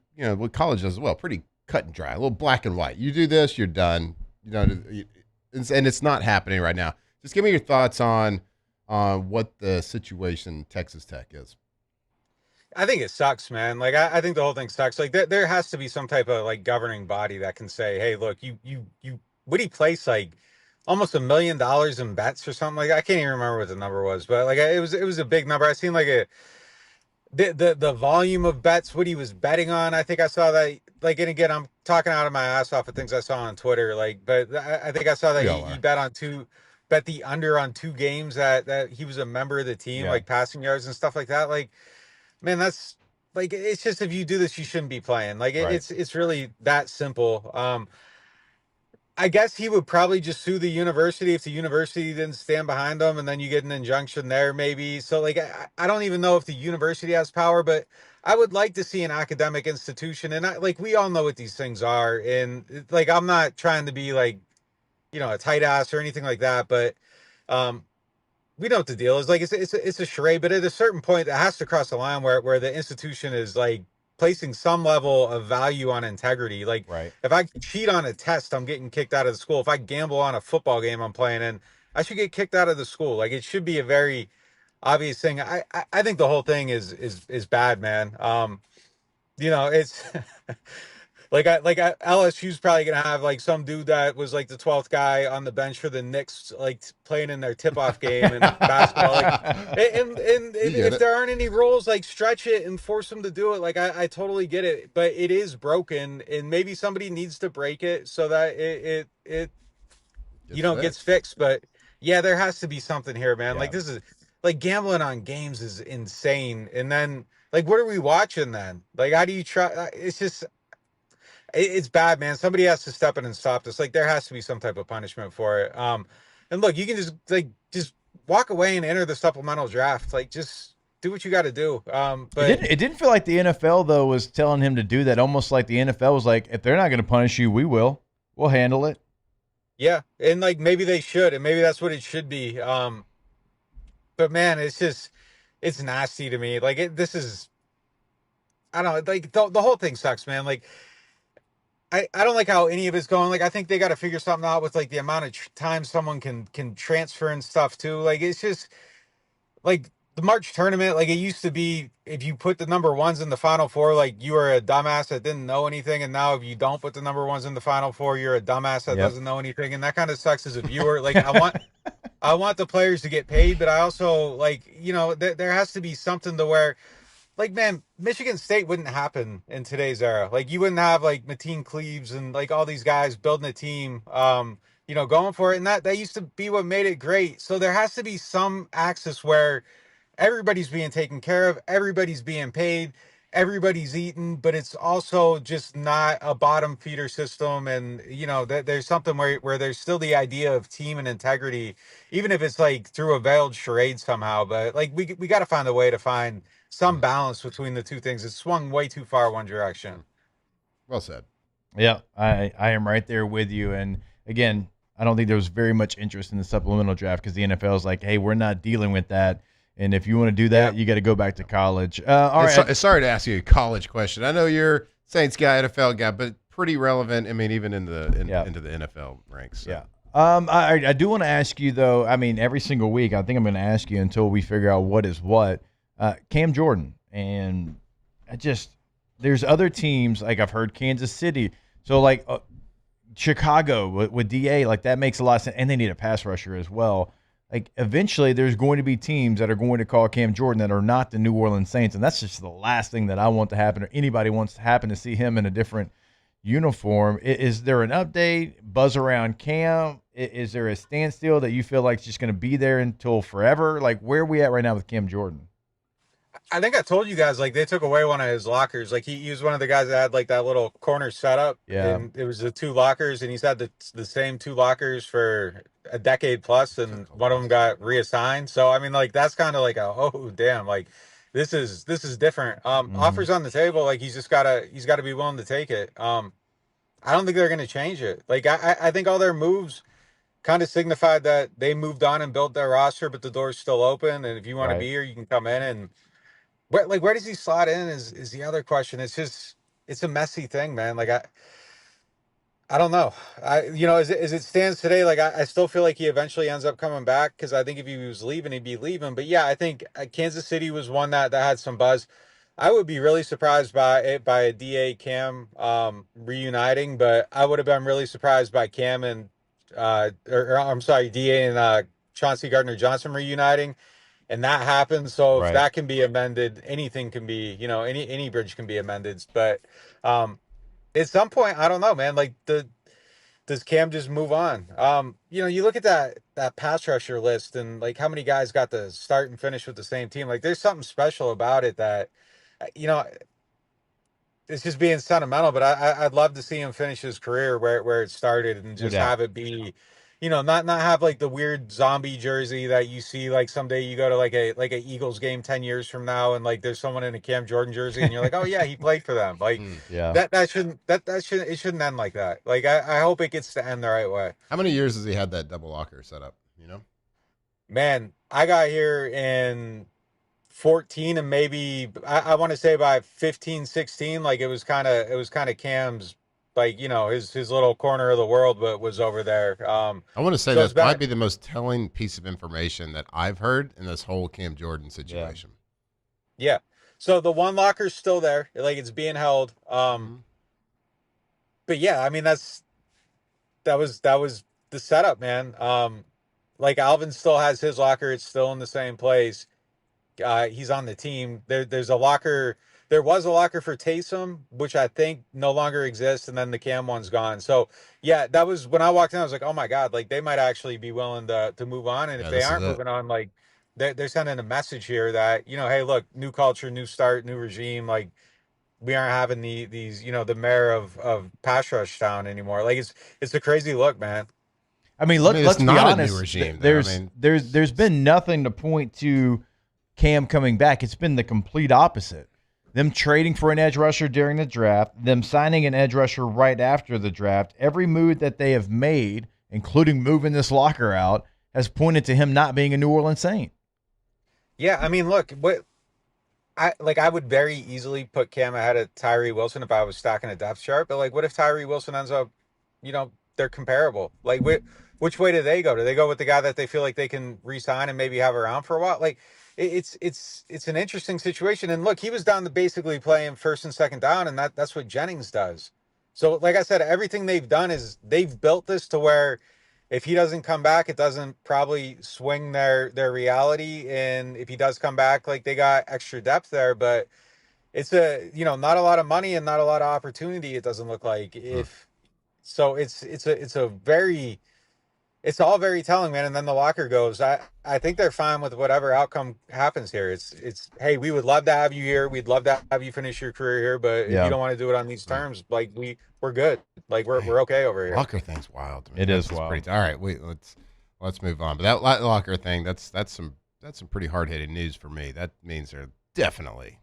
college does as well. Pretty cut and dry, a little black and white. You do this, you're done. And it's not happening right now. Just give me your thoughts on what the situation Texas Tech is. I think it sucks, man. Like, I think the whole thing sucks. Like, there has to be some type of like governing body that can say, hey, look, you would he place like almost $1 million in bets or something like that? I can't even remember what the number was, but like it was a big number. I seen like the volume of bets, what he was betting on. I think I saw that. Like, and again, I'm talking out of my ass off of things I saw on Twitter. Like, but I think I saw that he bet the under on 2 games that he was a member of the team, like passing yards and stuff like that. Like, man, that's like, it's just, if you do this, you shouldn't be playing. Like, it's really that simple. I guess he would probably just sue the university if the university didn't stand behind him, and then you get an injunction there maybe. So like, I don't even know if the university has power, but I would like to see an academic institution. And we all know what these things are. And like, I'm not trying to be like, a tight ass or anything like that, but we know what the deal is. Like, it's a charade, but at a certain point it has to cross the line where the institution is like placing some level of value on integrity. Like, if I cheat on a test, I'm getting kicked out of the school. If I gamble on a football game I'm playing in, I should get kicked out of the school. Like, it should be a very obvious thing. I think the whole thing is bad, man. It's like LSU's probably gonna have like some dude that was like the 12th guy on the bench for the Knicks, like playing in their tip-off game in basketball. Like, and if there aren't any rules, like, stretch it and force them to do it. Like, I totally get it, but it is broken, and maybe somebody needs to break it so that it gets fixed. But yeah, there has to be something here, man. Like, this is like gambling on games is insane, and then like, what are we watching then? Like, how do you try? It's just, it's bad, man. Somebody has to step in and stop this. Like, there has to be some type of punishment for it. And look, you can just walk away and enter the supplemental draft. Like, just do what you got to do. But it didn't feel like the NFL though was telling him to do that. Almost like the NFL was like, if they're not going to punish you, we will. We'll handle it. yeah, and like maybe they should, and maybe that's what it should be. But man, it's nasty to me. Like this is, I don't know, like the whole thing sucks, man. Like I don't like how any of it's going. Like I think they got to figure something out with like the amount of time someone can transfer and stuff too. Like it's just like the March tournament. Like it used to be, if you put the number ones in the Final Four, like you were a dumbass that didn't know anything. And now if you don't put the number ones in the Final Four, you're a dumbass that doesn't know anything. And that kind of sucks as a viewer. Like I want the players to get paid, but I also like, there has to be something to where, like, man, Michigan State wouldn't happen in today's era. Like, you wouldn't have like Mateen Cleaves and like all these guys building a team, going for it. And that used to be what made it great. So there has to be some axis where everybody's being taken care of, everybody's being paid, everybody's eaten, but it's also just not a bottom feeder system. And there's something where there's still the idea of team and integrity, even if it's like through a veiled charade somehow. But like we got to find a way to find some balance between the two things. It's swung way too far one direction. Well said. Yeah, I am right there with you. And again, I don't think there was very much interest in the supplemental draft because the NFL is like, hey, we're not dealing with that. And if you want to do that, you got to go back to college. All right. Sorry to ask you a college question. I know you're Saints guy, NFL guy, but pretty relevant. I mean, even into the NFL ranks. So. Yeah. I do want to ask you though. I mean, every single week, I think I'm going to ask you until we figure out what is what. Cam Jordan, and there's other teams like I've heard Kansas City. So like Chicago with DA, like that makes a lot of sense, and they need a pass rusher as well. Like eventually there's going to be teams that are going to call Cam Jordan that are not the New Orleans Saints. And that's just the last thing that I want to happen or anybody wants to happen to see him in a different uniform. Is there an update, buzz around Cam? Is there a standstill that you feel like it's just going to be there until forever? Like where are we at right now with Cam Jordan? I think I told you guys, like they took away one of his lockers. Like he was one of the guys that had like that little corner setup. Yeah. And it was the two lockers, and he's had the same two lockers for a decade plus, and one of them got reassigned. So I mean, like that's kind of like oh damn, like this is different. Offers on the table, like he's got to be willing to take it. I don't think they're gonna change it. Like I think all their moves kind of signified that they moved on and built their roster, but the door's still open. And if you want to be here, you can come in. And where does he slot in is the other question. It's a messy thing, man. Like I don't know. As it stands today, like I still feel like he eventually ends up coming back because I think if he was leaving, he'd be leaving. But yeah, I think Kansas City was one that had some buzz. I would be really surprised by a DA Cam reuniting, but I would have been really surprised by Cam and I'm sorry, DA and Chauncey Gardner-Johnson reuniting. And that happens. So if that can be amended, anything can be, any bridge can be amended. But at some point, I don't know, man. Like does Cam just move on? You look at that pass rusher list and like how many guys got to start and finish with the same team. Like there's something special about it that, it's just being sentimental. But I'd love to see him finish his career where it started and just have it be. Not have like the weird zombie jersey that you see like someday you go to like a Eagles game 10 years from now and like there's someone in a Cam Jordan jersey and you're like, oh yeah, he played for them. Like that shouldn't end like that. Like I hope it gets to end the right way. How many years has he had that double locker set up? Man, I got here in 14 and maybe I want to say by 15, 16, like it was kind of Cam's. Like, his little corner of the world was over there. I want to say that might be the most telling piece of information that I've heard in this whole Cam Jordan situation. Yeah. So the one locker's still there. Like it's being held. But yeah, I mean, that was the setup, man. Like Alvin still has his locker. It's still in the same place. He's on the team. There's a locker. There was a locker for Taysom, which I think no longer exists, and then the Cam one's gone. So, yeah, that was when I walked in, I was like, oh, my God, like they might actually be willing to move on. And if they aren't moving on, like they're sending a message here that, hey, look, new culture, new start, new regime. Like, we aren't having these, the mayor of pass rush town anymore. Like, it's a crazy look, man. I mean, let's be not honest. a new regime. There's been nothing to point to Cam coming back. It's been the complete opposite. Them trading for an edge rusher during the draft, them signing an edge rusher right after the draft. Every move that they have made, including moving this locker out, has pointed to him not being a New Orleans Saint. Yeah, I mean, look, I would very easily put Cam ahead of Tyree Wilson if I was stacking a depth chart. But like, what if Tyree Wilson ends up, they're comparable? Like, which way do they go? Do they go with the guy that they feel like they can re-sign and maybe have around for a while? Like, it's an interesting situation. And look, he was down to basically playing first and second down, and that's what Jennings does. So, like I said, everything they've done is they've built this to where if he doesn't come back, it doesn't probably swing their reality. And if he does come back, like, they got extra depth there, but it's not a lot of money and not a lot of opportunity. It doesn't look like it's all very telling, man. And then the locker goes, I think they're fine with whatever outcome happens here. It's hey, we would love to have you here. We'd love to have you finish your career here, but if you don't want to do it on these terms, like, we're good. Like, we're okay over here. Locker thing's wild to me. It is wild. All right, let's move on. But that locker thing, that's some pretty hard-hitting news for me. That means they're definitely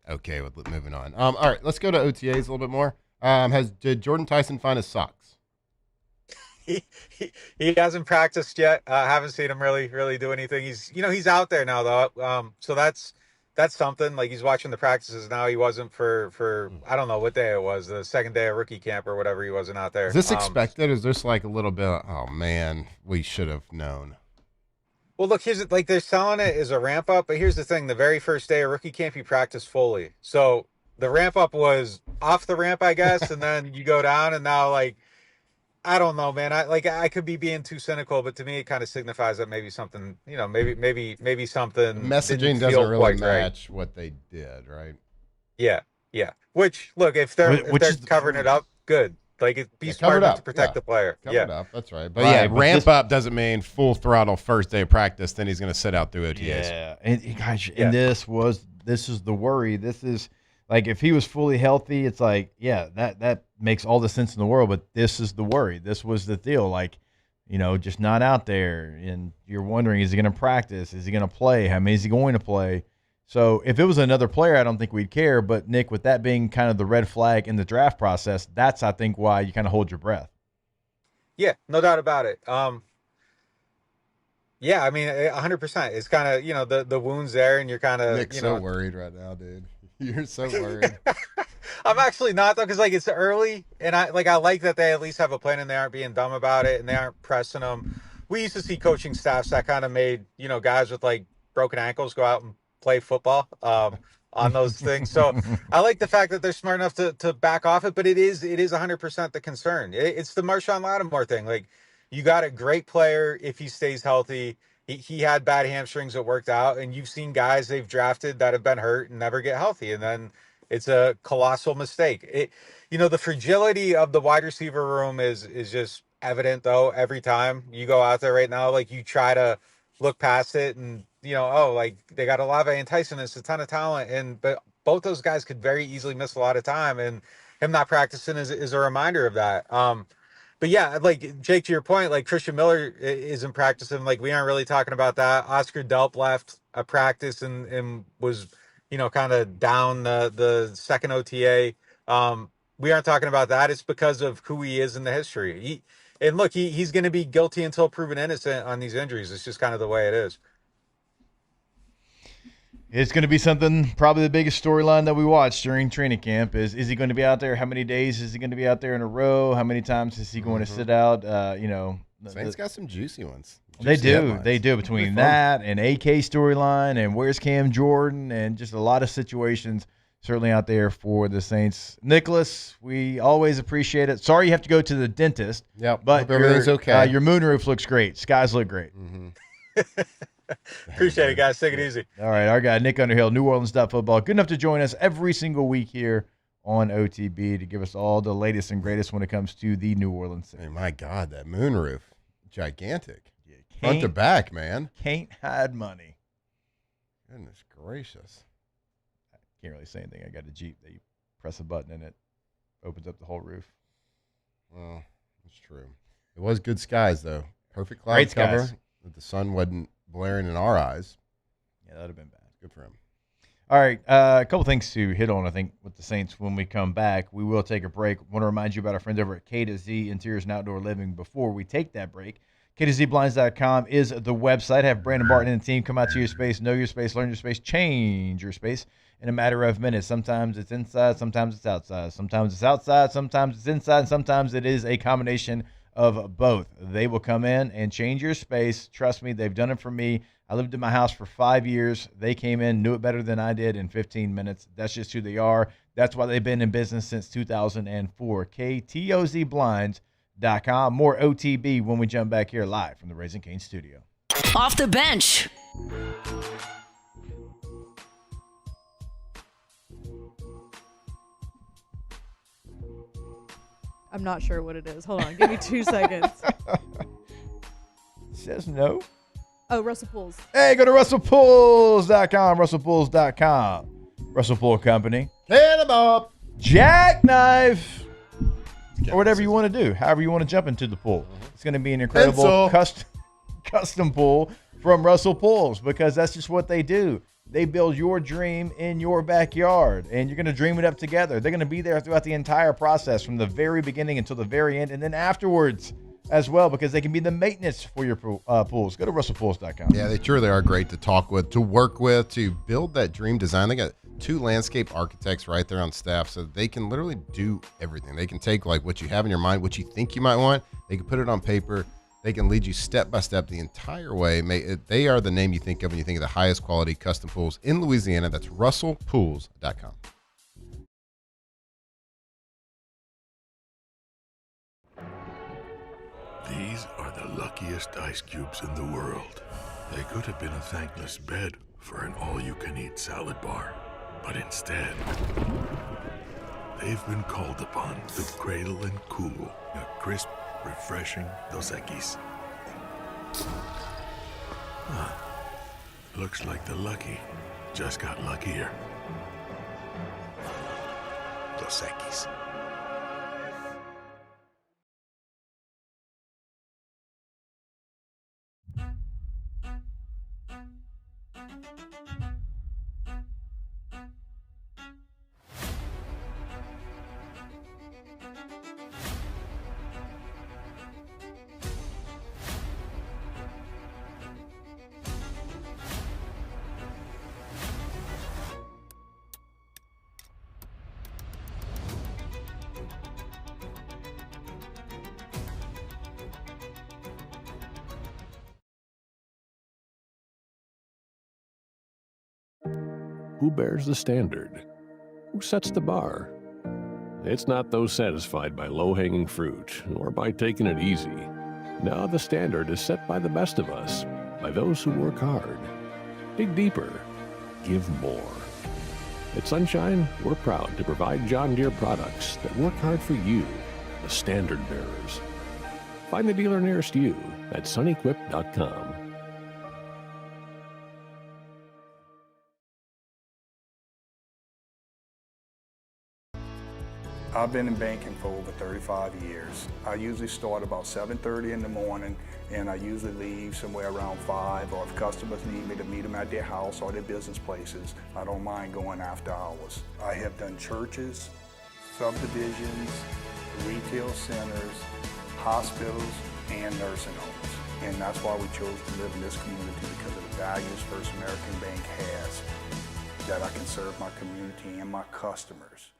okay with moving on. All right, let's go to OTAs a little bit more. Did Jordan Tyson find his socks? He hasn't practiced yet. Haven't seen him really do anything. He's out there now though. So that's something. Like, he's watching the practices now. He wasn't for I don't know what day it was, the second day of rookie camp or whatever. He wasn't out there. Is this expected? Is this like a little bit? Oh man, we should have known. Well, look, they're selling it as a ramp up, but here's the thing: the very first day of rookie camp, he practiced fully. So the ramp up was off the ramp, I guess, and then you go down, and now, like, I don't know, man. I could be being too cynical, but to me, it kind of signifies that maybe something, maybe something. Messaging doesn't really match what they did, right? Yeah. Which, look, if they're covering it up, good. Like, be smart enough to protect the player. Cover it up, that's right. But ramp up doesn't mean full throttle first day of practice. Then he's going to sit out through OTAs. Yeah, and guys, and this is the worry. This is. Like, if he was fully healthy, it's like, yeah, that makes all the sense in the world. But this is the worry. This was the deal. Like, just not out there. And you're wondering, is he going to practice? Is he going to play? How many is he going to play? So if it was another player, I don't think we'd care. But, Nick, with that being kind of the red flag in the draft process, that's, I think, why you kind of hold your breath. Yeah, no doubt about it. Yeah, I mean, 100%. It's kind of, the wound's there, and you're kind of, Nick's so worried right now, dude. You're so worried. I'm actually not, though, because, like, it's early, and I like that they at least have a plan and they aren't being dumb about it and they aren't pressing them. We used to see coaching staffs that kind of made, guys with, like, broken ankles go out and play football on those things. So I like the fact that they're smart enough to back off it, but it is 100% the concern. It's the Marshawn Lattimore thing. Like, you got a great player if he stays healthy. He had bad hamstrings that worked out, and you've seen guys they've drafted that have been hurt and never get healthy, and then it's a colossal mistake. The fragility of the wide receiver room is just evident, though, every time you go out there right now. Like, you try to look past it and, like, they got Olave and Tyson. It's a ton of talent, but both those guys could very easily miss a lot of time, and him not practicing is a reminder of that. But yeah, like, Jake, to your point, like, Christian Miller isn't practicing. Like, we aren't really talking about that. Oscar Delp left a practice and was, kind of down the second OTA. We aren't talking about that. It's because of who he is in the history. He's going to be guilty until proven innocent on these injuries. It's just kind of the way it is. It's going to be something, probably the biggest storyline that we watch during training camp is he going to be out there? How many days is he going to be out there in a row? How many times is he going to sit out? Saints got some juicy ones. They do between that and AK storyline and where's Cam Jordan and just a lot of situations certainly out there for the Saints. Nicholas, we always appreciate it. Sorry you have to go to the dentist. Yep, but everything's okay. Your moonroof looks great. Skies look great. Mm-hmm. Appreciate it, guys. Take it easy. All right, our guy Nick Underhill, New Orleans Football, good enough to join us every single week here on OTB to give us all the latest and greatest when it comes to the New Orleans Saints. Hey, my God, that moonroof, gigantic, front to back, man. Can't hide money. Goodness gracious. I can't really say anything. I got a Jeep that you press a button and it opens up the whole roof. Well, that's true. It was good skies, though. Perfect cloud Great cover. skies. That the sun wasn't blaring in our eyes. Yeah, that would have been bad. Good for him. All right, a couple things to hit on, I think, with the Saints when we come back. We will take a break. Want to remind you about our friends over at K to Z Interiors and Outdoor Living before we take that break. K2ZBlinds.com is the website. Have Brandon Barton and the team come out to your space, know your space, learn your space, change your space in a matter of minutes. Sometimes it's inside, sometimes it's outside. Sometimes it's outside, sometimes it's inside, and sometimes it is a combination of both. They will come in and change your space. Trust me, they've done it for me. I lived in my house for 5 years. They came in, knew it better than I did in 15 minutes. That's just who they are. That's why they've been in business since 2004. KTOZBlinds.com. More OTB when we jump back here live from the Raising Cane's studio. Off the bench. I'm not sure what it is. Hold on. Give me 2 seconds. Says no. Oh, Russell Pools. Hey, go to RussellPools.com. RussellPools.com. Russell Pool Company. Hit him up. Jackknife. Or whatever you want to do. However you want to jump into the pool. It's going to be an incredible custom pool from Russell Pools because that's just what they do. They build your dream in your backyard, and you're going to dream it up together. They're going to be there throughout the entire process from the very beginning until the very end, and then afterwards as well, because they can be the maintenance for your pools. Go to RussellPools.com. Yeah, they truly are great to talk with, to work with, to build that dream design. They got 2 landscape architects right there on staff, so they can literally do everything. They can take like what you have in your mind, what you think you might want. They can put it on paper. They can lead you step by step the entire way. They are the name you think of when you think of the highest quality custom pools in Louisiana. That's RussellPools.com. These are the luckiest ice cubes in the world. They could have been a thankless bed for an all-you-can-eat salad bar. But instead, they've been called upon to cradle and cool a crisp, refreshing Dos Equis. Looks like the lucky just got luckier. Dos Equis. Who bears the standard? Who sets the bar? It's not those satisfied by low-hanging fruit or by taking it easy. No, the standard is set by the best of us, by those who work hard. Dig deeper. Give more. At Sunshine, we're proud to provide John Deere products that work hard for you, the standard bearers. Find the dealer nearest you at sunequip.com. I've been in banking for over 35 years. I usually start about 7:30 in the morning, and I usually leave somewhere around 5, or if customers need me to meet them at their house or their business places, I don't mind going after hours. I have done churches, subdivisions, retail centers, hospitals, and nursing homes. And that's why we chose to live in this community, because of the values First American Bank has, that I can serve my community and my customers.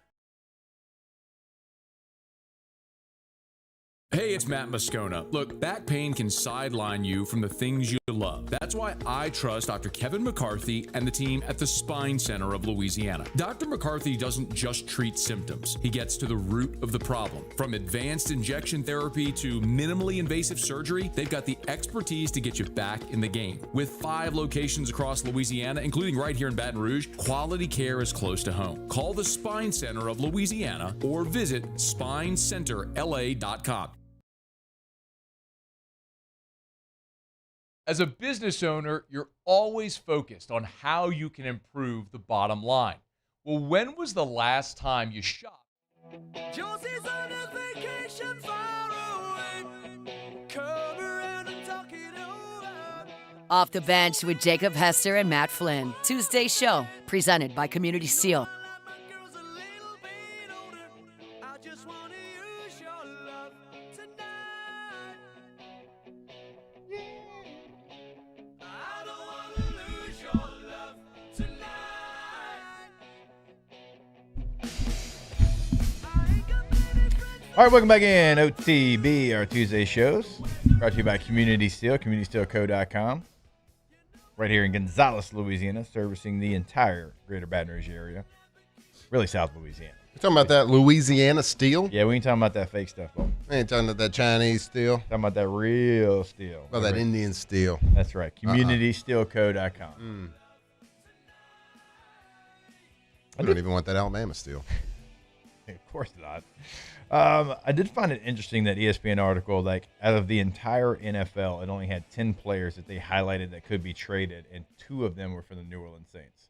Hey, it's Matt Moscona. Look, back pain can sideline you from the things you love. That's why I trust Dr. Kevin McCarthy and the team at the Spine Center of Louisiana. Dr. McCarthy doesn't just treat symptoms. He gets to the root of the problem. From advanced injection therapy to minimally invasive surgery, they've got the expertise to get you back in the game. With 5 locations across Louisiana, including right here in Baton Rouge, quality care is close to home. Call the Spine Center of Louisiana or visit spinecenterla.com. As a business owner, you're always focused on how you can improve the bottom line. Well, when was the last time you shopped? Josie's on a vacation far away. Come around and talk it over. Off the Bench with Jacob Hester and Matt Flynn. Tuesday show, presented by Community Steel. I just want to use your love tonight. I don't want to lose your love tonight. All right, welcome back in. OTB, our Tuesday shows, brought to you by Community Steel, CommunitySteelCo.com. Right here in Gonzales, Louisiana, servicing the entire greater Baton Rouge area. Really South Louisiana. We're talking about that Louisiana steel? Yeah, we ain't talking about that fake stuff, though. We ain't talking about that Chinese steel. Talking about that real steel. About that Indian steel. That's right. CommunitySteelCo.com. I don't even want that Alabama steel. Of course not. I did find it interesting that ESPN article, like out of the entire NFL, it only had 10 players that they highlighted that could be traded, and 2 of them were from the New Orleans Saints.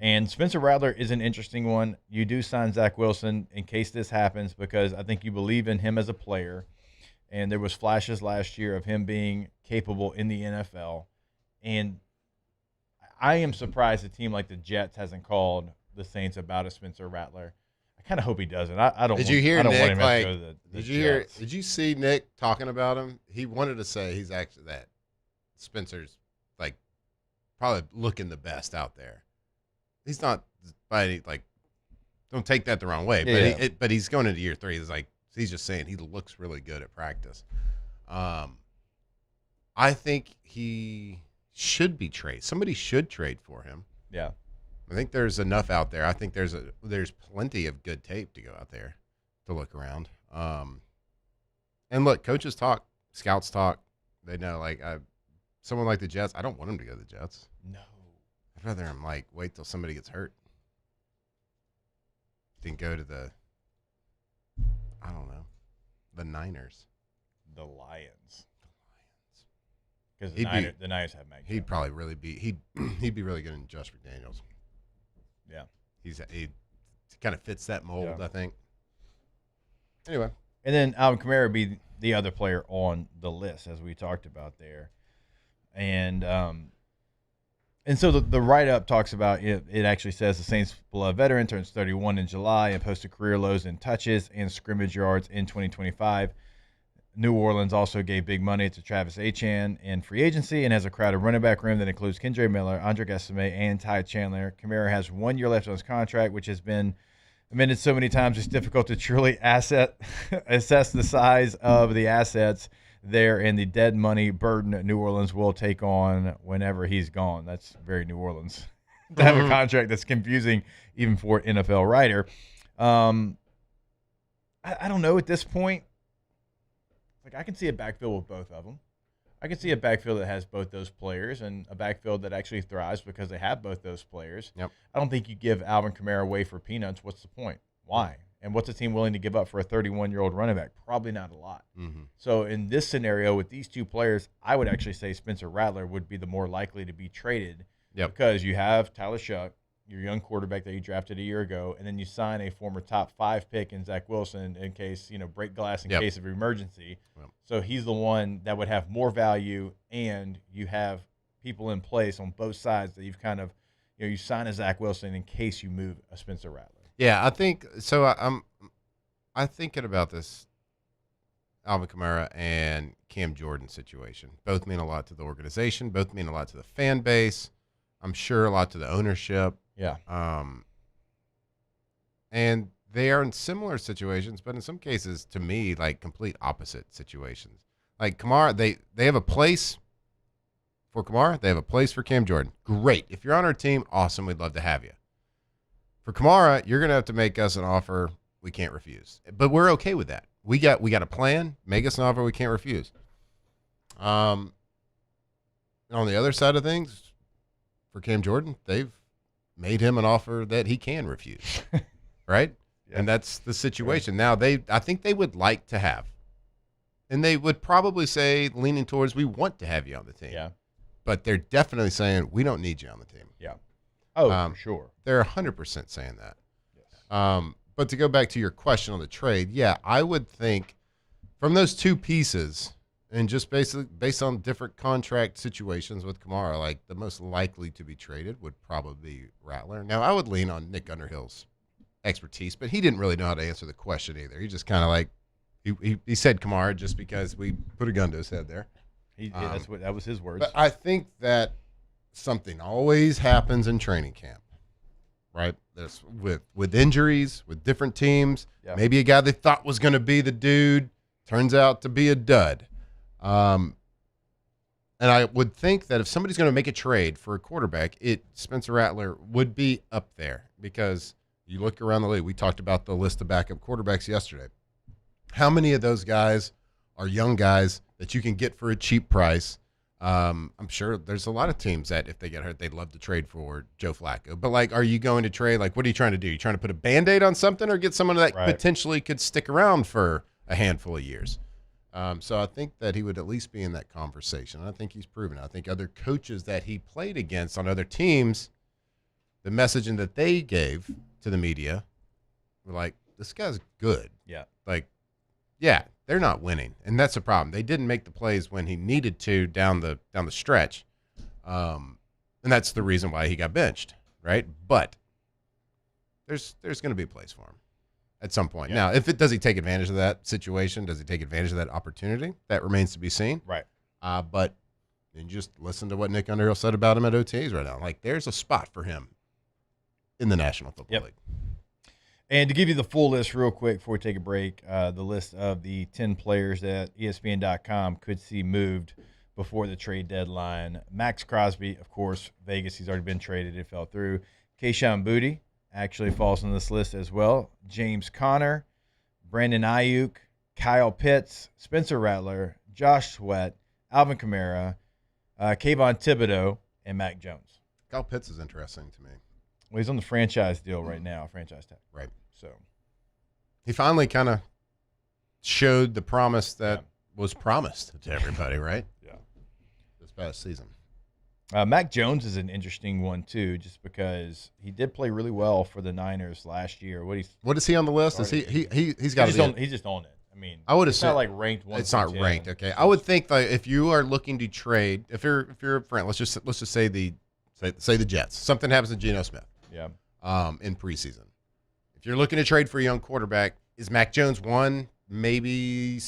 And Spencer Rattler is an interesting one. You do sign Zach Wilson in case this happens because I think you believe in him as a player. And there was flashes last year of him being capable in the NFL. And I am surprised a team like the Jets hasn't called the Saints about a Spencer Rattler. I kind of hope he doesn't. I don't. Did you hear I don't Nick? want him Like, to go to the did you hear? Jets. Did you see Nick talking about him? He wanted to say he's actually that Spencer's like probably looking the best out there. He's not by any like. Don't take that the wrong way, Yeah. but he's going into year 3. It's like he's just saying he looks really good at practice. I think he should be traded. Somebody should trade for him. Yeah. I think there's enough out there. I think there's plenty of good tape to go out there to look around. And look, coaches talk, scouts talk. They know, like someone like the Jets. I don't want him to go to the Jets. No, I'd rather him like wait till somebody gets hurt than go to the the Niners, the Lions. Because He'd the Niners have Mac. He'd probably really be he'd be really good in Josh McDaniels. Yeah, he kind of fits that mold, I think. Anyway, and then Alvin Kamara would be the other player on the list, as we talked about there, and so the write-up talks about it. It actually says the Saints' beloved veteran turns 31 in July and posted career lows in touches and scrimmage yards in 2025. New Orleans also gave big money to Travis Etienne in free agency and has a crowded running back room that includes Kendre Miller, Andre Gasame, and Ty Chandler. Kamara has 1 year left on his contract, which has been amended so many times it's difficult to truly assess the size of the assets there and the dead money burden that New Orleans will take on whenever he's gone. That's very New Orleans to have a contract that's confusing even for an NFL writer. I don't know at this point. Like, I can see a backfield with both of them. I can see a backfield that has both those players and a backfield that actually thrives because they have both those players. Yep. I don't think you give Alvin Kamara away for peanuts. What's the point? Why? And what's a team willing to give up for a 31-year-old running back? Probably not a lot. Mm-hmm. So in this scenario with these 2 players, I would actually say Spencer Rattler would be the more likely to be traded because you have Tyler Shuck, your young quarterback that you drafted a year ago, and then you sign a former top 5 pick in Zach Wilson in case, break glass in case of emergency. Yep. So he's the one that would have more value, and you have people in place on both sides that you've kind of, you sign a Zach Wilson in case you move a Spencer Rattler. Yeah, I think so. I'm thinking about this Alvin Kamara and Cam Jordan situation. Both mean a lot to the organization. Both mean a lot to the fan base. I'm sure a lot to the ownership. Yeah. And they are in similar situations, but in some cases, to me, like complete opposite situations. Like Kamara, they have a place for Kamara. They have a place for Cam Jordan. Great. If you're on our team, awesome. We'd love to have you. For Kamara, you're going to have to make us an offer we can't refuse. But we're okay with that. We got a plan. Make us an offer we can't refuse. On the other side of things, for Cam Jordan, they've made him an offer that he can refuse, right? Yep. And that's the situation. Now, I think they would like to have And they would probably say, leaning towards, we want to have you on the team. Yeah. But they're definitely saying, we don't need you on the team. Yeah. Oh, for sure. They're 100% saying that. Yes. But to go back to your question on the trade, yeah, I would think from those two pieces and just basically based on different contract situations with Kamara, like the most likely to be traded would probably be Rattler. Now, I would lean on Nick Underhill's expertise, but he didn't really know how to answer the question either. He just kind of like, he said Kamara just because we put a gun to his head there. That was his words. But I think that something always happens in training camp, right? That's with injuries, with different teams. Yeah. Maybe a guy they thought was going to be the dude turns out to be a dud. And I would think that if somebody's going to make a trade for a quarterback, Spencer Rattler would be up there because you look around the league. We talked about the list of backup quarterbacks yesterday. How many of those guys are young guys that you can get for a cheap price? I'm sure there's a lot of teams that if they get hurt, they'd love to trade for Joe Flacco. But, like, are you going to trade? Like, what are you trying to do? You trying to put a Band-Aid on something or get someone that potentially could stick around for a handful of years? So I think that he would at least be in that conversation. I think he's proven it. I think other coaches that he played against on other teams, the messaging that they gave to the media were like, this guy's good. Yeah. Like, yeah, they're not winning, and that's a problem. They didn't make the plays when he needed to down the stretch, and that's the reason why he got benched, right? But there's going to be a place for him at some point. Yeah. Now, does he take advantage of that situation? Does he take advantage of that opportunity? That remains to be seen. Right. But you just listen to what Nick Underhill said about him at OTAs right now. Like, there's a spot for him in the National Football League. And to give you the full list real quick before we take a break, the list of the 10 players that ESPN.com could see moved before the trade deadline. Max Crosby, of course, Vegas, he's already been traded. It fell through. Keyshawn Boutte actually falls on this list as well. James Conner, Brandon Ayuk, Kyle Pitts, Spencer Rattler, Josh Sweat, Alvin Kamara, Kayvon Thibodeau, and Mac Jones. Kyle Pitts is interesting to me. Well, he's on the franchise deal right now, franchise tag. Right. So he finally kind of showed the promise that was promised to everybody, right? Yeah. This past season. Mac Jones is an interesting one, too, just because he did play really well for the Niners last year. What is he on the list? Is he's got he's just on it. I mean, I would it's not like ranked 1. It's not ranked. Okay. I would think that if you are looking to trade, if you're a friend, let's just say the Jets. Something happens to Geno Smith. Yeah. In preseason. If you're looking to trade for a young quarterback, is Mac Jones 1? Maybe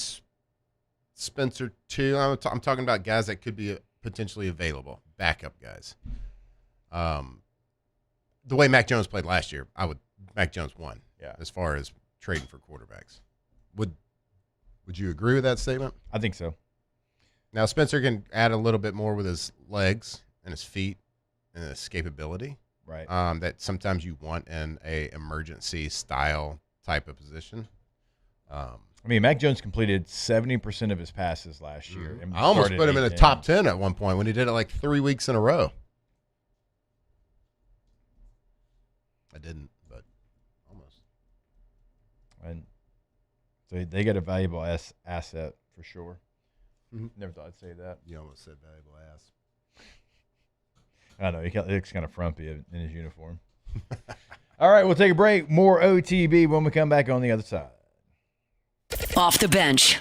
Spencer 2? I'm talking about guys that could be potentially available, backup guys. The way Mac Jones played last year, Mac Jones 1. Yeah. As far as trading for quarterbacks, would you agree with that statement? I think so. Now Spencer can add a little bit more with his legs and his feet and escapability. Right. That sometimes you want in a emergency style type of position. I mean, Mac Jones completed 70% of his passes last year. I almost put him in the top 10 at one point when he did it like 3 weeks in a row. I didn't, but almost. And so they got a valuable asset for sure. Never thought I'd say that. You almost said valuable ass. I know. He looks kind of frumpy in his uniform. All right, we'll take a break. More OTB when we come back on the other side. Off the bench.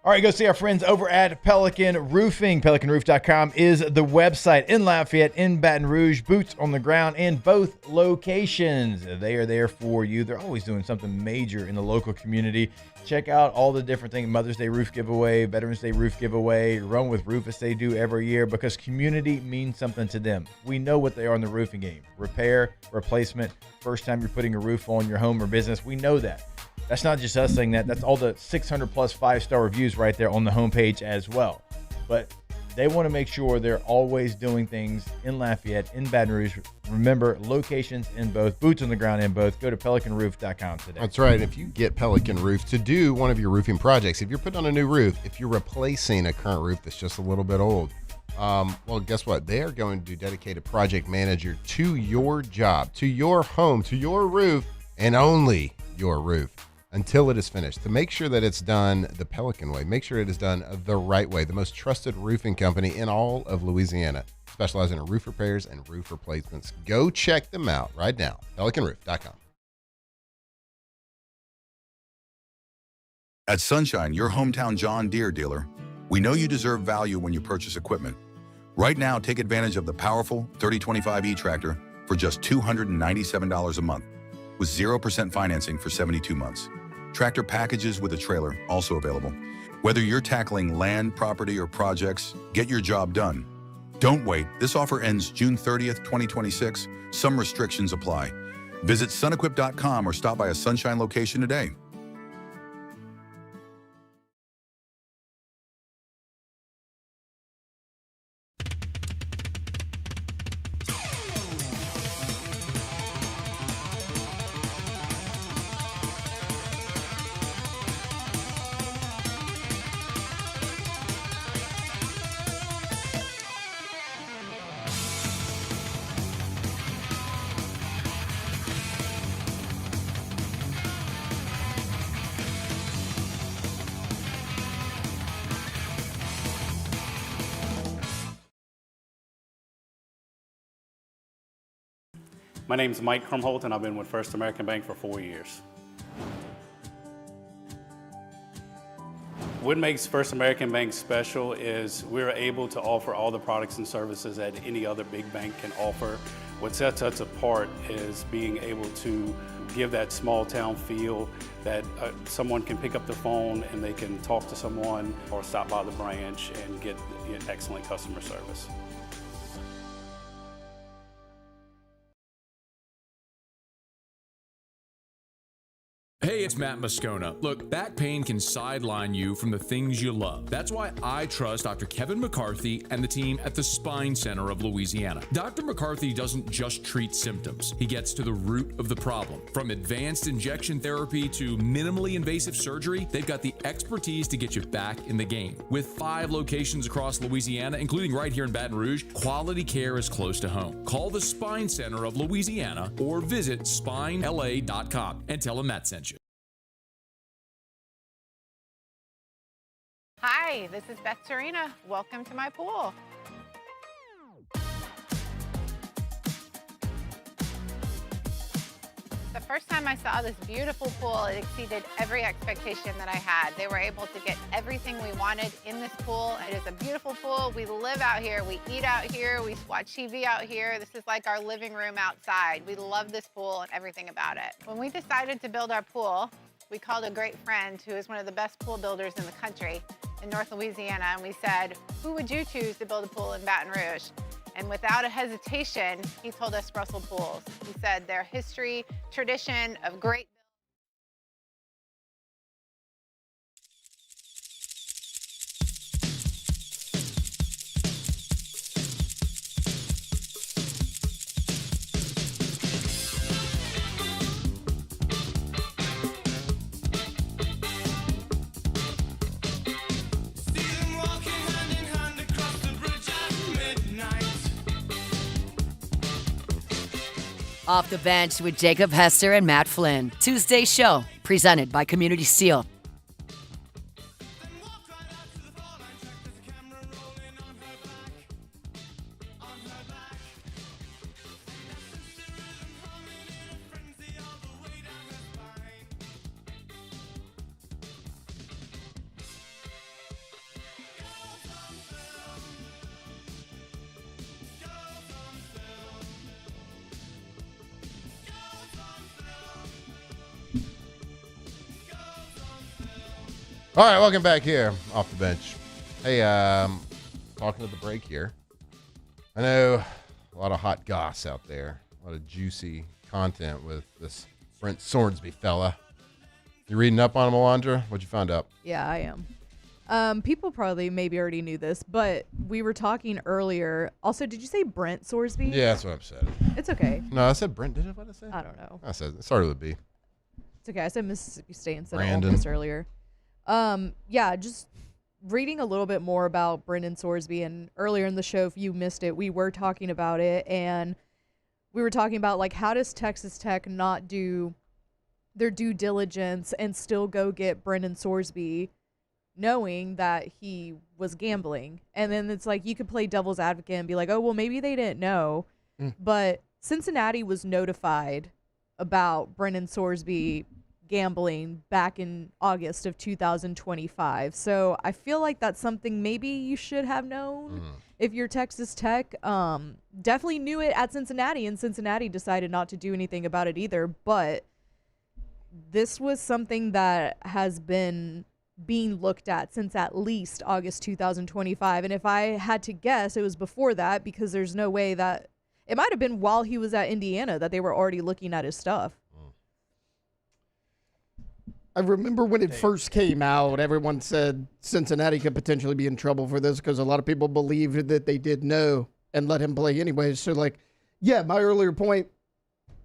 All right, go see our friends over at Pelican Roofing. PelicanRoof.com is the website in Lafayette, in Baton Rouge. Boots on the ground in both locations. They are there for you. They're always doing something major in the local community. Check out all the different things. Mother's Day roof giveaway, Veterans Day roof giveaway, Run with Rufus they do every year because community means something to them. We know what they are in the roofing game. Repair, replacement, first time you're putting a roof on your home or business. We know that. That's not just us saying that. That's all the 600 plus 5-star reviews right there on the homepage as well. But they want to make sure they're always doing things in Lafayette, in Baton Rouge. Remember, locations in both, boots on the ground in both. Go to PelicanRoof.com today. That's right. If you get Pelican Roof to do one of your roofing projects, if you're putting on a new roof, if you're replacing a current roof that's just a little bit old, well, guess what? They are going to dedicate a project manager to your job, to your home, to your roof, and only your roof. until it is finished. To make sure that it's done the Pelican way, make sure it is done the right way. The most trusted roofing company in all of Louisiana, specializing in roof repairs and roof replacements. Go check them out right now. PelicanRoof.com. At Sunshine, your hometown John Deere dealer, we know you deserve value when you purchase equipment. Right now, take advantage of the powerful 3025E tractor for just $297 a month, with 0% financing for 72 months. Tractor packages with a trailer also available. Whether you're tackling land, property, or projects, get your job done. Don't wait. This offer ends June 30th, 2026. Some restrictions apply. Visit sunequip.com or stop by a Sunshine location today. My name is Mike Krumholt, and I've been with First American Bank for 4 years. What makes First American Bank special is we're able to offer all the products and services that any other big bank can offer. What sets us apart is being able to give that small town feel that someone can pick up the phone and they can talk to someone or stop by the branch and get excellent customer service. Hey, it's Matt Moscona. Look, back pain can sideline you from the things you love. That's why I trust Dr. Kevin McCarthy and the team at the Spine Center of Louisiana. Dr. McCarthy doesn't just treat symptoms. He gets to the root of the problem. From advanced injection therapy to minimally invasive surgery, they've got the expertise to get you back in the game. With 5 locations across Louisiana, including right here in Baton Rouge, quality care is close to home. Call the Spine Center of Louisiana or visit spinela.com and tell them Matt sent you. Hi, this is Beth Serena. Welcome to my pool. The first time I saw this beautiful pool, it exceeded every expectation that I had. They were able to get everything we wanted in this pool. It is a beautiful pool. We live out here, we eat out here, we watch TV out here. This is like our living room outside. We love this pool and everything about it. When we decided to build our pool, we called a great friend who is one of the best pool builders in the country in North Louisiana, and we said, who would you choose to build a pool in Baton Rouge? And without a hesitation, he told us Russell Pools. He said their history, tradition of great Off the Bench with Jacob Hester and Matt Flynn. Tuesday show, presented by Community Steel. All right, welcome back here off the bench. Hey, talking to the break here. I know a lot of hot goss out there, a lot of juicy content with this Brent Swordsby fella. You reading up on him, Alondra? What'd you find out? Yeah, I am. People probably maybe already knew this, but we were talking earlier. Also, did you say Brent Swordsby? Yeah, that's what I said. It's okay. No, I said Brent. Did I? What did I say? I don't know. I said it started with a B. It's okay. I said Mississippi State instead Brandon. of Ole Miss earlier. Yeah, just reading a little bit more about Brendan Swordsby, and earlier in the show, if you missed it, we were talking about it, and we were talking about, like, how does Texas Tech not do their due diligence and still go get Brendan Sorsby knowing that he was gambling. And then it's like you could play devil's advocate and be like, oh, well, maybe they didn't know. But Cincinnati was notified about Brendan Sorsby gambling back in August of 2025. So I feel like that's something maybe you should have known if you're Texas Tech. Definitely knew it at Cincinnati, and Cincinnati decided not to do anything about it either. But this was something that has been being looked at since at least August 2025. And if I had to guess, it was before that, because there's no way that it might have been while he was at Indiana that they were already looking at his stuff. I remember when it first came out, everyone said Cincinnati could potentially be in trouble for this because a lot of people believed that they did know and let him play anyways. So, like, yeah, my earlier point,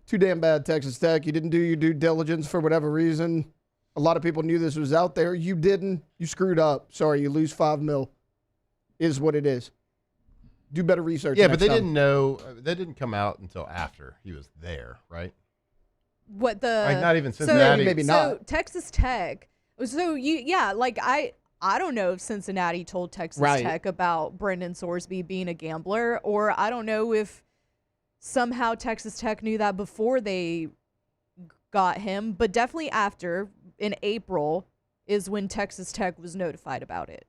too damn bad, Texas Tech. You didn't do your due diligence for whatever reason. A lot of people knew this was out there. You didn't. You screwed up. Sorry, you lose $5 million. Is what it is. Do better research. Yeah, but they didn't know. They didn't come out until after he was there, right? What the like not even Cincinnati, maybe so not. Texas Tech. So like I don't know if Cincinnati told Texas Tech about Brendan Sorsby being a gambler, or I don't know if somehow Texas Tech knew that before they got him, but definitely after, in April, is when Texas Tech was notified about it.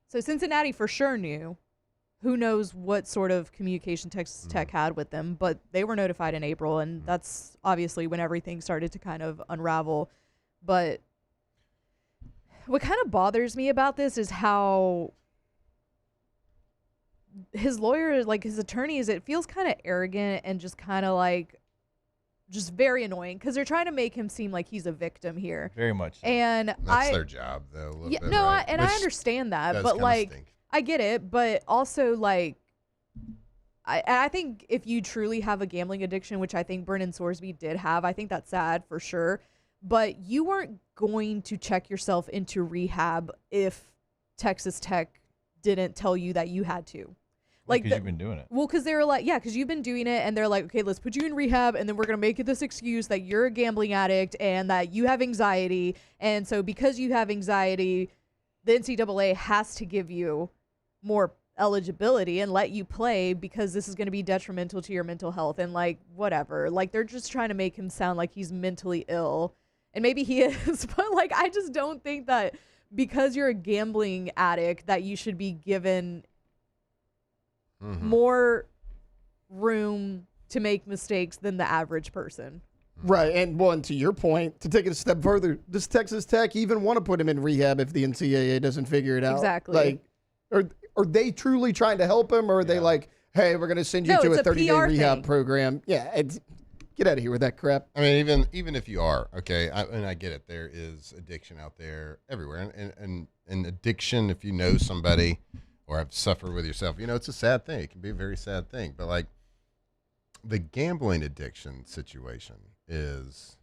So Cincinnati for sure knew. Who knows what sort of communication Texas Tech had with them, but they were notified in April, and that's obviously when everything started to kind of unravel. But what kind of bothers me about this is how his lawyer, like his attorneys, it feels kind of arrogant and just kind of like just very annoying because they're trying to make him seem like he's a victim here. Very much so. And that's their job, though. A little bit, no, right? I understand that, but like, stink. I get it, but also like, I think if you truly have a gambling addiction, which I think Brendan Sorsby did have, I think that's sad for sure. But you weren't going to check yourself into rehab if Texas Tech didn't tell you that you had to. Like, because you've been doing it. Well, because they were like, yeah, because you've been doing it, and they're like, okay, let's put you in rehab, and then we're going to make it this excuse that you're a gambling addict and that you have anxiety. And so because you have anxiety, the NCAA has to give you more eligibility and let you play because this is going to be detrimental to your mental health and like whatever. Like they're just trying to make him sound like he's mentally ill, and maybe he is, but like I just don't think that because you're a gambling addict that you should be given more room to make mistakes than the average person. Right, and well, and to your point, to take it a step further, does Texas Tech even want to put him in rehab if the NCAA doesn't figure it out? Exactly. Like, are they truly trying to help him, or are they like, hey, we're going to send you to a 30-day rehab program? Yeah, get out of here with that crap. I mean, even if you are, okay, and I get it, there is addiction out there everywhere. And addiction, if you know somebody or have suffered with yourself, you know, it's a sad thing. It can be a very sad thing. But, like, the gambling addiction situation is,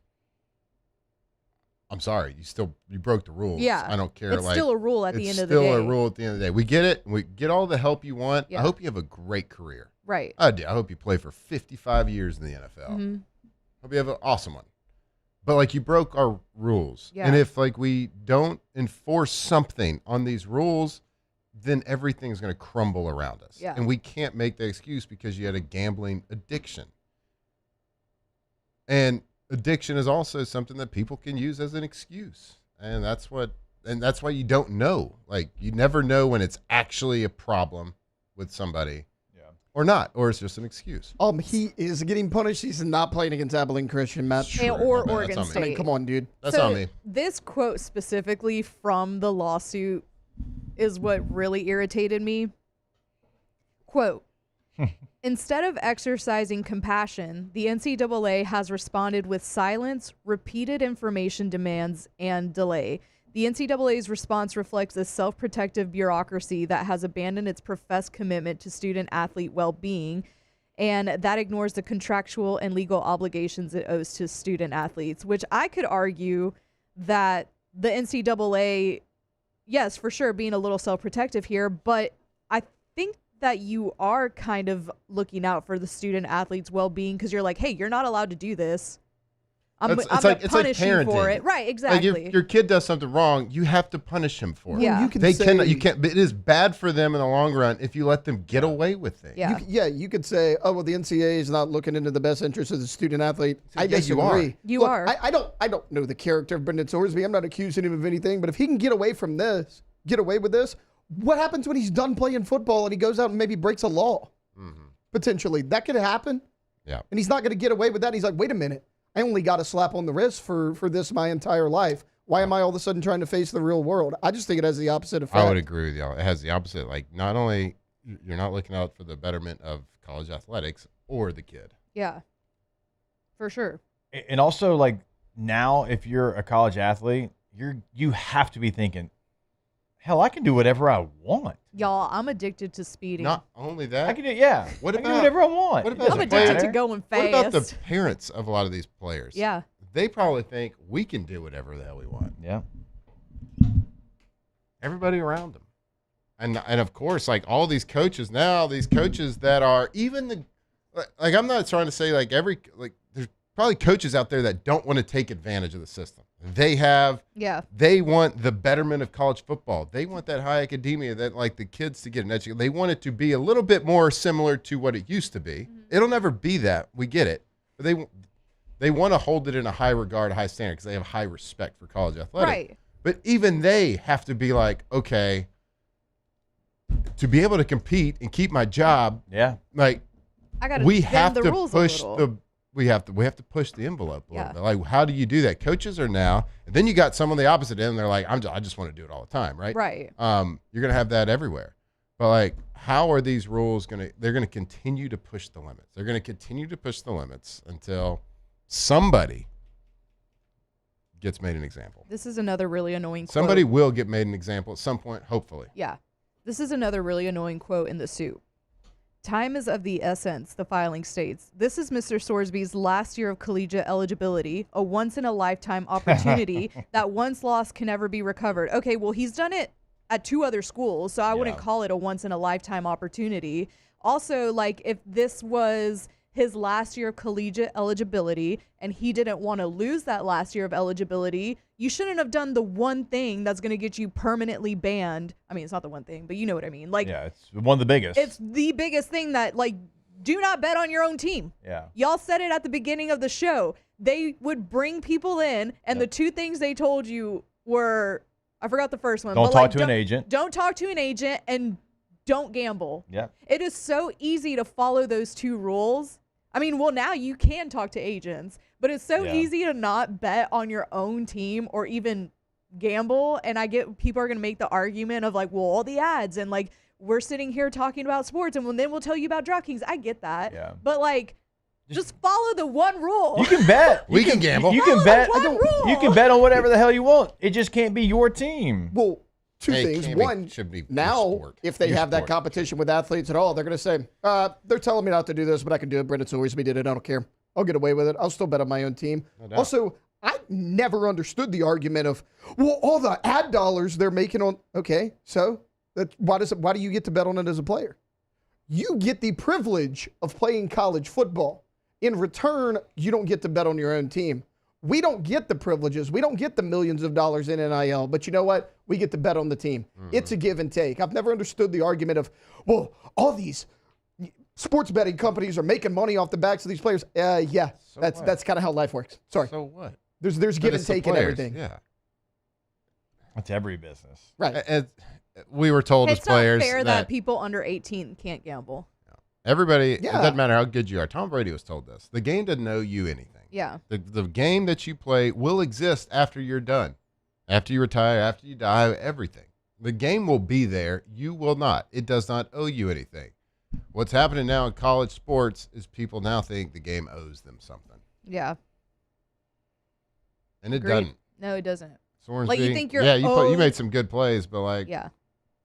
I'm sorry, you broke the rules. Yeah. I don't care. It's still a rule at the end of the day. It's still a rule at the end of the day. We get it. We get all the help you want. Yeah. I hope you have a great career. Right. I do. I hope you play for 55 years in the NFL. Hope you have an awesome one. But, like, you broke our rules. Yeah. And if, like, we don't enforce something on these rules, then everything's going to crumble around us. Yeah. And we can't make the excuse because you had a gambling addiction. And addiction is also something that people can use as an excuse. And that's why you don't know. Like, you never know when it's actually a problem with somebody. Or not, or it's just an excuse. He is getting punished. He's not playing against Abilene Christian, Matt. Or Oregon State. I mean, come on, dude. That's on me. This quote specifically from the lawsuit is what really irritated me. Quote, instead of exercising compassion, the NCAA has responded with silence, repeated information demands, and delay. The NCAA's response reflects a self-protective bureaucracy that has abandoned its professed commitment to student-athlete well-being, and that ignores the contractual and legal obligations it owes to student-athletes, which I could argue that the NCAA, yes, for sure, being a little self-protective here, but I think that you are kind of looking out for the student-athletes' well-being because you're like, hey, you're not allowed to do this. I'm It's gonna like punish you for parenting. it. Right, exactly. Like if your kid does something wrong, you have to punish him for it. Yeah. You can They say, cannot. You can't. But it is bad for them in the long run if you let them get away with things. Yeah. You could say, oh well, the NCAA is not looking into the best interest of the student athlete. I yeah, you are. disagree. You Look, are. I don't know the character of Brendan Sorsby. I'm not accusing him of anything. But if he can get away with this, what happens when he's done playing football and he goes out and maybe breaks a law? Potentially, that could happen. Yeah. And he's not going to get away with that. He's like, wait a minute, I only got a slap on the wrist for this my entire life. Why am I all of a sudden trying to face the real world? I just think it has the opposite effect. I would agree with you. It has the opposite. Like, not only you're not looking out for the betterment of college athletics or the kid. Yeah. For sure. And also, like, now if you're a college athlete, you have to be thinking, hell, I can do whatever I want. Y'all, I'm addicted to speeding. Not only that. I can do, yeah. What I can about do whatever I want. What about I'm the addicted players? to going fast. What about the parents of a lot of these players? Yeah. They probably think we can do whatever the hell we want. Yeah. Everybody around them. And of course, like all these coaches now, these coaches that are even like I'm not trying to say like there's probably coaches out there that don't want to take advantage of the system. They want the betterment of college football. They want that high academia that like the kids to get an education. They want it to be a little bit more similar to what it used to be. It'll never be that. We get it. But they want to hold it in a high regard, a high standard because they have high respect for college athletics. Right. But even they have to be like, okay, to be able to compete and keep my job, like I gotta we bend have the to rules a push little. we have to push the envelope a little Yeah. bit. Like, how do you do that? Coaches are now, and then you got some on the opposite end. They're like, I just want to do it all the time, right? Right. You're gonna have that everywhere. But like, how are these rules they're gonna continue to push the limits. They're gonna continue to push the limits until somebody gets made an example. This is another really annoying quote. Somebody will get made an example at some point, hopefully. Yeah. This is another really annoying quote in the suit. Time is of the essence, the filing states. This is Mr. Sorsby's last year of collegiate eligibility, a once-in-a-lifetime opportunity that once lost can never be recovered. Okay, well, he's done it at 2 other schools, so I wouldn't call it a once-in-a-lifetime opportunity. Also, like, if this was his last year of collegiate eligibility and he didn't want to lose that last year of eligibility, you shouldn't have done the one thing that's going to get you permanently banned. I mean, it's not the one thing, but you know what I mean. Like, yeah, it's one of the biggest. It's the biggest thing that, like, do not bet on your own team. Yeah. Y'all said it at the beginning of the show. They would bring people in, and the 2 things they told you were, I forgot the first one. Don't but talk like, to an agent. Don't talk to an agent, and don't gamble. Yeah. It is so easy to follow those 2 rules. I mean, well, now you can talk to agents, but it's so easy to not bet on your own team or even gamble. And I get people are going to make the argument of like, well, all the ads and like we're sitting here talking about sports and then we'll tell you about DraftKings. I get that. Yeah. But like, just follow the one rule. You can bet. We can gamble. You can bet. rule. You can bet on whatever the hell you want. It just can't be your team. Well, 2 Hey, things. can't be- One, should be now, sport. if they Your have that sport. competition with athletes at all, they're going to say, they're telling me not to do this, but I can do it. Brendan Sorsby did it. I don't care. I'll get away with it. I'll still bet on my own team. No doubt. Also, I never understood the argument of, well, all the ad dollars they're making on. Okay, so why do you get to bet on it as a player? You get the privilege of playing college football. In return, you don't get to bet on your own team. We don't get the privileges. We don't get the millions of dollars in NIL. But you know what? We get to bet on the team. It's a give and take. I've never understood the argument of, well, all these sports betting companies are making money off the backs of these players. Yeah, So that's kind of how life works. Sorry. So what? There's But give and it's the take in players, everything. Yeah. That's every business. Right. We were told It's as players not fair that that people under 18 can't gamble. everybody, Yeah. it doesn't matter how good you are. Tom Brady was told this. The game doesn't owe you anything. Yeah. The game that you play will exist after you're done, after you retire, after you die, everything. The game will be there. You will not. It does not owe you anything. What's happening now in college sports is people now think the game owes them something, Yeah. and it Agreed. doesn't. No, it doesn't. Soren's Like, you being- think you're yeah, you owed- made some good plays, but like, Yeah.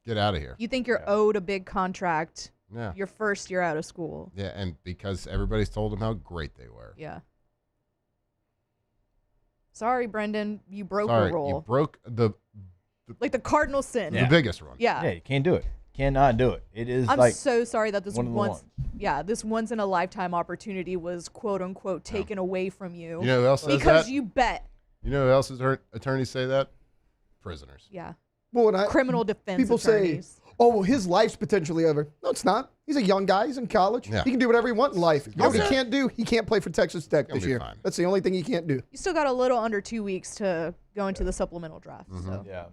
get out of here. You think you're owed a big contract Yeah. your first year out of school. Yeah, and because everybody's told them how great they were. Yeah. Sorry, Brendan, you broke Sorry, a rule. you broke the like the cardinal sin. the biggest one. Yeah. Yeah, you can't do it. cannot do it. It is I'm like so sorry that this one of the ones. this once in a lifetime opportunity was quote unquote taken away from you. You know who else says because that? you bet. You know who else's attorneys say that? Prisoners. Yeah. Well, and Criminal defense people attorneys. say, "Oh, well, his life's potentially over." No, it's not. He's a young guy. He's in college. Yeah. He can do whatever he wants in life. You know what he Also- can't do? He can't play for Texas Tech He'll this be year. fine. That's the only thing he can't do. You still got a little under 2 weeks to go into the supplemental draft. So. Yeah.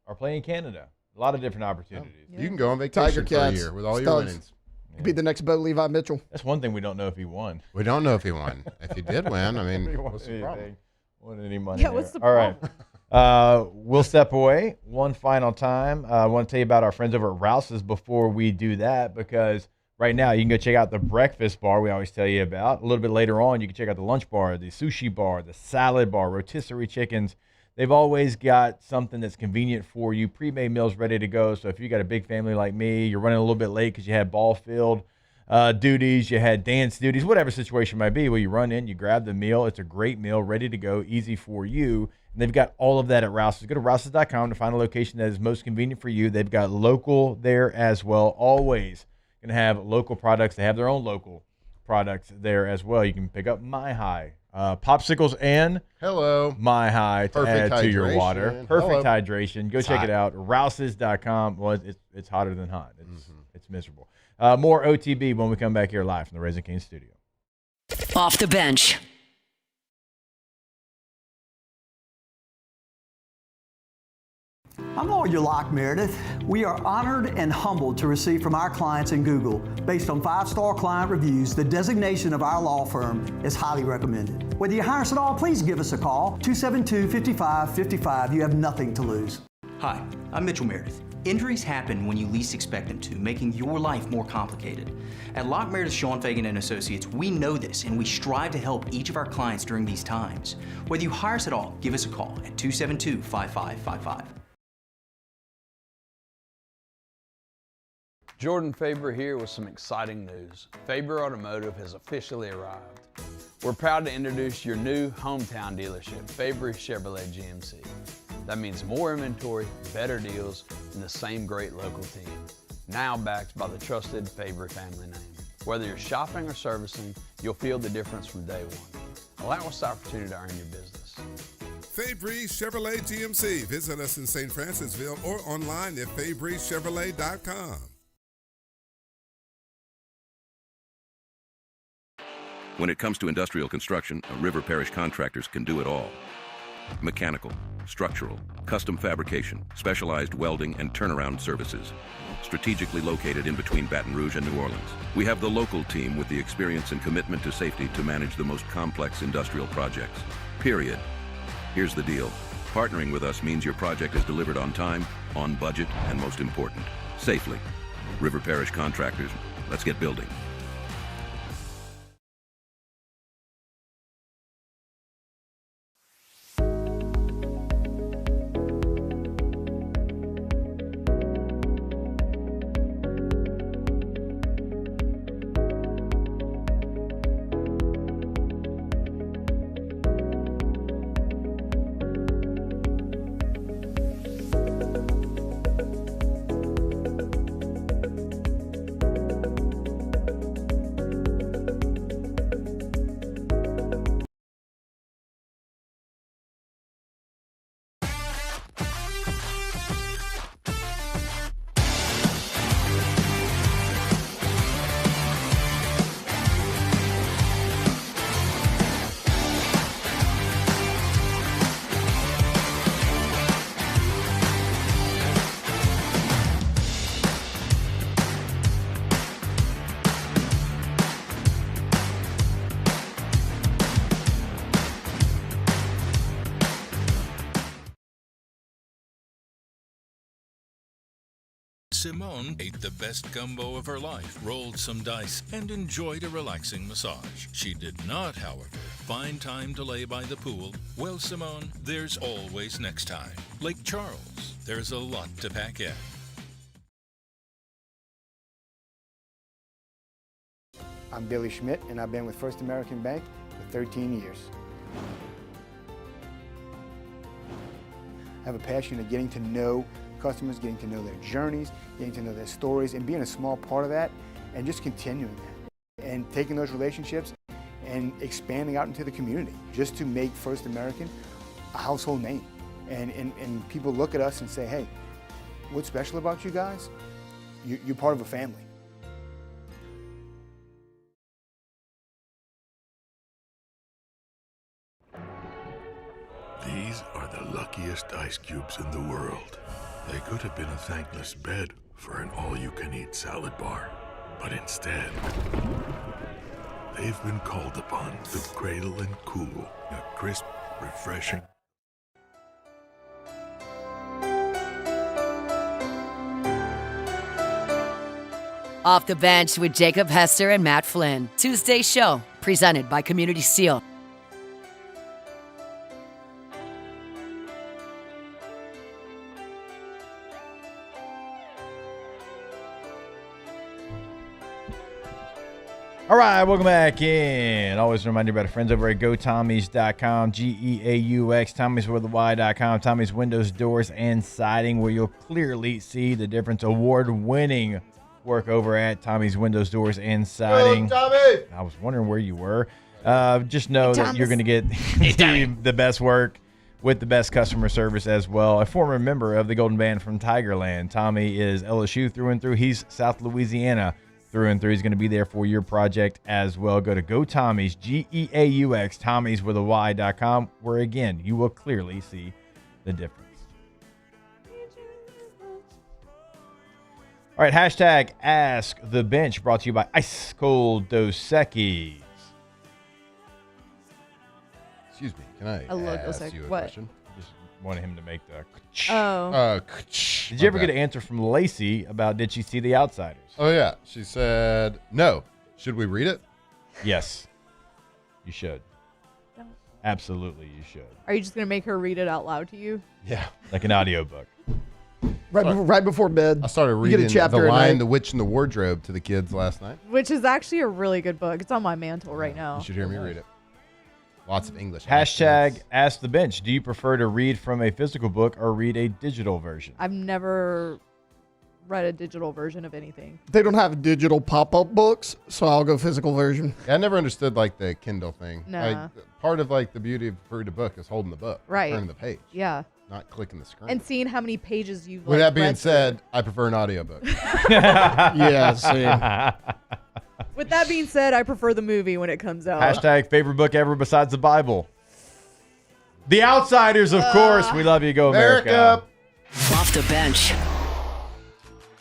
Or play in Canada. A lot of different opportunities. You can go on vacation Tiger for a Cats, year with all your Studs. winnings. Could be the next Bo Levi Mitchell. That's one thing we don't know if he won. We don't know if he won. If he did win, I mean, If he won what's the problem? anything. Won any money Yeah, there. what's the All right. We'll step away one final time. I want to tell you about our friends over at Rouse's before we do that, because right now you can go check out the breakfast bar we always tell you about. A little bit later on, you can check out the lunch bar, the sushi bar, the salad bar, rotisserie chickens. They've always got something that's convenient for you, pre-made meals ready to go. So if you got a big family like me, you're running a little bit late because you had ball field duties, you had dance duties, whatever situation might be, well, you run in, you grab the meal. It's a great meal, ready to go, easy for you. And they've got all of that at Rouse's. Go to rouses.com to find a location that is most convenient for you. They've got local there as well. Always going to have local products. They have their own local products there as well. You can pick up My High, popsicles and My High to Perfect add to your water. hydration. Perfect Hello. hydration. Go It's check hot. it out. Rouses.com. Well, it's hotter than hot. It's miserable. More OTB when we come back here live from the Raising Cane's studio. Off the bench. I'm Lawyer Locke Meredith. We are honored and humbled to receive from our clients in Google. Based on 5-star client reviews, the designation of our law firm is highly recommended. Whether you hire us at all, please give us a call, 272-5555. You have nothing to lose. Hi, I'm Mitchell Meredith. Injuries happen when you least expect them to, making your life more complicated. At Locke Meredith, Sean Fagan and Associates, we know this, and we strive to help each of our clients during these times. Whether you hire us at all, give us a call at 272-5555. Jordan Faber here with some exciting news. Faber Automotive has officially arrived. We're proud to introduce your new hometown dealership, Faber Chevrolet GMC. That means more inventory, better deals, and the same great local team. Now backed by the trusted Faber family name. Whether you're shopping or servicing, you'll feel the difference from day one. Allow us the opportunity to earn your business. Fabry Chevrolet GMC. Visit us in St. Francisville or online at FabryChevrolet.com. When it comes to industrial construction, River Parish Contractors can do it all. Mechanical, structural, custom fabrication, specialized welding, and turnaround services. Strategically located in between Baton Rouge and New Orleans, we have the local team with the experience and commitment to safety to manage the most complex industrial projects. Period. Here's the deal. Partnering with us means your project is delivered on time, on budget, and most important, safely. River Parish Contractors, let's get building. Simone ate the best gumbo of her life, rolled some dice, and enjoyed a relaxing massage. She did not, however, find time to lay by the pool. Well, Simone, there's always next time. Lake Charles, there's a lot to pack in. I'm Billy Schmidt, and I've been with First American Bank for 13 years. I have a passion of getting to know customers, getting to know their journeys, getting to know their stories, and being a small part of that, and just continuing that. And taking those relationships and expanding out into the community, just to make First American a household name. And people look at us and say, hey, what's special about you guys? You're part of a family. These are the luckiest ice cubes in the world. They could have been a thankless bed for an all-you-can-eat salad bar. But instead, they've been called upon to cradle and cool a crisp, refreshing. Off the Bench with Jacob Hester and Matt Flynn. Tuesday show, presented by Community Steel. All right, welcome back in. Always remind you about our friends over at GoTommies.com, G-E-A-U-X, TommiesWithAY.com, Tommy's Windows, Doors, and Siding, where you'll clearly see the difference. Award-winning work over at Tommy's Windows, Doors, and Siding. Go, Tommy! I was wondering where you were. Just know that you're going to get the best work with the best customer service as well. A former member of the Golden Band from Tigerland. Tommy is LSU through and through. He's South Louisiana through and through. He's going to be there for your project as well. Go to GoTommies, G-E-A-U-X, TommiesWithAY.com, where, again, you will clearly see the difference. All right, hashtag Ask the Bench, brought to you by Ice Cold Dos Equis. Excuse me, can I love Dos ask you a What? question? Just wanted him to make the... Oh. Did you ever get an answer from Lacey about did she see The Outsiders? Oh, yeah. She said, no. Should we read it? Yes. You should. Absolutely, you should. Are you just going to make her read it out loud to you? Yeah. Like an audiobook. Right before bed. I started You get reading a chapter The a Lion, night. the Witch, and the Wardrobe to the kids last night. Which is actually a really good book. It's on my mantle right now. You should hear me read it. Lots of English. Hashtag Ask the Bench. Do you prefer to read from a physical book or read a digital version? I've never read a digital version of anything. They don't have digital pop-up books, so I'll go physical version. Yeah, I never understood like the Kindle thing. Nah. Part of like the beauty of reading a book is holding the book, Right. turning the page, Yeah. not clicking the screen. And seeing how many pages you've With that being read said, I prefer an audiobook. Yeah, same. With that being said, I prefer the movie when it comes out. Hashtag favorite book ever besides the Bible. The Outsiders, of course. We love you. Go America. Off the Bench.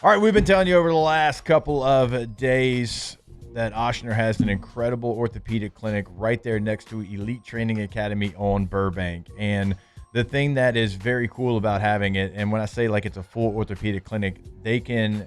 All right, we've been telling you over the last couple of days that Ochsner has an incredible orthopedic clinic right there next to Elite Training Academy on Burbank. And the thing that is very cool about having it, and when I say like it's a full orthopedic clinic, they can,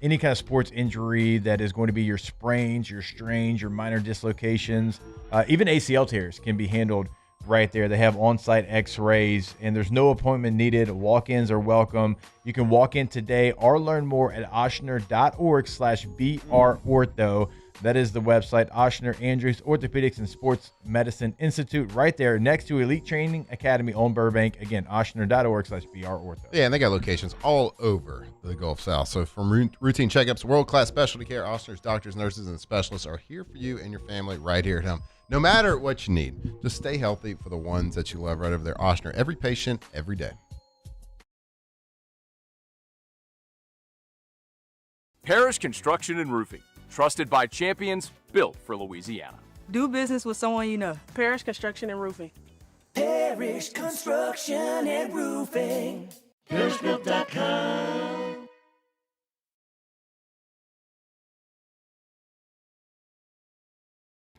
any kind of sports injury that is going to be your sprains, your strains, your minor dislocations, even ACL tears can be handled right there. They have on-site x-rays, and there's no appointment needed. Walk-ins are welcome. You can walk in today or learn more at ochsner.org/brortho. That is the website, Ochsner Andrews Orthopedics and Sports Medicine Institute, right there next to Elite Training Academy on Burbank. Again, ochsner.org/brortho. Yeah, and they got locations all over the Gulf South. So from routine checkups, world-class specialty care, Ochsner's doctors, nurses, and specialists are here for you and your family right here at home. No matter what you need, just stay healthy for the ones that you love right over there. Ochsner, every patient, every day. Parrish Construction and Roofing. Trusted by champions, built for Louisiana. Do business with someone you know. Parrish Construction and Roofing. Parrish Construction and Roofing. ParrishBuilt.com.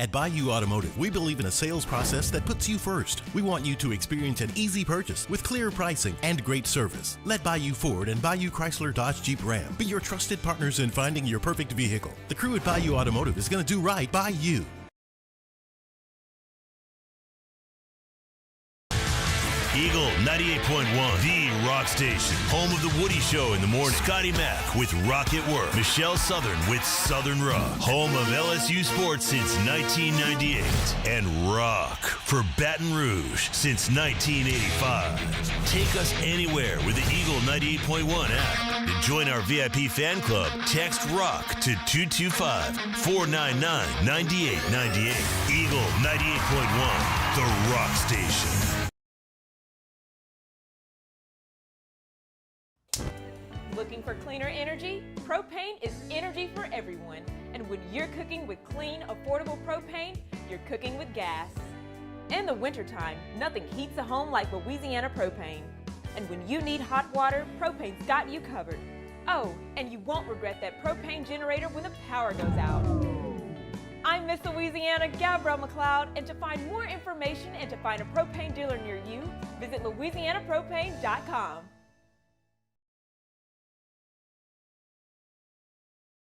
At Bayou Automotive, we believe in a sales process that puts you first. We want you to experience an easy purchase with clear pricing and great service. Let Bayou Ford and Bayou Chrysler Dodge Jeep Ram be your trusted partners in finding your perfect vehicle. The crew at Bayou Automotive is going to do right by you. Eagle 98.1, the rock station. Home of the Woody Show in the morning. Scotty Mack with Rock at Work. Michelle Southern with Southern Rock. Home of LSU sports since 1998. And rock for Baton Rouge since 1985. Take us anywhere with the Eagle 98.1 app. To join our VIP fan club, text ROCK to 225-499-9898. Eagle 98.1, the rock station. Looking for cleaner energy? Propane is energy for everyone. And when you're cooking with clean, affordable propane, you're cooking with gas. In the wintertime, nothing heats a home like Louisiana propane. And when you need hot water, propane's got you covered. Oh, and you won't regret that propane generator when the power goes out. I'm Miss Louisiana, Gabrielle McLeod, and to find more information and to find a propane dealer near you, visit louisianapropane.com.